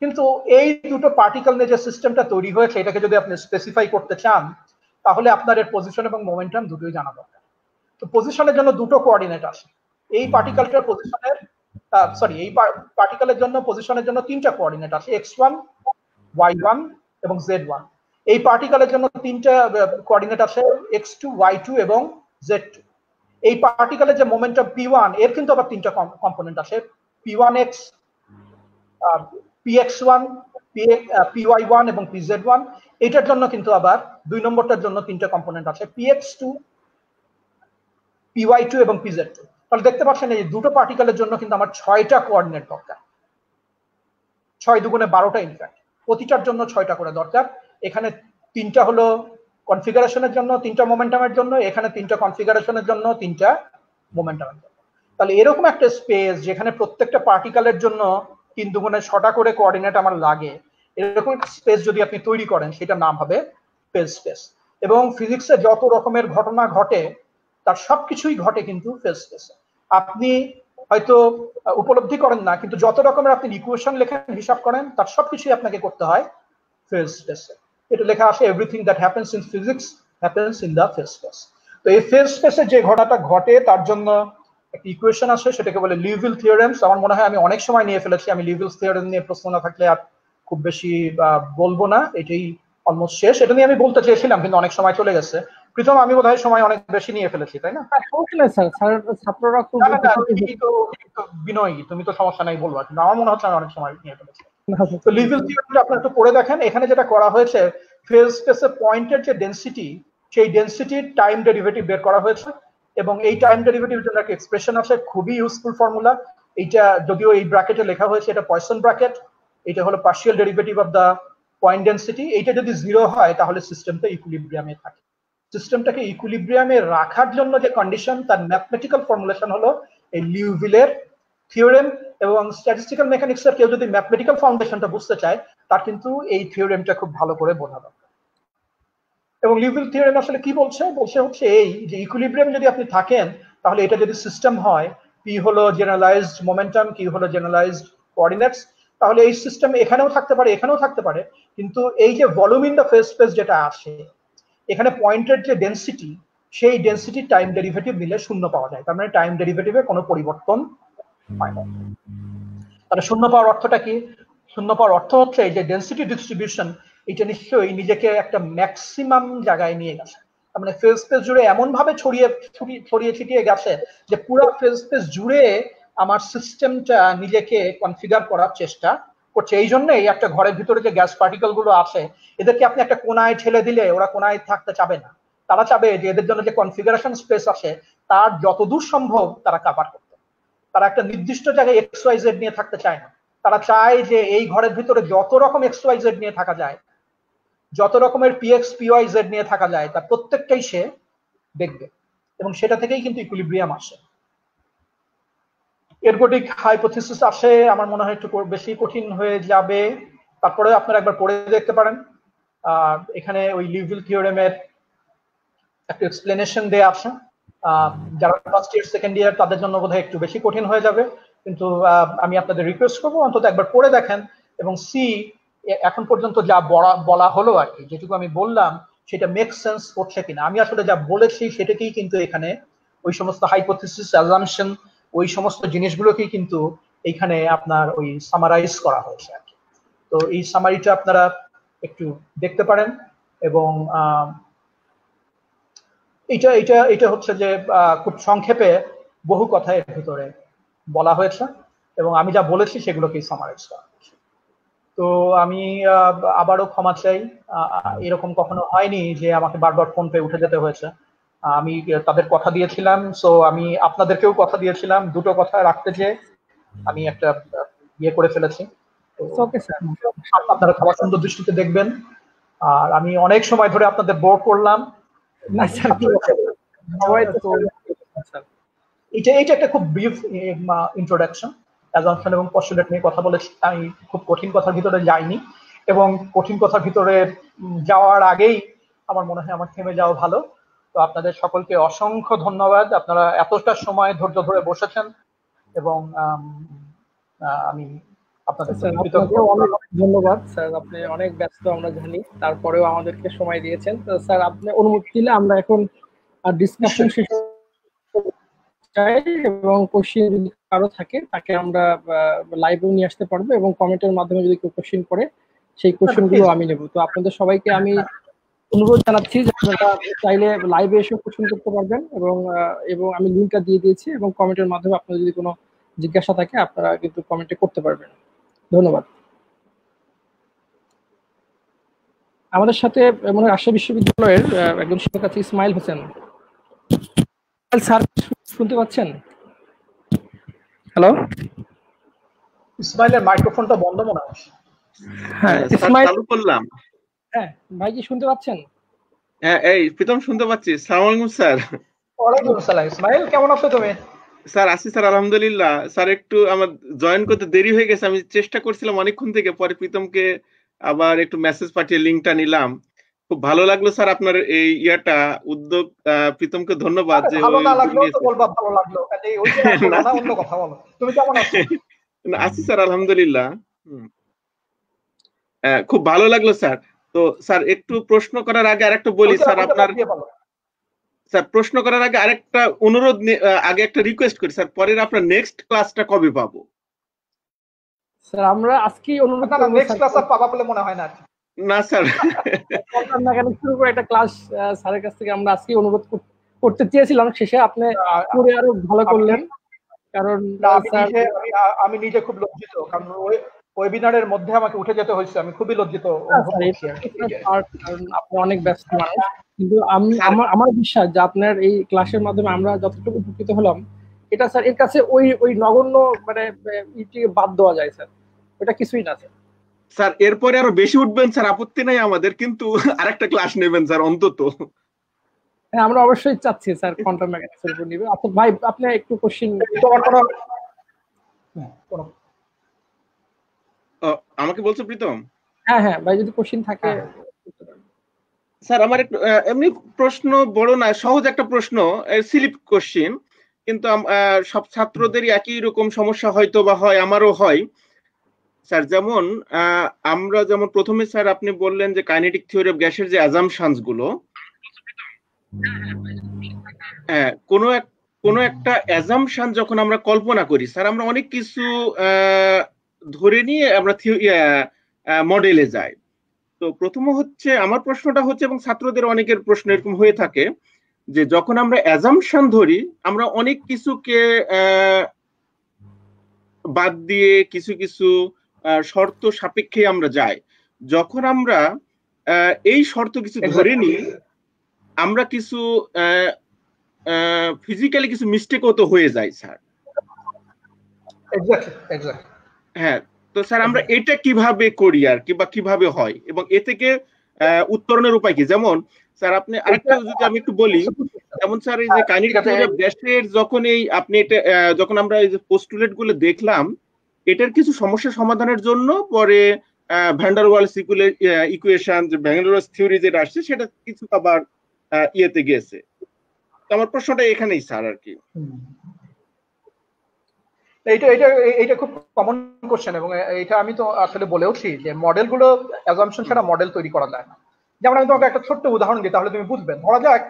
কিন্তু এই দুটো পার্টিকেল নিয়ে যে সিস্টেমটা তৈরি হয়েছে, এটাকে যদি আপনি স্পেসিফাই করতে চান, তাহলে আপনার এর পজিশন এবং মোমেন্টাম দুটোই জানা দরকার। তো পজিশনের জন্য দুটো কোঅর্ডিনেট আছে। এই পার্টিকেলটার পজিশনের এই পার্টিকেলের জন্য পজিশনের জন্য 3টা কোঅর্ডিনেট আছে, x1, y1 এবং z1। এই পার্টিকেলের জন্য 3টা কোঅর্ডিনেট আছে, x2, y2 এবং z2। এই পার্টিকেলের যে মোমেন্টাম p1, এর কিন্তু আবার 3টা কম্পোনেন্ট আছে, p1x, px1, py1 এবং pz1। এটার জন্য কিন্তু আবার 2 নম্বরটার জন্য 3টা কম্পোনেন্ট আছে, px2, py2 এবং pz2। তাহলে দেখতে পাচ্ছেন এই দুটো পার্টিকেলের জন্য কিন্তু আমার 6টা কোঅর্ডিনেট দরকার। 6 দুগুণে 12টা, ইনফ্যাক্ট প্রতিটার জন্য 6টা করে দরকার। এখানে 3টা হলো কনফিগারেশনের জন্য, 3টা মোমেন্টামের জন্য, এখানে 3টা কনফিগারেশনের জন্য, 3টা মোমেন্টামের জন্য। তাহলে এরকম একটা স্পেস যেখানে প্রত্যেকটা পার্টিকেলের জন্য 3 দুগুণে 6টা করে কোঅর্ডিনেট আমার লাগে, এরকম একটা স্পেস যদি আপনি তৈরি করেন, সেটার নাম হবে ফেজ স্পেস। এবং ফিজিক্সে যত রকমের ঘটনা ঘটে, তার সবকিছুই ঘটে কিন্তু ফেজ স্পেসে। আপনি হয়তো উপলব্ধি করেন না, কিন্তু যত রকমের আপনি ইকুয়েশন লেখেন, হিসাব করেন, তার সবকিছুই আপনাকে করতে হয় ফেজ স্পেসে। এটা লেখা আছে, everything that happens in physics happens in the phase space. তো এই ফেজ স্পেসে যে ঘটনাটা ঘটে, তার জন্য একটা ইকুয়েশন আছে, সেটাকে বলে লিউভিল থিওরেমস। আমার মনে হয় আমি অনেক সময় নিয়ে ফেলেছি, আমি লিউভিল থিওরেম নিয়ে প্রশ্ন না থাকলে আর খুব বেশি বলবো না, এটাই অলমোস্ট শেষ। এটা নিয়ে আমি বলতে চেয়েছিলাম, কিন্তু অনেক সময় চলে গেছে। প্রথম আমি বোধহয় সময় অনেক বেশি নিয়ে ফেলেছি, তাই না? ছাত্ররা খুব বিনয়ী, তুমি তো সমস্যা নাই বলবা, কিন্তু আমার মনে হচ্ছে আমি অনেক সময় নিয়ে ফেলেছি। তো লিউভিল থিওরেমটা আপনারা একটু পড়ে দেখেন। এখানে যেটা করা হয়েছে, ফেজ স্পেসে পয়েন্টের যে ডেনসিটি, সেই ডেনসিটির টাইম ডেরিভেটিভ বের করা হয়েছে, এবং এই টাইম ডেরিভেটিভের জন্য একটা এক্সপ্রেশন আছে, খুবই ইউজফুল ফর্মুলা। এইটা যদিও এই ব্র্যাকেটে লেখা হয়েছে, এটা পয়সন ব্র্যাকেট। এটা হলো partial derivative of the point density, এইটা যদি 0 হয় তাহলে সিস্টেমটা ইকুইলিব্রিয়ামে থাকে। সিস্টেমটাকে ইকুইলিব্রিয়ামে রাখার জন্য যে কন্ডিশন, তার ম্যাথমেটিক্যাল ফর্মুলেশন হলো এই লিউভিলের থিওরেম। এবং স্ট্যাটিস্টিক্যাল মেকানিক্সের কেউ যদি ম্যাথমেটিক্যাল ফাউন্ডেশনটা বুঝতে চায়, তার কিন্তু এই থিওরেমটা খুব ভালো করে বোঝা দরকার। এবং লিউভিল থিওরেম আসলে কি বলছে হচ্ছে এই যে ইকুইলিব্রিয়াম যদি আপনি থাকেন, তাহলে এটা যদি সিস্টেম হয়, পি হলো জেনারেলাইজড মোমেন্টাম, কিউ হলো জেনারেলাইজড কোঅর্ডিনেটস, তাহলে এই সিস্টেম এখানেও থাকতে পারে, এখানেও থাকতে পারে, কিন্তু এই যে volume in the phase space যেটা আসে, এখানে পয়েন্টের যে ডেন্সিটি, সেই ডেন্সিটি টাইম ডেরিভেটিভ নিলে শূন্য পাওয়া যায়। তার মানে টাইম ডেরিভেটিভে কোনো পরিবর্তন হয় না। তাহলে শূন্য পাওয়ার অর্থটা কি? শূন্য পাওয়ার অর্থ হচ্ছে এই যে ডেন্সিটি ডিস্ট্রিবিউশন, এটা নিশ্চয়ই নিজেকে একটা ম্যাক্সিমাম জায়গায় নিয়ে গেছে। তার মানে ফেজ স্পেস জুড়ে এমন ভাবে ছড়িয়ে ছিটিয়ে গেছে যে পুরো ফেজ স্পেস জুড়ে আমার সিস্টেমটা নিজেকে কনফিগার করার চেষ্টা করছে। এই জন্যই একটা ঘরের ভিতরে যে গ্যাস পার্টিকেল গুলো আছে, এদেরকে আপনি একটা কোনায় ঠেলে দিলে ওরা কোনায় থাকতে চাবে না। তারা চাবে যে এদের জন্য যে কনফিগারেশন স্পেস আছে, তার যতদূর সম্ভব তারা কাভার করতে। তারা একটা নির্দিষ্ট জায়গায় XYZ নিয়ে থাকতে চায় না। তারা চায় যে এই ঘরের ভিতরে যত রকম XYZ নিয়ে থাকা যায়, যত রকমের PX PYZ নিয়ে থাকা যায়, তার প্রত্যেকটাই সে দেখবে। এবং সেটা থেকেই কিন্তু ইকুইলিব্রিয়াম আসে। এরগোটিক হাইপোথিসিস আসে, আমার মনে হয় একটু বেশি কঠিন হয়ে যাবে, তারপরে আপনারা একবার পড়ে দেখতে পারেন। এখানে ওই লিউভিল থিওরেমের একটা এক্সপ্লেনেশন দেয়া আছে। যারা ফার্স্ট ইয়ার সেকেন্ড ইয়ার তাদের জন্য বোধহয় একটু বেশি কঠিন হয়ে যাবে, কিন্তু আমি আপনাদের রিকোয়েস্ট করবো অন্তত একবার পড়ে দেখেন এবং এখন পর্যন্ত যা বলা হলো আর কি, যেটুকু আমি বললাম সেটা মেক সেন্স করছে কিনা। আমি আসলে যা বলেছি সেটাকেই কিন্তু এখানে ওই সমস্ত হাইপোথিসিস, অ্যাজাম্পশন, ওই সমস্ত জিনিসগুলোকেই কিন্তু এইখানে আপনার ওই সামারাইজ করা হয়েছে আর কি। তো এই সামারিটা আপনারা একটু দেখতে পারেন। এবং এটা হচ্ছে যে খুব সংক্ষেপে বহু কথা এর ভিতরে বলা হয়েছে এবং আমি যা বলেছি সেগুলোকেই সামারাইজ করা হয়েছে। তো আমি আবারও ক্ষমা চাই, এরকম কখনো হয়নি যে আমাকে বারবার ফোন পেয়ে উঠে যেতে হয়েছে। আমি তাদের কথা দিয়েছিলাম, সো আমি আপনাদেরকেও কথা দিয়েছিলাম, দুটো কথা রাখতে যে আমি একটা ইয়ে করে ফেলেছি। আপনারা খাবার সুন্দর দৃষ্টিতে দেখবেন। আর আমি অনেক সময় ধরে আপনাদের বোর করলাম। এটা একটা খুব ব্রিফ ইন্ট্রোডাকশন। অ্যাজাম্পশন এবং পস্টুলেট নিয়ে কথা বলেছি, আমি খুব কঠিন কথার ভিতরে যাইনি। এবং কঠিন কথার ভিতরে যাওয়ার আগেই আমার মনে হয় আমার থেমে যাওয়া ভালো। তো আপনাদের সকলকে অসংখ্য ধন্যবাদ, আপনারা এতটা সময় ধৈর্য ধরে বসেছেন এবং আমি আপনাদের অনেক ধন্যবাদ স্যার। আপনি অনেক ব্যস্ত আমরা জানি, তারপরেও আমাদেরকে সময় দিয়েছেন। তো স্যার আপনি অনুমতি দিলে আমরা এখন ডিসকাশন শেষ চাই এবং কোশ্চেন যদি কারো থাকে তাকে আমরা লাইভেও নিয়ে আসতে পারবো এবং কমেন্টের মাধ্যমে যদি কেউ কোশ্চেন করে সেই কোশ্চেনগুলো আমি নেব। তো আপনাদের সবাইকে আমি অনুরোধ জানাচ্ছি যে আপনারা চাইলে লাইভে এসে কোশ্চেন করতে পারবেন এবং আমি লিঙ্কটা দিয়ে দিয়েছি এবং কমেন্টের মাধ্যমে আপনাদের যদি কোনো জিজ্ঞাসা থাকে আপনারা কিন্তু কমেন্টে করতে পারবেন। ধন্যবাদ। আমাদের সাথে মনে হয় রাজশাহী বিশ্ববিদ্যালয়ের একজন শিক্ষক আছে, ইসমাইল হোসেন। স্যার শুনতে পাচ্ছেন? হ্যালো, ইসমাইলের মাইক্রোফোনটা বন্ধ মনে হয়। হ্যাঁ, ইসমাইল চালু করলাম। হ্যাঁ ভাই, কি শুনতে পাচ্ছেন? হ্যাঁ, এই প্রীতম শুনতে পাচ্ছি। আসসালামু আলাইকুম স্যার। ওয়ালাইকুম আসসালাম। ইসমাইল কেমন আছো তুমি? স্যার আছি স্যার, আলহামদুলিল্লাহ। স্যার একটু আমার জয়েন করতে দেরি হয়ে গেছে, আমি চেষ্টা করছিলাম অনেকক্ষণ থেকে, পরে প্রীতমকে আবার একটু মেসেজ পাঠিয়ে লিংকটা নিলাম। খুব ভালো লাগলো স্যার আপনার এই উদ্যোগ। প্রীতমকে ধন্যবাদ যে ভালো না লাগলো তো বলবা ভালো লাগলো, কাজে ওই যে না অন্য কথা বলো। তুমি কেমন আছো? আছি স্যার, আলহামদুলিল্লাহ। খুব ভালো লাগলো স্যার। তো স্যার একটু প্রশ্ন করার আগে আরেকটা বলি স্যার, আপনার স্যার প্রশ্ন করার আগে আরেকটা অনুরোধ, আগে একটা রিকোয়েস্ট করি স্যার, পরের আপনার নেক্সট ক্লাসটা কবে পাবো? স্যার আমরা আজকেই অনুরোধ করব, নেক্সট ক্লাস আর পাবা বলে মনে হয় না। না স্যার, না কেন শুরু করে একটা ক্লাস স্যারের কাছ থেকে আমরা আজকেই অনুরোধ করতে চেয়েছিলাম, শেষে আপনি করে আরো ভালো করলেন। কারণ আমি নিজে খুব লজ্জিত, কারণ ওয়েবিনারের মধ্যে আমাকে উঠে যেতে হয়েছে, আমি খুবই লজ্জিত অনুভব করছি। কারণ আপনি অনেক ব্যস্ত মানুষ, কিন্তু আমার বিশ্বাস যে আপনার এই ক্লাসের মাধ্যমে আমরা যতটুকু উপকৃত হলাম, এটা স্যার এর কাছে ওই নগণ্য মানে বাদ দেওয়া যায় স্যার, ওটা কিছুই না স্যার। স্যার এরপরে আরো বেশি উঠবেন স্যার, আপত্তি নাই আমাদের, কিন্তু আরেকটা ক্লাস নেবেন স্যার অন্তত। হ্যাঁ, আমরা অবশ্যই চাচ্ছি স্যার কোয়ান্টাম মেকানিক্স এর উপর নিবে। আচ্ছা ভাই, আপনি একটু কোশ্চেন। তোমার কোনো আমাকে বলছো প্রীতম? হ্যাঁ হ্যাঁ ভাই, যদি কোশ্চেন থাকে। স্যার আমার একটু এমনি প্রশ্ন, বড় না, সহজ একটা প্রশ্ন, স্লিপ কোশ্চেন, কিন্তু সব ছাত্রদেরই একই রকম সমস্যা হয়তো বা হয়, আমারও হয় স্যার। যেমন আমরা যেমন প্রথমে স্যার আপনি বললেন যে কাইনেটিক থিওরি অফ গ্যাসের যে অ্যাজাম্পশনস গুলো, হ্যাঁ, কোনো একটা অ্যাজাম্পশন যখন আমরা কল্পনা করি স্যার, আমরা অনেক কিছু ধরে নিয়ে আমরা মডেলে যাই। তো প্রথম হচ্ছে আমার প্রশ্নটা হচ্ছে, এবং ছাত্রদের অনেকের প্রশ্ন এরকম হয়ে থাকে, যে যখন আমরা অ্যাজাম্পশন ধরি, আমরা অনেক কিছুকে বাদ দিয়ে কিছু কিছু শর্ত সাপেক্ষে আমরা যাই। যখন আমরা এই শর্ত কিছু ধরে নিই, আমরা কিছু ফিজিক্যালি কিছু মিস্টেকও তো হয়ে যায় স্যার। হ্যাঁ, তো স্যার আমরা এটা কিভাবে করি আর কিভাবে হয়, এবং এ থেকে উত্তরণের উপায় কি? যেমন স্যার আপনি আরেকটা যদি আমি একটু বলি, যেমন স্যার এই যে কাইনেটিক থিওরি অফ গ্যাসের যখন আপনি এটা যখন আমরা এই যে পোস্টুলেট গুলো দেখলাম, এটার কিছু সমস্যা সমাধানের জন্য পরে ভ্যান ডার ওয়ালস ইকুয়েশন, যে ভ্যান ডার ওয়ালস থিওরি যেটা আসছে, সেটা কিছু আবার ইয়েতে গেছে। তো আমার প্রশ্নটা এখানেই স্যার আর কি। এইটা খুব কমন কোশ্চেন, এবং এটা আমি তো আসলে বলেওছি যে মডেলগুলো অ্যাজাম্পশন ছাড়া মডেল তৈরি করা যায় না। যেমন আমি তোমাকে একটা ছোট্ট উদাহরণ দিই, তাহলে তুমি বুঝবে। ধরা যাক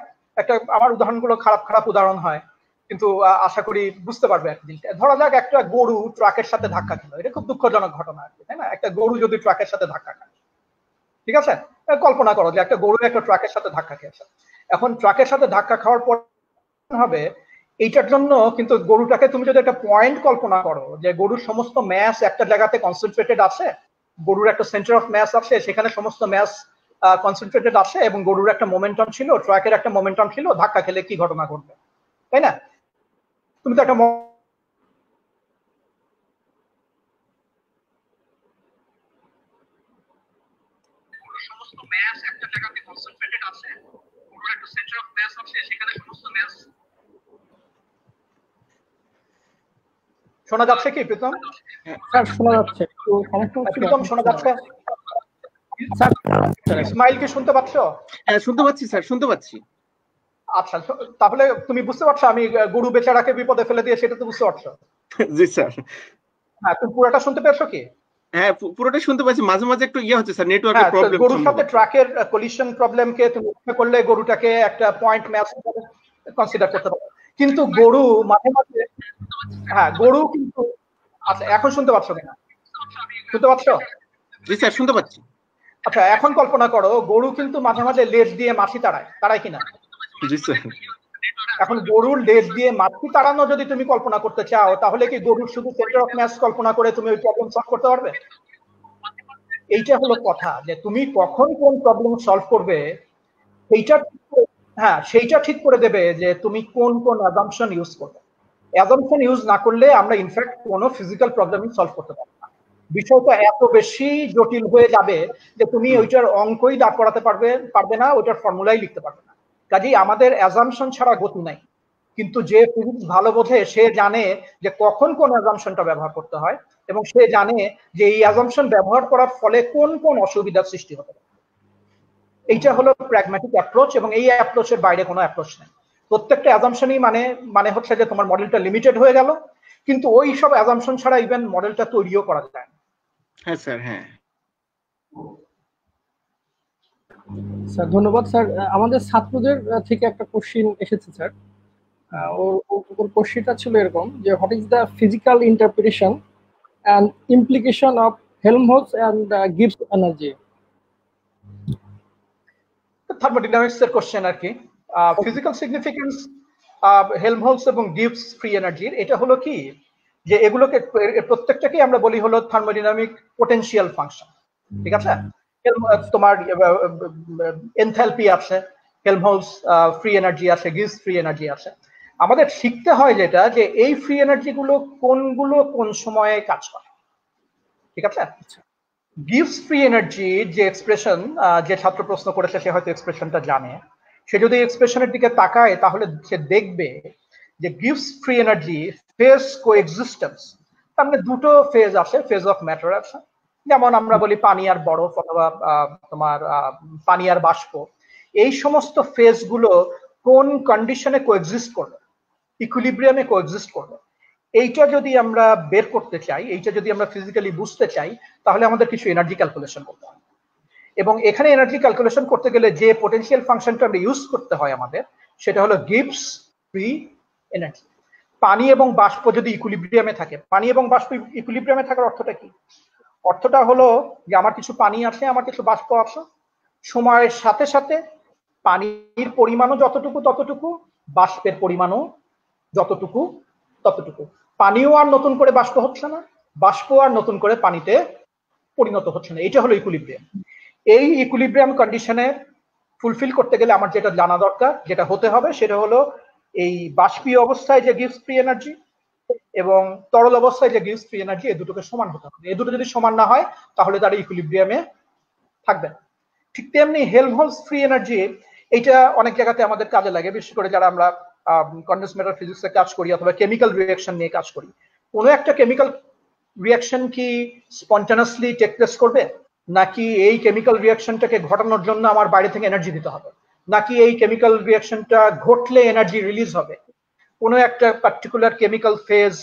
আমার উদাহরণগুলো খারাপ উদাহরণ হয়, কিন্তু আশা করি বুঝতে পারবে একদিন। ধরা যাক একটা গরু ট্রাকের সাথে ধাক্কা খেলো, এটা খুব দুঃখজনক ঘটনা আর কি, তাই না? একটা গরু যদি ট্রাকের সাথে ধাক্কা খায়, ঠিক আছে, কল্পনা করো যে একটা গরু একটা ট্রাকের সাথে ধাক্কা খেয়েছে। এখন ট্রাকের সাথে ধাক্কা খাওয়ার পর হবে, এইটার জন্য কিন্তু গরুটাকে তুমি যদি একটা পয়েন্ট কল্পনা করো, যে গরুর সমস্ত ম্যাস একটা জায়গাতে কনসেন্ট্রেটেড আছে, গরুর একটা সেন্টার অফ ম্যাস আছে, সেখানে সমস্ত ম্যাস কনসেন্ট্রেটেড আছে, এবং গরুর একটা মোমেন্টাম ছিল, ট্রাকের একটা মোমেন্টাম ছিল, ধাক্কা খেলে কি ঘটনা ঘটবে, তাই না? তুমি তো একটা সমস্ত ম্যাস একটা জায়গাতে কনসেন্ট্রেটেড আছে, গরুর একটা সেন্টার অফ ম্যাস আছে, সেখানে সমস্ত ম্যাস। শোনা যাচ্ছে কি প্রীতম? স্যার শোনা যাচ্ছে, একটু সমস্যা হচ্ছে। প্রীতম শোনা যাচ্ছে? স্যার ইসমাইল কি শুনতে পাচ্ছ? হ্যাঁ শুনতে পাচ্ছি স্যার, শুনতে পাচ্ছি। আচ্ছা, তাহলে তুমি বুঝতে পারছো আমি গরু বেচারাকে বিপদে ফেলে দিয়ে, সেটা তো বুঝতে পারছো? জি স্যার। হ্যাঁ, তুমি পুরোটা শুনতে পেরেছো কি? হ্যাঁ পুরোটাই শুনতে পাচ্ছি, মাঝে মাঝে একটু ইয়ে হচ্ছে স্যার, নেটওয়ার্কের প্রবলেম। গরুর সাথে ট্রাকের কলিশন প্রবলেমকে তুমি মনে করলে গরুটাকে একটা পয়েন্ট ম্যাচ কনসিডার করতে পারো, কিন্তু গরু মাঝে মাঝে, হ্যাঁ গরু কিন্তু, আচ্ছা এখন শুনতে পাচ্ছ কিনা? শুনতে পাচ্ছ? জি স্যার শুনতে পাচ্ছি। আচ্ছা, এখন কল্পনা করো গরু কিন্তু মাঝে মাঝে লেজ দিয়ে মাছি তাড়ায় কিনা? জি স্যার। এখন গরুর লেজ দিয়ে মাছি তাড়ানো যদি তুমি কল্পনা করতে চাও, তাহলে কি গরুর শুধু সেন্টার অফ ম্যাস কল্পনা করে তুমি ওই প্রবলেম সলভ করতে পারবে? এইটা হলো কথা, যে তুমি কখন কোন প্রবলেম সলভ করবে সেইটা ঠিক করে দেবে যে তুমি কোন কোন অ্যাজাম্পশন ইউজ করবে। অ্যাজাম্পশন ইউজ না করলে আমরা ইনফ্যাক্ট কোনো ফিজিক্যাল প্রবলেমই সলভ করতে পারবো না। বিষয়টা এত বেশি জটিল হয়ে যাবে যে তুমি ওইটার অঙ্কই দাঁড় করাতে পারবে না, ওইটার ফর্মুলাই লিখতে পারবে না। কাজেই আমাদের অ্যাজাম্পশন ছাড়া গতি নাই। কিন্তু যে ফিজিক্স ভালো বোঝে, সে জানে যে কখন কোন অ্যাজাম্পশনটা ব্যবহার করতে হয়, এবং সে জানে যে এই অ্যাজাম্পশন ব্যবহার করার ফলে কোন কোন অসুবিধার সৃষ্টি হতে পারে। এইটা হলো প্র্যাগম্যাটিক অ্যাপ্রোচ, এবং এই অ্যাপ্রোচের বাইরে কোনো অ্যাপ্রোচ নেই। প্রত্যেকটা অ্যাজাম্পশনই মানে হচ্ছে যে তোমার মডেলটা লিমিটেড হয়ে গেল, কিন্তু ওই সব অ্যাজাম্পশন ছাড়া ইভেন মডেলটা তৈরিও করা যায় না। হ্যাঁ স্যার। হ্যাঁ স্যার ধন্যবাদ। স্যার আমাদের ছাত্রদের থেকে একটা কোশ্চিন এসেছে স্যার। ওর কোশ্চিনটা ছিল এরকম, যে what is the physical interpretation and implication of Helmholtz and Gibbs energy? Thermodynamics এর কোশ্চেন আর কি। ফিজিক্যাল সিগনিফিকেন্স হেলমহোলটজ এবং গিবস ফ্রি এনার্জির, এটা হলো কি, যে এগুলোকে প্রত্যেকটাকে আমরা বলি হলো থার্মোডাইনামিক পোটেনশিয়াল ফাংশন, ঠিক আছে? তোমার এনথালপি আছে, হেলমহোলটজ ফ্রি এনার্জি আছে, গিবস ফ্রি এনার্জি আছে। আমাদের শিখতে হয় যেটা, যে এই ফ্রি এনার্জি গুলো কোন সময়ে কাজ করে, ঠিক আছে? গিভস ফ্রি এনার্জি যে এক্সপ্রেশন, যে ছাত্র প্রশ্ন করেছে সে হয়তো এক্সপ্রেশনটা জানে। সে যদি এক্সপ্রেশনের দিকে তাকায় তাহলে সে দেখবে যে gives free energy phase coexistence, তার মানে দুটো ফেজ আছে, ফেজ অফ ম্যাটার আছে। যেমন আমরা বলি পানি আর বরফ, অথবা তোমার পানি আর বাষ্প, এই সমস্ত ফেজ গুলো কোন কন্ডিশনে কোএক্সিস্ট করবে, ইকুইলিব্রিয়ামে কোএক্সিস্ট করবে। এইটা যদি আমরা বের করতে চাই, এইটা যদি আমরা ফিজিক্যালি বুঝতে চাই, তাহলে আমাদের কিছু এনার্জি ক্যালকুলেশন করতে হয়। এবং এখানে এনার্জি ক্যালকুলেশন করতে গেলে যে পোটেনশিয়াল ফাংশনটা আমরা ইউজ করতে হয় আমাদের, সেটা হলো গিভস ফ্রি এনার্জি। পানি এবং বাষ্প যদি ইকুইলিব্রিয়ামে থাকে, পানি এবং বাষ্প ইকুইলিব্রিয়ামে থাকার অর্থটা কি? অর্থটা হলো যে আমার কিছু পানি আছে, আমার কিছু বাষ্প আছে, সময়ের সাথে সাথে পানির পরিমাণও যতটুকু ততটুকু, বাষ্পের পরিমাণও যতটুকু ততটুকু। পানিও আর নতুন করে বাষ্প হচ্ছে না, বাষ্প আর নতুন করে পানিতে পরিণত হচ্ছে না। এটা হলো ইকুইলিব্রিয়াম। এই ইকুইলিব্রিয়াম কন্ডিশনে ফুলফিল করতে গেলে আমার যেটা জানা দরকার, যেটা হতে হবে, সেটা হলো এই বাষ্পীয় অবস্থায় যে গিভস ফ্রি এনার্জি এবং তরল অবস্থায় যে গিভস ফ্রি এনার্জি, এই দুটোকে সমান হতে হবে। এই দুটো যদি সমান না হয় তাহলে তারা ইকুইলিব্রিয়ামে থাকবে না। ঠিক তেমনি হেলমহোলটজ ফ্রি এনার্জি, এইটা অনেক জায়গাতে আমাদের কাজে লাগে, বিশেষ করে যারা আমরা কন্ডেন্স ম্যাটার ফিজিক্সে কাজ করি অথবা কেমিক্যাল রিঅ্যাকশন নিয়ে কাজ করি। কোনো একটা কেমিক্যাল রিঅ্যাকশন কি স্পন্টানিয়াসলি টেক প্লেস করবে, নাকি এই কেমিক্যাল রিঅ্যাকশনটাকে ঘটানোর জন্য আমার বাইরে থেকে এনার্জি দিতে হবে, নাকি এই কেমিক্যাল রিঅ্যাকশনটা ঘটলে এনার্জি রিলিজ হবে? কোনো একটা পার্টিকুলার কেমিক্যাল ফেজ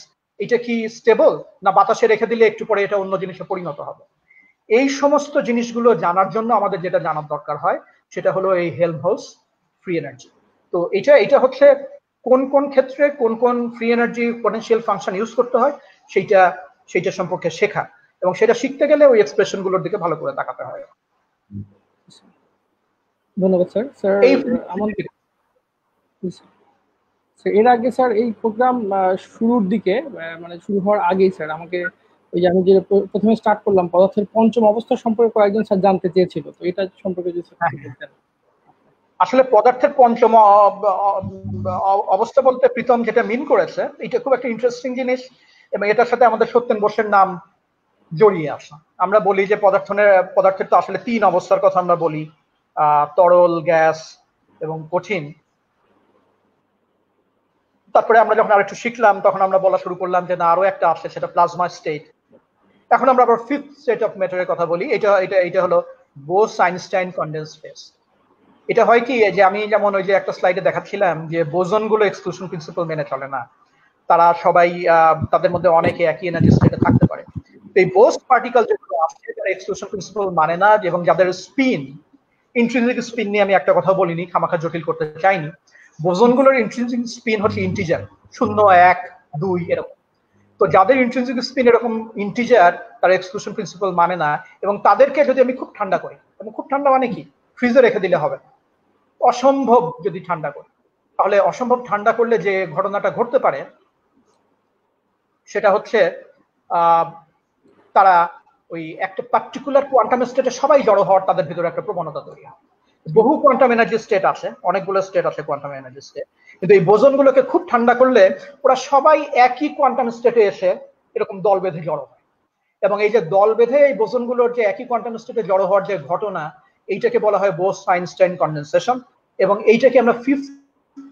এটা কি স্টেবল, না বাতাসে রেখে দিলে একটু পরে এটা অন্য জিনিসে পরিণত হবে? এই সমস্ত জিনিসগুলো জানার জন্য আমাদের যেটা জানার দরকার হয় সেটা হলো এই হেলমহোলটজ ফ্রি এনার্জি। তো এটা হচ্ছে কোন কোন ক্ষেত্রে কোন কোন free energy potential function use করতে হয় সেইটা সম্পর্কে শেখা, এবং সেটা শিখতে গেলে ওই এক্সপ্রেশন গুলোর দিকে ভালো করে তাকাতে হয়। ধন্যবাদ স্যার। স্যার এর আগে স্যার এই প্রোগ্রাম শুরুর দিকে, মানে শুরু হওয়ার আগেই স্যার আমাকে ওই যে আমি যে প্রথমে স্টার্ট করলাম পদার্থের পঞ্চম অবস্থা সম্পর্কে কয়েকজন স্যার জানতে চেয়েছিল, তো এটা সম্পর্কে যদি স্যার বলতেন। আসলে পদার্থের পঞ্চম অবস্থা বলতে প্রীতম যেটা মিন করেছে, এটা খুব একটা ইন্টারেস্টিং জিনিস, এবং এটার সাথে আমাদের সত্যেন বোসের নাম জড়িয়ে আসে। আমরা বলি যে পদার্থের তো আসলে তিন অবস্থার কথা আমরা বলি, তরল, গ্যাস এবং কঠিন। তারপরে আমরা যখন আরেকটু শিখলাম তখন আমরা বলা শুরু করলাম যে না, আরো একটা আসে, সেটা প্লাজমা স্টেট। এখন আমরা আবার ফিফথ স্টেট অফ ম্যাটারের কথা বলি, এটা হলো বোস-আইনস্টাইন কনডেন্সড ফেজ। এটা হয় কি, যে আমি যেমন ওই যে একটা স্লাইডে দেখাচ্ছিলাম যে বোজন গুলো এক্সক্লুশন প্রিন্সিপাল মেনে চলে না, তারা সবাই তাদের মধ্যে অনেকে একই এনার্জি স্টেটে থাকতে পারে। তো এই বোস পার্টিকেল যেগুলো আসছে যারা এক্সক্লুশন প্রিন্সিপাল মানে না, এবং যাদের স্পিন, ইন্ট্রিনসিক স্পিন নিয়ে আমি একটা কথা বলিনি, খামাখা জটিল করতে চাইনি। বোজন গুলোর ইন্ট্রিনসিক স্পিন হচ্ছে ইন্টিজার, 0, 1, 2 এরকম। তো যাদের ইন্ট্রিনসিক স্পিন এরকম ইন্টিজার, তারা এক্সক্লুশন প্রিন্সিপাল মানে না, এবং তাদেরকে যদি আমি খুব ঠান্ডা করি, এবং খুব ঠান্ডা মানে কি, ফ্রিজে রেখে দিলে হবে না, অসম্ভব যদি ঠান্ডা করি, তাহলে অসম্ভব ঠান্ডা করলে যে ঘটনাটা ঘটতে পারে সেটা হচ্ছে তারা ওই একটা পার্টিকুলার কোয়ান্টাম স্টেটে সবাই জড়ো হওয়ার তাদের ভিতরে একটা প্রবণতা তৈরি হয়। বহু কোয়ান্টাম এনার্জি স্টেট আছে, অনেকগুলো স্টেট আছে কোয়ান্টাম এনার্জি স্টেট, কিন্তু এই বোজন গুলোকে খুব ঠান্ডা করলে ওরা সবাই একই কোয়ান্টাম স্টেটে এসে এরকম দল বেঁধে জড়ো হয়। এবং এই যে দল বেঁধে এই বোজন গুলোর যে একই কোয়ান্টাম স্টেটে জড়ো হওয়ার যে ঘটনা, এইটাকে বলা হয় বোস-আইনস্টাইন কনডেনসেশন, এবং এইটাকে আমরা ফিফথ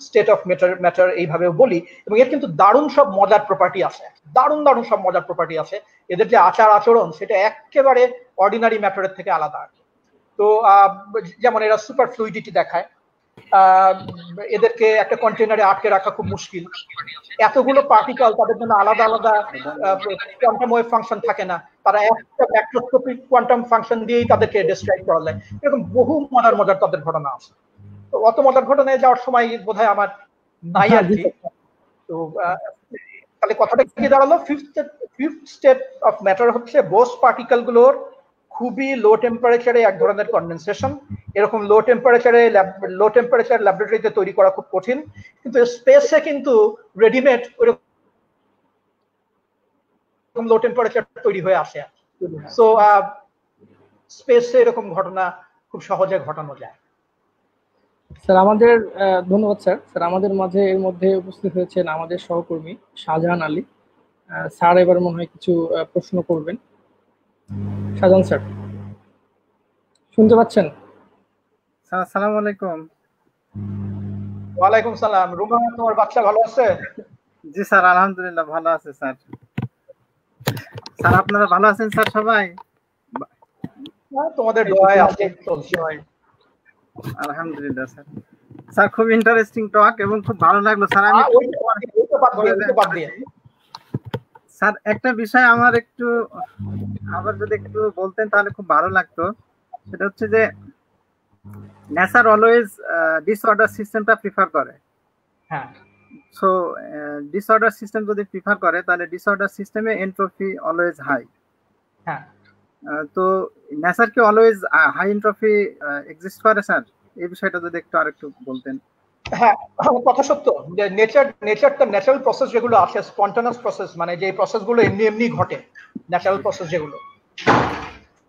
স্টেট অফ ম্যাটার এইভাবে বলি। এবং এর কিন্তু দারুণ সব মজার প্রপার্টি আছে, দারুণ সব মজার প্রপার্টি আছে। এদের যে আচার আচরণ সেটা একেবারে অর্ডিনারি ম্যাটারের থেকে আলাদা আর কি। তো যেমন এরা সুপার ফ্লুইডিটি দেখায়, এদেরকে একটা কন্টেনারে আটকে রাখা খুব মুশকিল, এতগুলো পার্টিকেল, তাদের জন্য আলাদা আলাদা কোয়ান্টাম ওয়েভ ফাংশন থাকে না, তারা একটা ম্যাক্রোস্কোপিক কোয়ান্টাম ফাংশন দিয়েই তাদেরকে ডেসক্রাইব করা যায়। এরকম বহু মজার তাদের ঘটনা আছে। তো অত মজার ঘটনায় যাওয়ার সময় বোধহয় আমার নাই আর কি। তো তাহলে কথাটা কি দাঁড়ালো, ফিফথ স্টেট অফ ম্যাটার হচ্ছে বোস পার্টিকেল গুলোর খুবই লো টেম্পারেচারে এক ধরনের কনডেনসেশন। এরকম লো টেম্পারেচার ল্যাবরেটরিতে তৈরি করা খুব কঠিন, কিন্তু স্পেসে কিন্তু রেডিমেড ওরকম লো টেম্পারেচার তৈরি হয়ে আসে। সো স্পেসে এরকম ঘটনা খুব সহজে ঘটানো যায়। স্যার আমাদের ধন্যবাদ স্যার। স্যার আমাদের মাঝে এর মধ্যে উপস্থিত হয়েছেন আমাদের সহকর্মী শাহজাহান আলী স্যার। এবার মনে হয় কিছু প্রশ্ন করবেন। শাহজাহান স্যার শুনতে পাচ্ছেন? স্যার আসসালামু আলাইকুম। ওয়ালাইকুম সালাম। রুমা, তোমার বাচ্চা ভালো আছে? জি স্যার, আলহামদুলিল্লাহ ভালো আছে স্যার। স্যার আপনারা ভালো আছেন স্যার সবাই? তোমাদের দোয়ায় আছে, চলছে। আলহামদুলিল্লাহ স্যার। স্যার খুব ইন্টারেস্টিং টক এবং খুব ভালো লাগলো স্যার। আমি স্যার একটা বিষয় আমার একটু আবার যদি একটু বলতেন তাহলে খুব ভালো লাগতো। সেটা হচ্ছে যে নেচার অলওয়েজ ডিসঅর্ডার সিস্টেমটা প্রিফার করে। হ্যাঁ। সো ডিসঅর্ডার সিস্টেম যদি প্রিফার করে তাহলে ডিসঅর্ডার সিস্টেমে এন্ট্রপি অলওয়েজ হাই। হ্যাঁ। তো নেচার কি অলওয়েজ হাই এন্ট্রপি এক্সিস্ট করে স্যার? এই বিষয়টা যদি একটু আরেকটু বলতেন। হ্যাঁ, কথা সত্য যে নেচারটা ন্যাচারাল প্রসেস যেগুলো আছে, স্পন্টানাস প্রসেস, মানে যে প্রসেসগুলো এমনি এমনি ঘটে, ন্যাচারাল প্রসেস যেগুলো,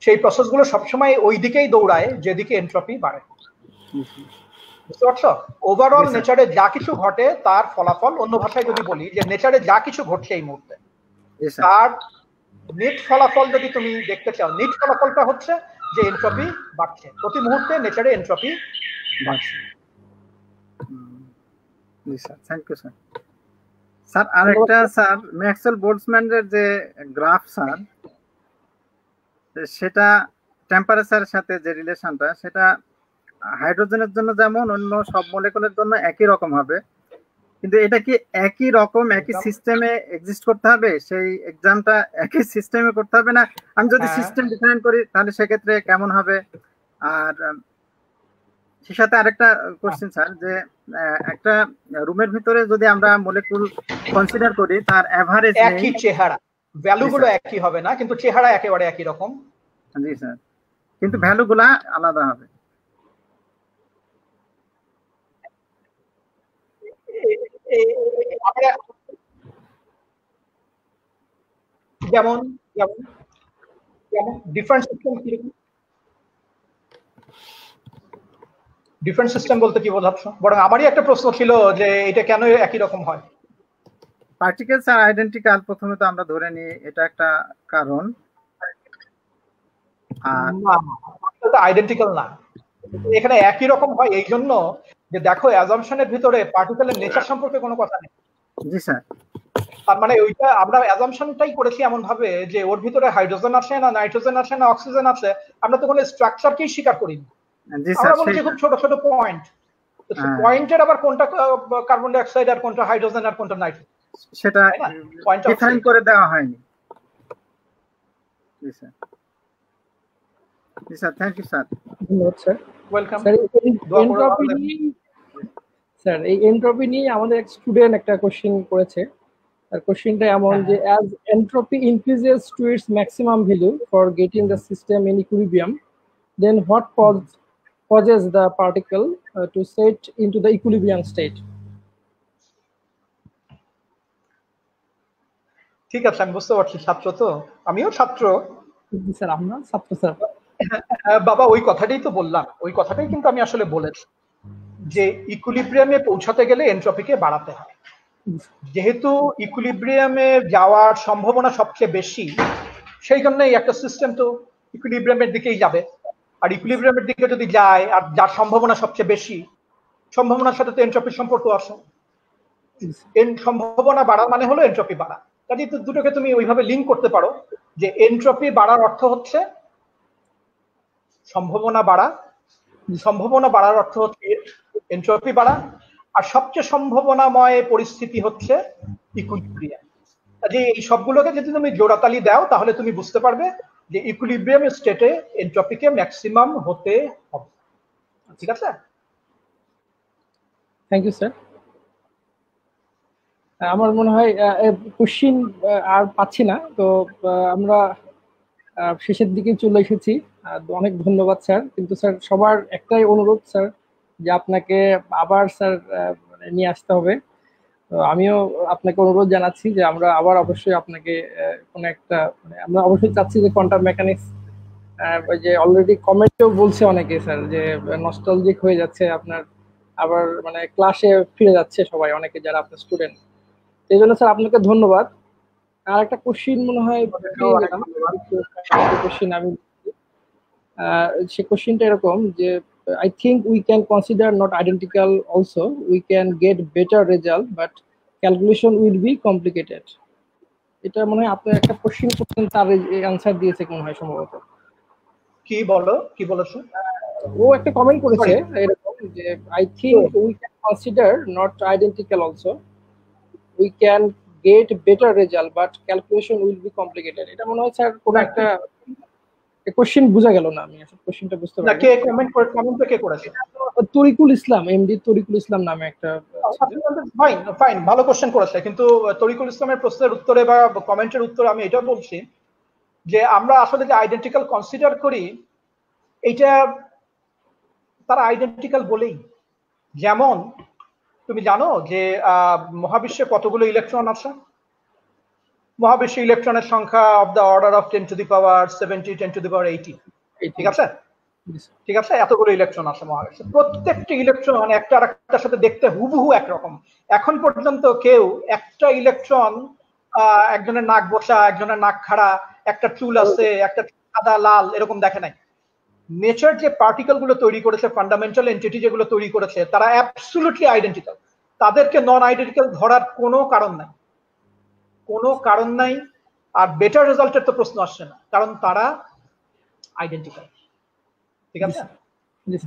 সেই প্রসেসগুলো সবসময় ওই দিকেই দৌড়ায় যেদিকে এন্ট্রপি বাড়ে। বুঝতে পারছো? ওভারঅল নেচারে যা কিছু ঘটে তার ফলাফল, অন্য ভাষায় যদি বলি যে নেচারে যা কিছু ঘটছে এই মুহূর্তে, তার নেট ফলাফল যদি তুমি দেখতে চাও, নেট ফলাফলটা হচ্ছে যে এন্ট্রপি বাড়ছে প্রতি মুহূর্তে, নেচারে এন্ট্রপি বাড়ছে। জি sir, thank you sir. Sir আরেকটা স্যার, ম্যাক্সওয়েল বোলটজম্যানের যে গ্রাফ স্যার, সেটা টেম্পারেচারের সাথে যে রিলেশনটা, সেটা হাইড্রোজেনের জন্য যেমন অন্য সব মলিকুলের জন্য একই রকম হবে, কিন্তু এটা কি একই রকম একই সিস্টেমে এক্সিস্ট করতে হবে? সেই এক্সামটা একই সিস্টেমে করতে হবে না? আমি যদি সিস্টেম ডিফাইন করি তাহলে সেক্ষেত্রে কেমন হবে? আর সেই সাথে আরেকটা কোশ্চেন স্যার, যে একটা রুমের ভিতরে যদি আমরা মলিকুল কনসিডার করি, তার এভারেজ একই চেহারা, ভ্যালুগুলো একই হবে না, কিন্তু চেহারা একেবারে একই রকম। জি স্যার, কিন্তু ভ্যালুগুলা আলাদা হবে। যেমন যেমন যেমন ডিফারেন্ট সিস্টেম কিরকম? ডিফারেন্ট সিস্টেম বলতে কি বোঝাচ্ছ? বরং আমারই একটা প্রশ্ন ছিল যে এটা কেন একই রকম হয়? পার্টিকেলস আর আইডেন্টিক্যাল, প্রথমে তো আমরা ধরে নিই এটা একটা কারণ। আর আইডেন্টিক্যাল না, এখানে একই রকম হয় এই জন্য যে দেখো অ্যাজাম্পশনের ভিতরে পার্টিকেলের নেচার সম্পর্কে কোনো কথা নেই। জি স্যার। তার মানে ওইটা আমরা অ্যাজাম্পশনটাই করেছি এমন ভাবে যে ওর ভিতরে হাইড্রোজেন আছে না নাইট্রোজেন আছে না অক্সিজেন আছে, আমরা তো কোনো স্ট্রাকচারকেই স্বীকার করি না। আমরা বলছি খুব ছোট ছোট পয়েন্ট, পয়েন্টের আবার কোনটা কার্বন ডাই অক্সাইড আর কোনটা হাইড্রোজেন আর কোনটা নাইট্রোজেন সেটা ডিফাইন করে দেওয়া হয়নি। জি স্যার। জি স্যার, থ্যাংক ইউ স্যার। ধন্যবাদ স্যার। ওয়েলকাম। স্যার এই এন্ট্রপি নিয়ে আমাদের এক স্টুডেন্ট একটা কোশ্চেন করেছে। আর কোশ্চেনটা এমন যে as entropy increases to its maximum value for getting the system in equilibrium, then what causes the particle to set into the equilibrium state? ঠিক আছে, আমি বুঝতে পারছি, ছাত্র তো, আমিও ছাত্র স্যার। আমরা ছাত্র স্যার। বাবা ওই কথাটাই তো বললাম, ওই কথাটাই কিন্তু আমি আসলে বলেছি যে ইকুইলিব্রিয়ামে পৌঁছাতে গেলে এন্ট্রপিকে বাড়াতে হয়। যেহেতু ইকুইলিব্রিয়ামে যাওয়ার সম্ভাবনা সবচেয়ে বেশি, সেই জন্যই একটা সিস্টেম তো ইকুইলিব্রিয়ামের দিকেই যাবে। আর ইকুইলিব্রিয়ামের দিকে যদি যায় আর যার সম্ভাবনা সবচেয়ে বেশি, সম্ভাবনার সাথে তো এন্ট্রপির সম্পর্ক আছে। সম্ভাবনা বাড়া মানে হলো এন্ট্রপি বাড়া। কাজে দুটোকে তুমি ওইভাবে লিঙ্ক করতে পারো যে এন্ট্রপি বাড়ার অর্থ হচ্ছে সম্ভাবনা বাড়া, সম্ভাবনা বাড়ার অর্থ হচ্ছে এন্ট্রপি বাড়া, আর সবচেয়ে সম্ভাবনাময় পরিস্থিতি হচ্ছে ইকুইলিব্রিয়াম। কাজে এই সবগুলোকে যদি তুমি জোড়াতালি দাও তাহলে তুমি বুঝতে পারবে যে ইকুইলিব্রিয়াম স্টেটে এন্ট্রপিকে ম্যাক্সিমাম হতে হবে। ঠিক আছে, থ্যাংক ইউ স্যার। আমার মনে হয় কোশ্চিন আর পাচ্ছি না, তো আমরা শেষের দিকে চলে এসেছি। অনেক ধন্যবাদ স্যার। কিন্তু স্যার সবার একটাই অনুরোধ স্যার, যে আপনাকে আবার স্যার নিয়ে আসতে হবে। তো আমিও আপনাকে অনুরোধ জানাচ্ছি যে আমরা আবার অবশ্যই আপনাকে কোনো একটা, আমরা অবশ্যই চাচ্ছি যে কোয়ান্টাম মেকানিক্স, ওই যে অলরেডি কমেন্টেও বলছে অনেকে স্যার যে নস্টালজিক হয়ে যাচ্ছে আপনার, আবার ক্লাসে ফিরে যাচ্ছে সবাই, অনেকে যারা আপনার স্টুডেন্ট। এই জন্য স্যার আপনাকে ধন্যবাদ। আর একটা কোশ্চিন মনে হয় কোশ্চিন আমি সে কোশ্চিনটা এরকম যে I think we can consider not identical also. We can get better result, but calculation will be complicated. এটা মনে হয় আপনি একটা কোশ্চিন করছেন, তার অ্যান্সার দিয়েছে মনে হয় সম্ভবত। কি বলো, কি বলেছো? ও একটা কমেন্ট করেছে এরকম যে I think we can consider not identical also. We can get better result, but calculation will be complicated. এটা মনে হয় স্যার কোন একটা কোশ্চেন বোঝা গেল না, আমি আসলে কোশ্চেনটা বুঝতে না, পারিনি। কে কমেন্টটা কে করেছে? তরিকুল ইসলাম, এমডি তরিকুল ইসলাম নামে একটা। ফাইন ফাইন, ভালো কোশ্চেন করেছে, কিন্তু তরিকুল ইসলামের প্রশ্নের উত্তরে বা কমেন্টের উত্তরে আমি এটা বলছি যে আমরা আসলে যে আইডেন্টিক্যাল কনসিডার করি এইটা তারা আইডেন্টিক্যাল বলেই। যেমন তুমি জানো যে মহাবিশ্বে কতগুলো ইলেকট্রন আছে? মহাবিশ্বে ইলেকট্রনের সংখ্যা of the order of 10 to the power 70, 10 to the power 80, ঠিক আছে? ঠিক আছে, এতগুলো ইলেকট্রন আছে মহাবিশ্বে। প্রত্যেকটি ইলেকট্রন একটা আরেকটার সাথে দেখতে হুবহু একরকম। এখন পর্যন্ত কেউ একটা ইলেকট্রন, একজনের নাক বসা, একজনের নাক খাড়া, একটা চুল আছে, একটা সাদা লাল, এরকম দেখে নাই। নেচার যে পার্টিকেল গুলো তৈরি করেছে, ফান্ডামেন্টাল এন্টিটি যেগুলো তৈরি করেছে, তারা অ্যাবসলিউটলি আইডেন্টিক্যাল। তাদেরকে নন আইডেন্টিক্যাল ধরার কোনো কারণ নাই, কোনো কারণ নাই। আর বেটার রেজাল্টের তো প্রশ্ন আসছে না, কারণ তারা আইডেন্টিক্যাল, ঠিক আছে?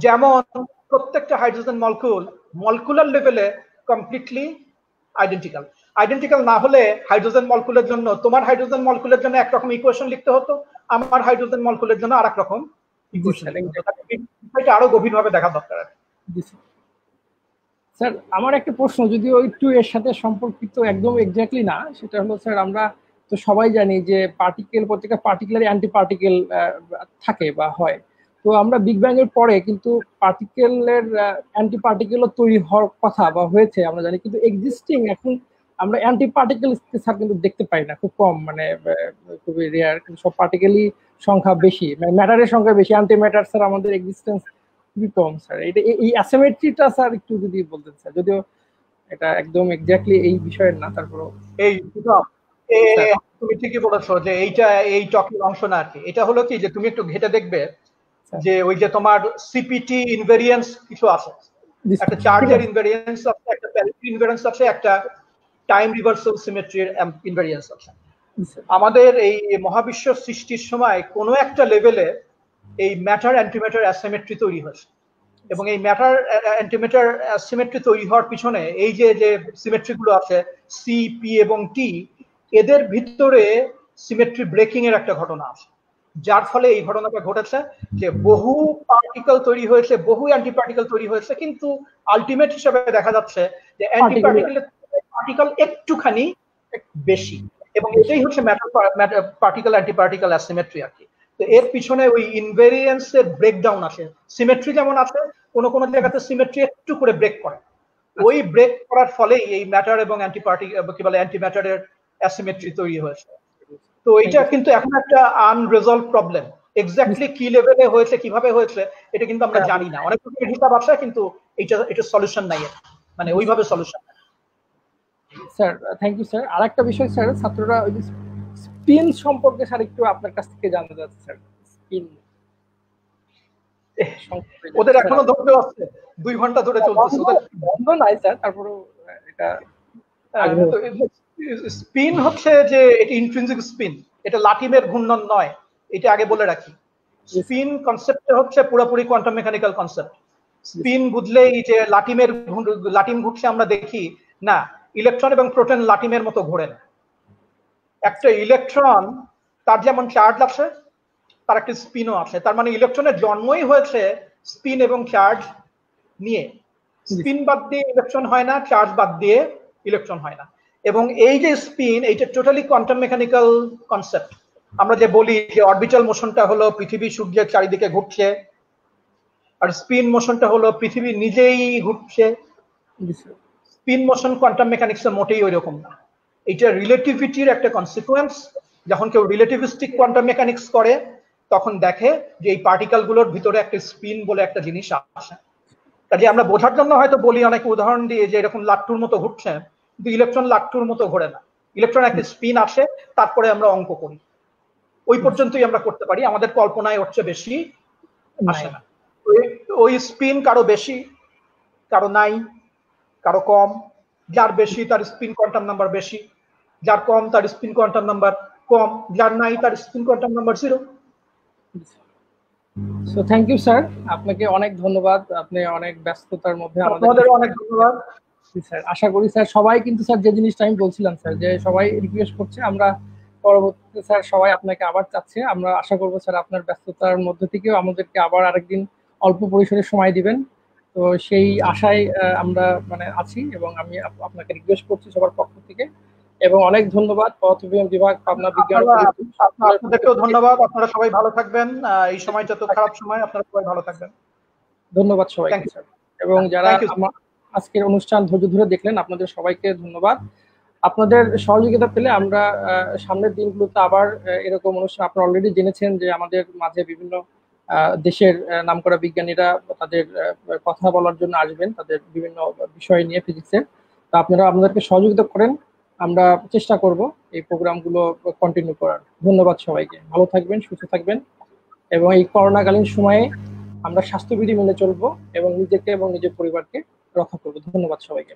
যেমন প্রত্যেকটা হাইড্রোজেন মলিকুলার লেভেলে কমপ্লিটলি আইডেন্টিক্যাল। আইডেন্টিক্যাল না হলে হাইড্রোজেন মলিকুলের জন্য, তোমার হাইড্রোজেন মলিকুলের জন্য একরকম ইকুয়েশন লিখতে হতো, আমার হাইড্রোজেন মলিকুলের জন্য আরেক রকম ইকুয়েশন। এটা আরো গভীরভাবে দেখা দরকার। স্যার আমার একটা প্রশ্ন, যদিও একটু এর সাথে সম্পর্কিত, একদম এক্স্যাক্টলি না, সেটা হলো স্যার আমরা তো সবাই জানি যে পার্টিকেল, প্রত্যেকটা পার্টিকেলের অ্যান্টি পার্টিকেল থাকে বা হয়। তো আমরা বিগ ব্যাং এর পরে কিন্তু পার্টিকেলের অ্যান্টি পার্টিকেলও তৈরি হওয়ার কথা বা হয়েছে আমরা জানি, কিন্তু এক্সিস্টিং এখন আমরা অ্যান্টি পার্টিকেল স্যার কিন্তু দেখতে পাই না, খুব কম, মানে খুবই রেয়ার। কিন্তু সব পার্টিকেলই সংখ্যা বেশি, মানে ম্যাটারের সংখ্যা বেশি, অ্যান্টি ম্যাটার স্যার আমাদের এক্সিস্টেন্স খুবই কম স্যার। এটা এই অ্যাসিমেট্রিটা স্যার একটু যদি বলতেন স্যার, যদিও এটা একদম এক্স্যাক্টলি এই বিষয়ের না, তারপরও। এই তুমি ঠিকই বলেছো যে এইটা এই টপিক অংশ না আর কি। এটা হলো কি যে তুমি একটু ঘেটে দেখবে যে ওই যে তোমার সিপিটি ইনভেরিয়েন্স কিছু আছে, একটা চার্জের ইনভেরিয়েন্স আছে, একটা প্যারিটি ইনভেরিয়েন্স আছে, একটা টাইম রিভার্সাল সিমেট্রির ইনভেরিয়েন্স আছে। আমাদের এই মহাবিশ্ব সৃষ্টির সময় কোনো একটা লেভেলে এই ম্যাটার অ্যান্টিম্যাটার অ্যাসিমেট্রি তৈরি হয়েছে, এবং এই ম্যাটার অ্যান্টিম্যাটার অ্যাসিমেট্রি তৈরি হওয়ার পিছনে এই যে যে সিমেট্রি গুলো আছে সি, পি এবং টি, এদের ভিতরে সিমেট্রি ব্রেকিং এর একটা ঘটনা আছে, যার ফলে এই ঘটনাটা ঘটেছে যে বহু পার্টিকেল তৈরি হয়েছে, বহু অ্যান্টি পার্টিকেল তৈরি হয়েছে, কিন্তু আলটিমেট হিসেবে দেখা যাচ্ছে যে অ্যান্টি পার্টিকেল একটুখানি বেশি, এবং এটাই হচ্ছে matter particle anti particle asymmetry আর কি। তো এর পিছনে ওই ইনভেরিয়েন্স এর ব্রেকডাউন আছে। সিমেট্রি যেমন আছে, কোন কোন জায়গাতে সিমেট্রি একটু করে ব্রেক করে, ওই ব্রেক করার ফলে এই ম্যাটার এবং অ্যান্টি পার্টিকেল কি বলে অ্যান্টি ম্যাটারের অ্যাসিমেট্রি তৈরি হয়েছে। তো এটা কিন্তু এখন একটা আনরিজলভ প্রবলেম। এক্স্যাক্টলি কি লেভেলে হয়েছে, কিভাবে হয়েছে, এটা কিন্তু আমরা জানি না। অনেক রকমের হিসাব আছে, কিন্তু এটা সলিউশন নাই, মানে ওইভাবে solution. Sir thank you sir. আরেকটা বিষয় স্যার, ছাত্ররা ওই স্পিন সম্পর্কে স্যার একটু আপনার কাছ থেকে জানতে চাচ্ছে স্যার। স্পিন ওদের এখনো ধৈর্য আছে, 2 ঘন্টা ধরে চলতেছে, ওদের বন্ধ নাই স্যার, তারপরেও এটা স্পিন হচ্ছে যে এটা ইন্ট্রিনসিক স্পিন, এটা লাটিমের ঘূর্ণন নয়, এটা আগে বলে রাখি। স্পিন কনসেপ্ট হচ্ছে পুরোপুরি কোয়ান্টাম মেকানিক্যাল কনসেপ্ট। স্পিন বুঝলেই যে লাটিম ঘুরছে আমরা দেখি না, ইলেকট্রন এবং প্রোটন লাটিমের মতো ঘোরে না। একটা ইলেকট্রন তার যেমন চার্জ আছে, তার একটা স্পিনও আছে, তার মানে ইলেকট্রনের জন্মই হয়েছে স্পিন এবং চার্জ নিয়ে। স্পিন বাদ দিয়ে ইলেকট্রন হয় না, চার্জ বাদ দিয়ে ইলেকট্রন হয় না। এবং এই যে স্পিন, এইটা টোটালি কোয়ান্টাম মেকানিক্যাল কনসেপ্ট। আমরা যে বলি যে অরবিটাল মোশনটা হলো পৃথিবী সূর্যের চারিদিকে ঘুরছে, আর স্পিন মোশনটা হলো পৃথিবী নিজেই ঘুরছে। স্পিন মোশন কোয়ান্টাম মেকানিক্সে মোটেই ওই রকম না, এটা রিলেটিভিটির একটা কনসিকুয়েন্স। যখন কেউ রিলেটিভিস্টিক কোয়ান্টাম মেকানিক্স করে, তখন দেখে যে এই পার্টিকেল গুলোর ভিতরে একটা স্পিন বলে একটা জিনিস আসে। কাজে আমরা বোঝার জন্য হয়তো বলি অনেক উদাহরণ দিয়ে যে এরকম লাট্টুর মতো ঘুরছে, কিন্তু ইলেকট্রন লাট্টুর মতো ঘোরে না। ইলেকট্রন একটা স্পিন আসে, তারপরে আমরা অঙ্ক করি। ওই পর্যন্তই আমরা করতে পারি, আমাদের কল্পনায় ওর চেয়ে বেশি আসে না। ওই স্পিন কারো বেশি, কারো নাই, কারো কম। যার বেশি তার স্পিন কোয়ান্টাম নাম্বার বেশি, যার কম তার স্পিন কোয়ান্টাম নাম্বার কম, যার নাই তার spin quantum number 0। So thank you sir, আপনাকে অনেক ধন্যবাদ। আপনি অনেক ব্যস্ততার মধ্যে আমাদের অনেক ধন্যবাদ স্যার। আশা করি স্যার সবাই কিন্তু স্যার যে জিনিসটা আমি বলছিলাম স্যার, যে সবাই রিকোয়েস্ট করছে, আমরা পরবর্তীতে স্যার সবাই আপনাকে আবার চাচ্ছে। আমরা আশা করবো স্যার আপনার ব্যস্ততার মধ্যে থেকেও আমাদেরকে আবার আরেকদিন অল্প পরিসরে সময় দিবেন। তো সেই আশায় আমরা মানে আছি, এবং আমি আপনাকে রিকোয়েস্ট করছি সবার পক্ষ থেকে। এবং অনেক ধন্যবাদ পদার্থবিজ্ঞান বিভাগ, পাবনা বিজ্ঞান। আপনাদেরকেও ধন্যবাদ, আপনারা সবাই ভালো থাকবেন। এই সময়টা তো খারাপ সময়, আপনারা সবাই ভালো থাকবেন। ধন্যবাদ সবাইকে স্যার। এবং যারা আজকের অনুষ্ঠান ধৈর্য ধরে দেখলেন, আপনাদের সবাইকে ধন্যবাদ। আপনাদের সহযোগিতা পেলে আমরা সামনের দিনগুলোতে আবার এরকম অনুষ্ঠান, আপনারা অলরেডি জেনেছেন যে আমাদের মাঝে বিভিন্ন দেশের নামকরা বিজ্ঞানীরা তাদের কথা বলার জন্য আসবেন, তাদের বিভিন্ন বিষয় নিয়ে ফিজিক্সের। তো আপনারা আমাদেরকে সহযোগিতা করেন, আমরা চেষ্টা করব এই প্রোগ্রামগুলো কন্টিনিউ করার। ধন্যবাদ সবাইকে, ভালো থাকবেন, সুস্থ থাকবেন, এবং এই করোনাকালীন সময়ে আমরা স্বাস্থ্যবিধি মেনে চলবো এবং নিজেকে এবং নিজের পরিবারকে রক্ষা করবো। ধন্যবাদ সবাইকে।